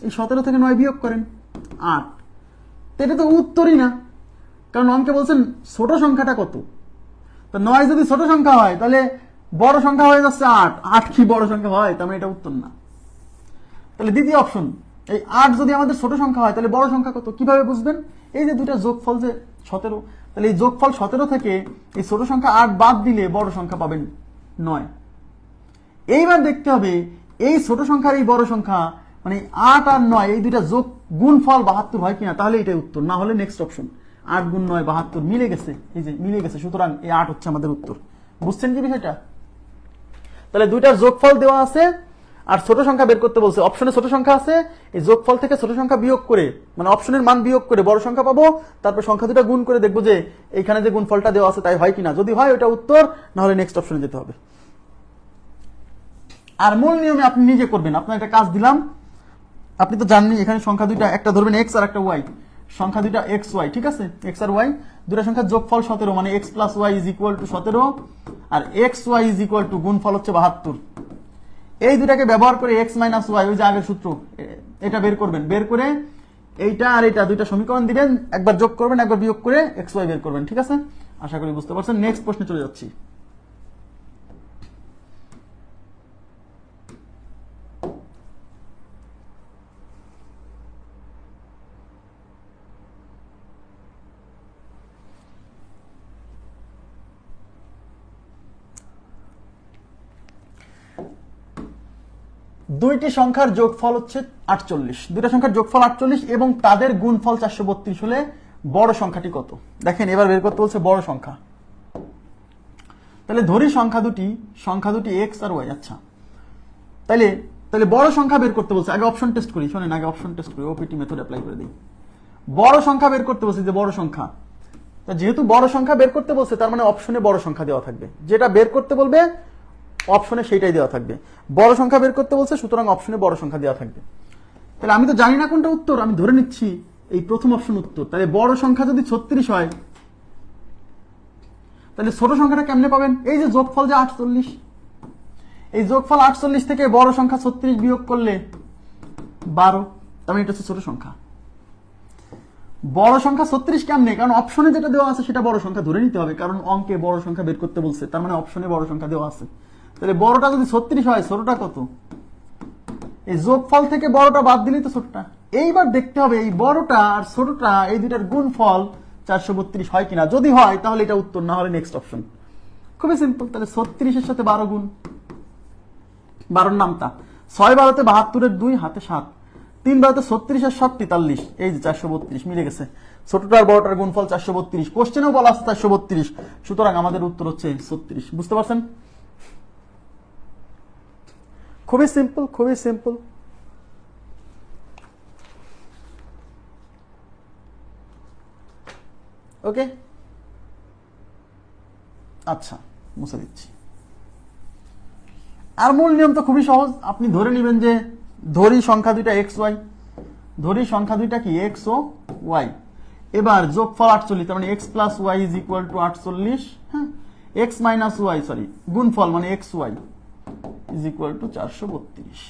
Speaker 1: এই 17 থেকে 9 বিয়োগ করেন, 8। তো এটা তো উত্তরই না, কারণ অঙ্কে বলছেন ছোট সংখ্যাটা কত। তো 9 যদি ছোট সংখ্যা হয়, তাহলে বড় সংখ্যা হয়ে যাচ্ছে 8। 8 কি বড় সংখ্যা হয়, তার মানে এটা উত্তর না। তাহলে দ্বিতীয় অপশন, এই 8 যদি আমাদের ছোট সংখ্যা হয়, তাহলে বড় সংখ্যা কত, কিভাবে বুঝবেন। এই যে দুইটা যোগফল যে 17, তাহলে এই যোগফল 17 থেকে এই ছোট সংখ্যা 8 বাদ দিলে বড় সংখ্যা পাবেন 9। এইবার দেখতে হবে এই ছোট সংখ্যার এই বড় সংখ্যা, মানে 8 আর 9 এই দুইটা যোগ গুণফল 72 হয় কিনা, তাহলে এটাই উত্তর। না হলে নেক্সট অপশন, 8 × 9 72, মিলে গেছে, এই যে মিলে গেছে, সুতরাং এই 8 হচ্ছে আমাদের উত্তর। বুঝছেন কি বিষয়টা। তাহলে দুইটার যোগফল দেওয়া আছে আর ছোট সংখ্যা বের করতে বলছে, অপশনে ছোট সংখ্যা আছে, এই যোগফল থেকে ছোট সংখ্যা বিয়োগ করে, মানে অপশনের মান বিয়োগ করে বড় সংখ্যা পাবো, তারপর সংখ্যা দুটো গুণ করে দেখবো যে এইখানে যে গুণফলটা দেওয়া আছে তাই হয় কিনা। যদি হয় ওটা উত্তর, না হলে নেক্সট অপশনে যেতে হবে। আর মূল নিয়মে আপনি নিজে করবেন। আপনার একটা কাজ দিলাম, আপনি তো জাননি এখানে সংখ্যা দুইটা, একটা ধরবেন x আর একটা y, সংখ্যা দুইটা x y, ঠিক আছে, x আর y দুইটা সংখ্যার যোগফল 17, মানে x + y = 17, আর x y = গুণফল হচ্ছে 72। এই দুটাকে ব্যবহার করে x - y, ওই যে আগের সূত্র, এটা বের করবেন। বের করে এইটা আর এটা দুইটা সমীকরণ দিবেন, একবার যোগ করবেন, একবার বিয়োগ করে x y বের করবেন, ঠিক আছে। আশা করি বুঝতে পারছেন। নেক্সট প্রশ্নে চলে যাচ্ছি। দুইটি সংখ্যার যোগফল হচ্ছে 48, দুইটা সংখ্যার যোগফল 48 এবং তাদের গুণফল 432 হলে বড় সংখ্যাটি কত। দেখেন এবার বের করতে বলছে বড় সংখ্যা। তাহলে ধরি সংখ্যা দুটি x আর y। আচ্ছা, তাহলে বড় সংখ্যা বের করতে বলছে। আগে অপশন টেস্ট করি, শোনেন, আগে অপশন টেস্ট করি, ওপিটি মেথড অ্যাপ্লাই করে দিই। বড় সংখ্যা বের করতে বলছে, যে বড় সংখ্যা, তা যেহেতু বড় সংখ্যা বের করতে বলছে, তার মানে অপশনে বড় সংখ্যা দেওয়া থাকবে, যেটা বের করতে বলবে অপশনে সেইটাই দেওয়া থাকবে। বড় সংখ্যা বের করতে বলছে, সুতরাং অপশনে বড় সংখ্যা দেওয়া থাকবে। তাহলে আমি তো জানি না কোনটা উত্তর, আমি ধরে নিচ্ছি এই প্রথম অপশন উত্তর। তাহলে বড় সংখ্যা যদি 36 হয়, তাহলে ছোট সংখ্যাটা কেমনে পাবেন। এই যে যোগফল যে 48, এই যোগফল 48 থেকে বড় সংখ্যা 36 বিয়োগ করলে 12, তার মানে এটা হচ্ছে ছোট সংখ্যা। বড় সংখ্যা 36 কেমনে, কারণ অপশনে যেটা দেওয়া আছে সেটা বড় সংখ্যা ধরে নিতে হবে, কারণ অঙ্কে বড় সংখ্যা বের করতে বলছে, তার মানে অপশনে বড় সংখ্যা দেওয়া আছে। তাহলে বড়টা যদি 36 হয়, ছোটটা কত, এই যোগফল থেকে বড়টা বাদ দিলেই তো ছোটটা। এইবার দেখতে হবে এই বড়টা আর ছোটটা এই দুইটার গুণফল 432 হয় কিনা। যদি হয় তাহলে এটা উত্তর, না হলে নেক্সট অপশন। খুবই সিম্পল। তাহলে 36 এর সাথে 12 গুণ, 12 নামতা, 6 12 72 এর 2 হাতে 7, 3 12 36 আর 7 43, এই যে 432 মিলে গেছে। ছোটটার বড়টার গুণফল 432, কোশ্চেনেও বলা আছে 432, সুতরাং আমাদের উত্তর হচ্ছে 36। বুঝতে পারছেন? খুবই সিম্পল, খুবই সিম্পল। ওকে, আচ্ছা মুছে দিচ্ছি। আর মূল নিয়ম তো খুবই সহজ, আপনি ধরে নেবেন যে ধরি সংখ্যা দুইটা এক্স ওয়াই, ধরি সংখ্যা দুইটা কি এক্স ও ওয়াই। এবার যোগফল 48, তার মানে x plus y is equal to 48, হ্যাঁ, এক্স মাইনাস ওয়াই, সরি গুণফল মানে x y is equal to 432।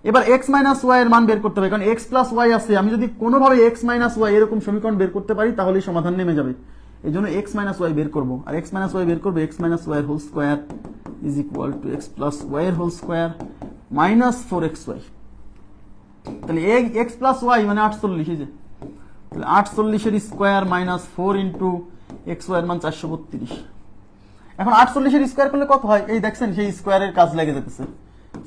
Speaker 1: এবার এক্স মাইনাস ওয়াই এর মান বের করতে হবে, কারণ এক্স প্লাস ওয়াই আছে, আমি যদি কোনোভাবে এক্স মাইনাস ওয়াই এরকম সমীকরণ বের করতে পারি তাহলেই সমাধান নেমে যাবে। এই জন্য এক্স মাইনাস ওয়াই বের করবো, আর এক্স মাইনাস ওয়াই বের করবো x minus y whole square is equal to x plus y এর হোল স্কোয়ার মাইনাস 4xy। তাহলে এক্স প্লাস ওয়াই মানে 48, এই যে তাহলে 48 এর square minus 4 into x y এর মান 432। এখন 48 এর স্কোয়ার করলে কত হয়? এই দেখছেন সেই স্কোয়ারের কাজ লেগে যেতেছে।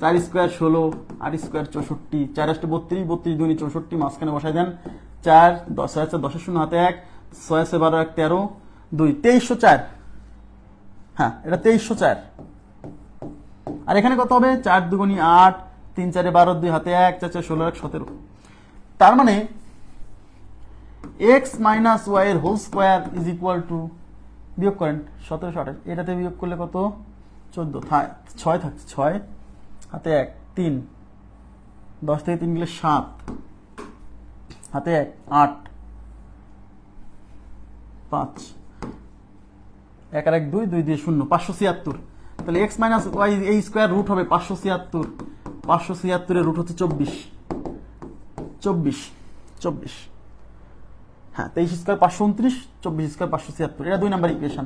Speaker 1: 4 স্কোয়ার 16, 8 স্কোয়ার 64, 4 8 32, 32 দুই 64, মাঝখানে বসাই দেন 4, 10 আছে 10 শূন্য হাতে 1, 6 আছে 12 1 13, 2 2304, হ্যাঁ এটা 2304। আর এখানে কত হবে? 4 দুগুণী 8, 3 4 12, 2 হাতে 1, 4 4 16 1 17। তার মানে এক্স মাইনাস ওয়াই এর whole square is equal to, বিয়োগ করেন 1728, এটাতে বিয়োগ করলে কত? 14, 6 থাকছে, 6 হাতে 1 3, 10 থেকে 3 গেলে 7, হাতে 1 8, 5, 1 আর 1 2, 2 দিয়ে 0, 576। তাহলে এক্স মাইনাস ওয়াই এই স্কোয়ার রুট হবে 576, 576 এর রুট হচ্ছে 24, 24 24, হ্যাঁ 23 স্কোয়ার 529, 24 স্কোয়ার 576, এটা 2 নাম্বার ইকুয়েশন।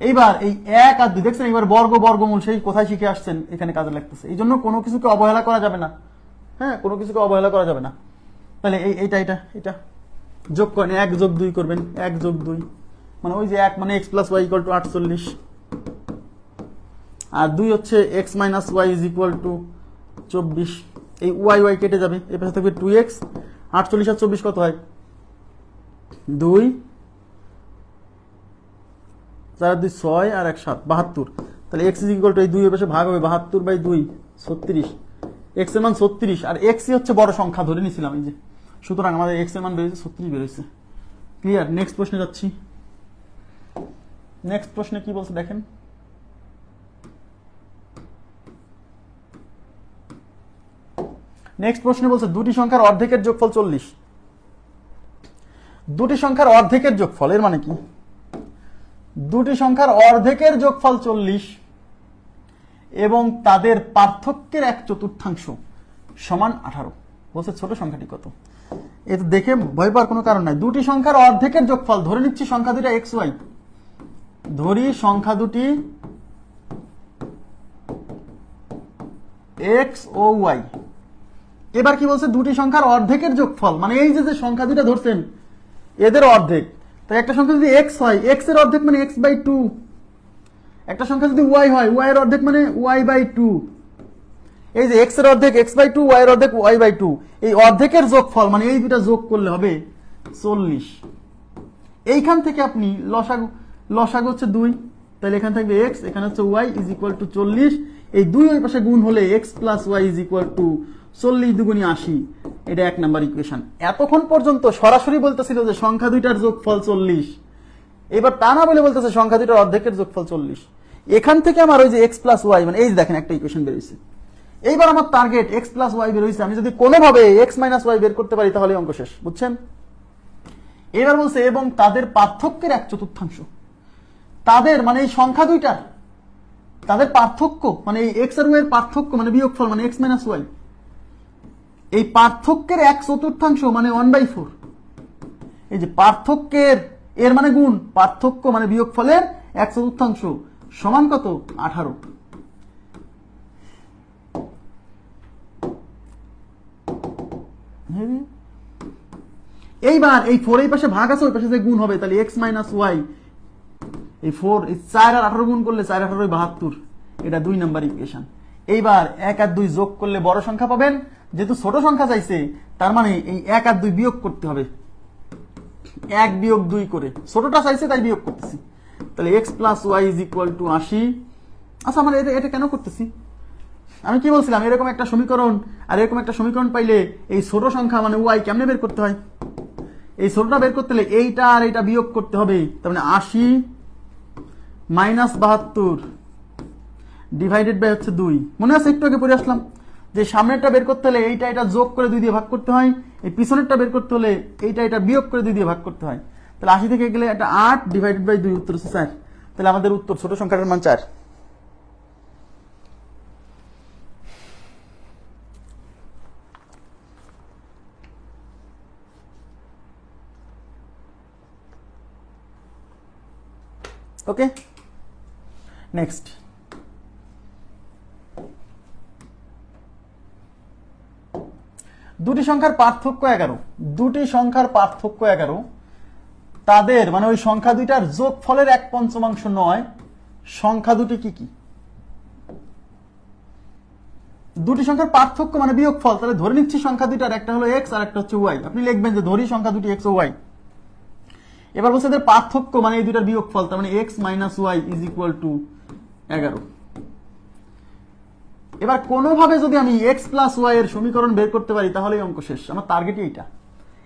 Speaker 1: এইবার এই 1 আর 2 দেখছেন, এবার বর্গ বর্গমূল সেই কোথায় শিখে আসছেন এখানে কাজে লাগতেছে। এই জন্য কোনো কিছুকে অবহেলা করা যাবে না, হ্যাঁ কোনো কিছুকে অবহেলা করা যাবে না। তাহলে এইটা এটা এটা যোগ করেন, 1 যোগ 2 করবেন, 1 যোগ 2 মানে ওই যে 1 মানে x plus y equal to 48, আর 2 হচ্ছে x minus y is equal to 24। এই ওয়াই ওয়াই কেটে যাবে, এর পাশে থাকবে 2x, 48 আর 24 কত হয়? 2 4 2 6 আর 1 7, 72। তাহলে x ইজ ইকুয়াল টু এই 2 এর পাশে ভাগ হবে 72/2 36, x এর মান 36, আর x ই হচ্ছে বড় সংখ্যা ধরে নিয়েছিলাম এই যে, সুতরাং আমাদের x এর মান বেরিয়েছে 36 বেরিয়েছে। ক্লিয়ার? নেক্সট প্রশ্নে যাচ্ছি। নেক্সট প্রশ্নে কি বলছে দেখেন, নেক্সট প্রশ্নে বলছে দুটি সংখ্যার অর্ধেকের যোগফল 40। দুটি সংখ্যার অর্ধেকের যোগফল এর মানে কি? দুটি সংখ্যার অর্ধেকের যোগফল 40 এবং তাদের পার্থক্যের 1/4 সমান 18। বলছে ছোট সংখ্যাটি কত? এটা দেখে ভয় পাওয়ার কোনো কারণ নাই। দুটি সংখ্যার অর্ধেকের যোগফল, ধরে নিচ্ছি সংখ্যা দুটি এক্স ওয়াই, ধরি সংখ্যা দুটি এক্স ও ওয়াই। এবার কি বলছে? দুটি সংখ্যার অর্ধেকের যোগফল, মানে এই যে সংখ্যা দুটা ধরছেন এদের অর্ধেক। তাই একটা সংখ্যা যদি এক্স হয়, এক্স এর অর্ধেক মানে x/2, একটা সংখ্যা যদি ওয়াই হয়, ওয়াই এর অর্ধেক মানে y/2। এই যে এক্স এর অর্ধেক x/2, ওয়াই এর অর্ধেক y/2, এই অর্ধেকের যোগফল মানে এই দুটা যোগ করলে হবে 40। এইখান থেকে আপনি লসাগু হচ্ছে 2, তাহলে এখানে থাকবে x, এখানে হচ্ছে y ইজ ইকুয়াল টু 40। এই 2 ওই পাশে গুণ হলে x plus y is equal to 40 দুগুণী 80, এটা 1 নাম্বার ইকুয়েশন। এতক্ষণ পর্যন্ত সরাসরি বলতেছিল যে সংখ্যা দুইটার যোগফল 40, এবার তা না বলে বলতেছে সংখ্যা দুইটার অর্ধেকের যোগফল 40। এখান থেকে আমার ওই যে x প্লাস ওয়াই, মানে এই দেখেন একটা ইকুয়েশন বেরিয়েছে। এইবার আমার টার্গেট x প্লাস ওয়াই বের হয়েছে, আমি যদি কোনোভাবে x মাইনাস ওয়াই বের করতে পারি তাহলে অঙ্ক শেষ, বুঝছেন? এবার বলছে এবং তাদের পার্থক্যের 1/4, তাদের মানে এই সংখ্যা দুইটার তাদের পার্থক্য মানে এই x আর y এর পার্থক্য মানে বিয়োগফল মানে x মাইনাস ওয়াই, এই পার্থক্যের 1/4 মানে 1/4। এই যে পার্থক্যের এর মানে গুণ, পার্থক্য মানে বিয়োগফলের 1/4 সমান কত? 18। এইবার এই 4 এই পাশে ভাগ আছে, ওই পাশে যে গুণ হবে, তাহলে x মাইনাস ওয়াই, এই 4 এই 4 আর 18 গুণ করলে 4 18 72, এটা 2 নাম্বার ইকুয়েশন। এইবার 1 আর 2 যোগ করলে বড় সংখ্যা পাবেন, যেহেতু ছোট সংখ্যা চাইছে তার মানে এই 1 আর 2 বিয়োগ করতে হবে। 1 বিয়োগ 2 করে, ছোটটা চাইছে তাই বিয়োগ করতেছি। তাহলে x plus y is equal to 80। আচ্ছা, আমরা এটা কেন করতেছি? আমি কি বলছিলাম, এরকম একটা সমীকরণ আর এরকম একটা সমীকরণ পাইলে এই ছোট সংখ্যা মানে ওয়াই কেমনে বের করতে হয়? এই ছোটটা বের করতে হলে এইটা আর এইটা বিয়োগ করতে হবে। তার মানে 80 মাইনাস 72 ডিভাইডেড বাই হচ্ছে 2। মনে আছে একটু আগে পড়ে আসলাম যে সামনেরটা বের করতে হলে এইটা এটা যোগ করে 2 দিয়ে ভাগ করতে হয়, এই পিছনেরটা বের করতে হলে এইটা এটা বিয়োগ করে 2 দিয়ে ভাগ করতে হয়। তাহলে 80 থেকে গেলে এটা 8 ডিভাইডেড বাই 2, উত্তর হচ্ছে 4। তাহলে আমাদের উত্তর ছোট সংখ্যাটার মান 4। ওকে, নেক্সট। দুটি সংখ্যার পার্থক্য 11। দুটি সংখ্যার পার্থক্য 11, তাদের মানে ওই সংখ্যা দুইটার যোগফলের 1/5 নয়। সংখ্যা দুটি কি কি? দুটি সংখ্যার পার্থক্য মানে বিয়োগফল। তাহলে ধরে নিচ্ছি সংখ্যা দুইটার একটা হলো এক্স আর একটা হচ্ছে ওয়াই। আপনি লিখবেন যে ধরি সংখ্যা দুটি এক্স ও ওয়াই। এবার বলছে এদের পার্থক্য মানে এই দুইটার বিয়োগফল, তার মানে x minus y is equal to 11। এবার কোনোভাবে যদি আমি এক্স প্লাস ওয়াই এর সমীকরণ বের করতে পারি তাহলেই অঙ্ক শেষ। আমার টার্গেটই এইটা।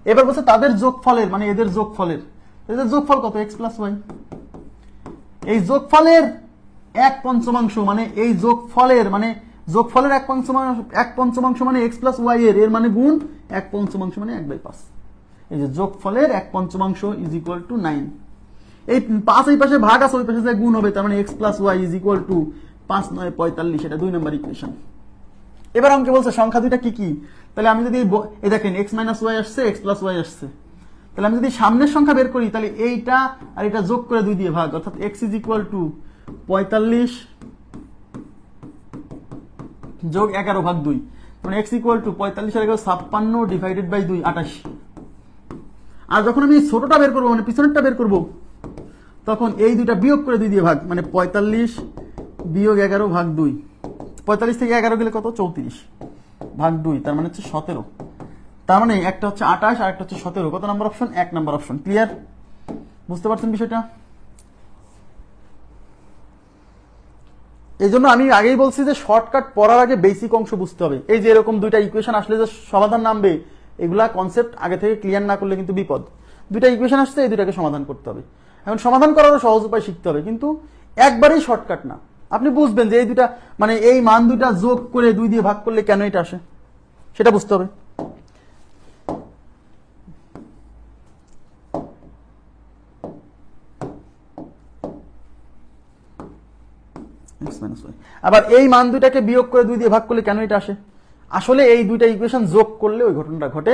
Speaker 1: এবার বলছে তাদের যোগফলের মানে এদের যোগফলের, এদের যোগফল কত? X plus y. এই যোগফলের 1/5 মানে এই যোগফলের মানে যোগফলের 1/5 মানে এক্স প্লাস ওয়াই এর মানে গুণ 1/5 মানে 1/5। এই যে যোগফলের 1/5 ইজ ইকুয়াল টু 9। এই 5 এই পাশে ভাগ আছে, ওই পাশে যে গুণ হবে, তার মানে x plus y is equal to 5 9 45। এটা 2 নম্বর ইকুয়েশন। এবার অঙ্কে বলছে সংখ্যা দুইটা কি কি। তাহলে আমি যদি এই দেখেন এক্স মাইনাস ওয়াই আসছে, এক্স প্লাস ওয়াই আসছে, তাহলে আমি যদি সামনের সংখ্যা বের করি তাহলে এইটা আর এটা যোগ করে 2 দিয়ে ভাগ, অর্থাৎ এক্স ইজ ইকুয়াল টু 45 যোগ 11 ভাগ 2, মানে এক্স ইকুয়াল টু 45 আর 56 ডিভাইডেড বাই 2 28। আর যখন আমি ছোটটা বের করবো মানে পিছনেরটা বের করবো, তখন এই দুইটা বিয়োগ করে 2 দিয়ে ভাগ, মানে 45 বিয়োগ 11 ভাগ 2। 45 থেকে 11 গেলে কত? 34 ভাগ 2, তার মানে হচ্ছে 17। তার মানে একটা হচ্ছে 28 আর একটা হচ্ছে 17। কত number option? 1 number option. Clear? বুঝতে পারছেন বিষয়টা? এই জন্য আমি আগেই বলছি যে শর্টকাট পড়ার আগে বেসিক অংশ বুঝতে হবে। এই যে এরকম দুইটা ইকুয়েশন আসলে যে সমাধান নামবে, এগুলা কনসেপ্ট আগে থেকে ক্লিয়ার না করলে কিন্তু বিপদ। দুইটা ইকুয়েশন আসছে, এই দুইটাকে সমাধান করতে হবে। এখন সমাধান করারও সহজ উপায় শিখতে হবে, কিন্তু একবারেই শর্টকাট না। আপনি বুঝবেন যে এই দুইটা মানে এই মান দুইটা যোগ করে 2 দিয়ে ভাগ করলে কেন এটা আসে, সেটা বুঝতে হবে। আবার এই মান দুইটাকে বিয়োগ করে 2 দিয়ে ভাগ করলে কেন এটা আসে? আসলে এই দুইটা ইকুয়েশন যোগ করলে ওই ঘটনাটা ঘটে,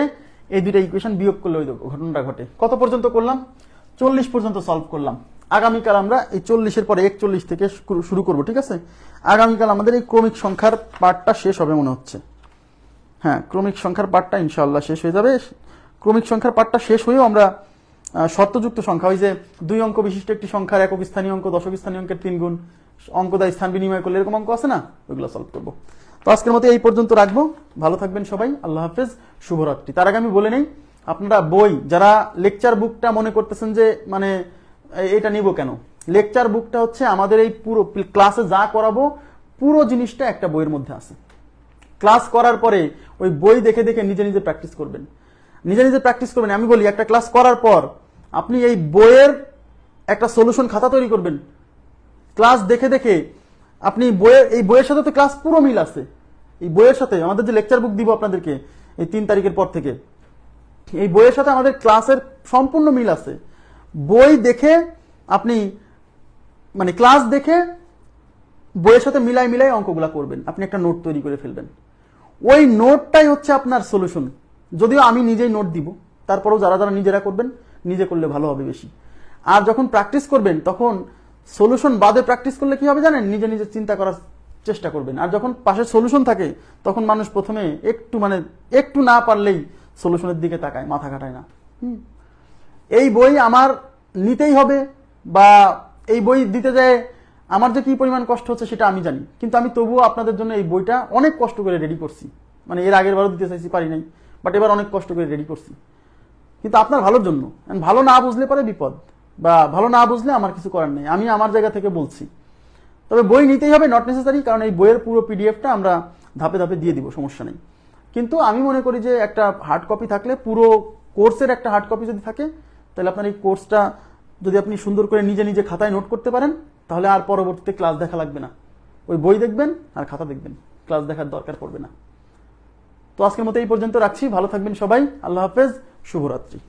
Speaker 1: এই দুইটা ইকুয়েশন বিয়োগ করলে ওই ঘটনাটা ঘটে। কত পর্যন্ত করলাম? 40 পর্যন্ত সলভ করলাম। আগামীকাল আমরা এই 40-এর পরে 41 থেকে শুরু করব, ঠিক আছে? আগামীকাল আমাদের এই ক্রমিক সংখ্যার পার্টটা শেষ হবে মনে হচ্ছে। হ্যাঁ, ক্রমিক সংখ্যার পার্টটা ইনশাআল্লাহ শেষ হয়ে যাবে। ক্রমিক সংখ্যার পার্টটা শেষ হয়েও আমরা শর্তযুক্ত সংখ্যা, ওই যে 2 অঙ্ক বিশিষ্ট একটি সংখ্যার একক স্থানীয় অঙ্ক, দশক স্থানীয় অঙ্কের 3 গুণ, অঙ্কদায় স্থান বিনিময় করলে এরকম অঙ্ক আছে না, ওইগুলো সলভ করবো। তো আজকের মতো এই পর্যন্ত রাখবো। ভালো থাকবেন সবাই, আল্লাহ হাফেজ, শুভরাত্রি। তার আগে আমি বলে নেই, আপনারা বই যারা লেকচার বুকটা মনে করতেছেন যে মানে এটা নিব কেন, লেকচার বুকটা হচ্ছে আমাদের এই পুরো ক্লাসে যা করাবো পুরো জিনিসটা একটা বইয়ের মধ্যে আছে। ক্লাস করার পরে ওই বই দেখে দেখে নিজে নিজে প্র্যাকটিস করবেন, নিজে নিজে প্র্যাকটিস করবেন। আমি বলি একটা ক্লাস করার পর আপনি এই বইয়ের একটা সলিউশন খাতা তৈরি করবেন। ক্লাস দেখে দেখে আপনি এই বইয়ের সাথে তো ক্লাস পুরো মিল আছে। এই বইয়ের সাথে আমাদের যে লেকচার বুক দিব আপনাদেরকে এই 3 তারিখের পর থেকে, এই বইয়ের সাথে আমাদের ক্লাসের সম্পূর্ণ মিল আছে। বই দেখে আপনি মানে ক্লাস দেখে বইয়ের সাথে মিলাই মিলাই অঙ্কগুলা করবেন। আপনি একটা নোট তৈরি করে ফেলবেন, ওই নোটটাই হচ্ছে আপনার সলিউশন। যদিও আমি নিজেই নোট দিব, তারপরেও যারা যারা নিজেরা করবেন, নিজে করলে ভালো হবে বেশি। আর যখন প্র্যাকটিস করবেন তখন সলিউশন বাদে প্র্যাকটিস করলে কি হবে জানেন, নিজে নিজে চিন্তা করার চেষ্টা করবেন। আর যখন পাশে সলিউশন থাকে তখন মানুষ প্রথমে একটু না পারলেই সলিউশনের দিকে তাকায়, মাথা ঘাটায় না। এই বই আমার নিতেই হবে, বা এই বই দিতে যায় আমার যে কি পরিমাণ কষ্ট হচ্ছে সেটা আমি জানি, কিন্তু আমি তবুও আপনাদের জন্য এই বইটা অনেক কষ্ট করে রেডি করছি। মানে এর আগের বারও দিতে চাইছি, পারি নাই, বাট এবার অনেক কষ্ট করে রেডি করছি। কিন্তু আপনার ভালোর জন্য। ভালো না বুঝলে পরে বিপদ, বা ভালো না বুঝলে আমার কিছু করার নেই, আমি আমার জায়গা থেকে বলছি। তবে বই নিতেই হবে, নট নেসেসারি, কারণ এই বইয়ের পুরো পিডিএফটা আমরা ধাপে ধাপে দিয়ে দিব, সমস্যা নেই। কিন্তু আমি মনে করি যে একটা হার্ড কপি থাকলে, পুরো কোর্সের একটা হার্ড কপি যদি থাকে, তাহলে আপনার এই কোর্সটা যদি আপনি সুন্দর করে নিজে নিজে খাতায় নোট করতে পারেন, তাহলে আর পরবর্তীতে ক্লাস দেখা লাগবে না। ওই বই দেখবেন আর খাতা দেখবেন, ক্লাস দেখার দরকার পড়বে না। তো আজকের মতো এই পর্যন্ত রাখছি, ভালো থাকবেন সবাই, আল্লাহ হাফেজ, শুভরাত্রি।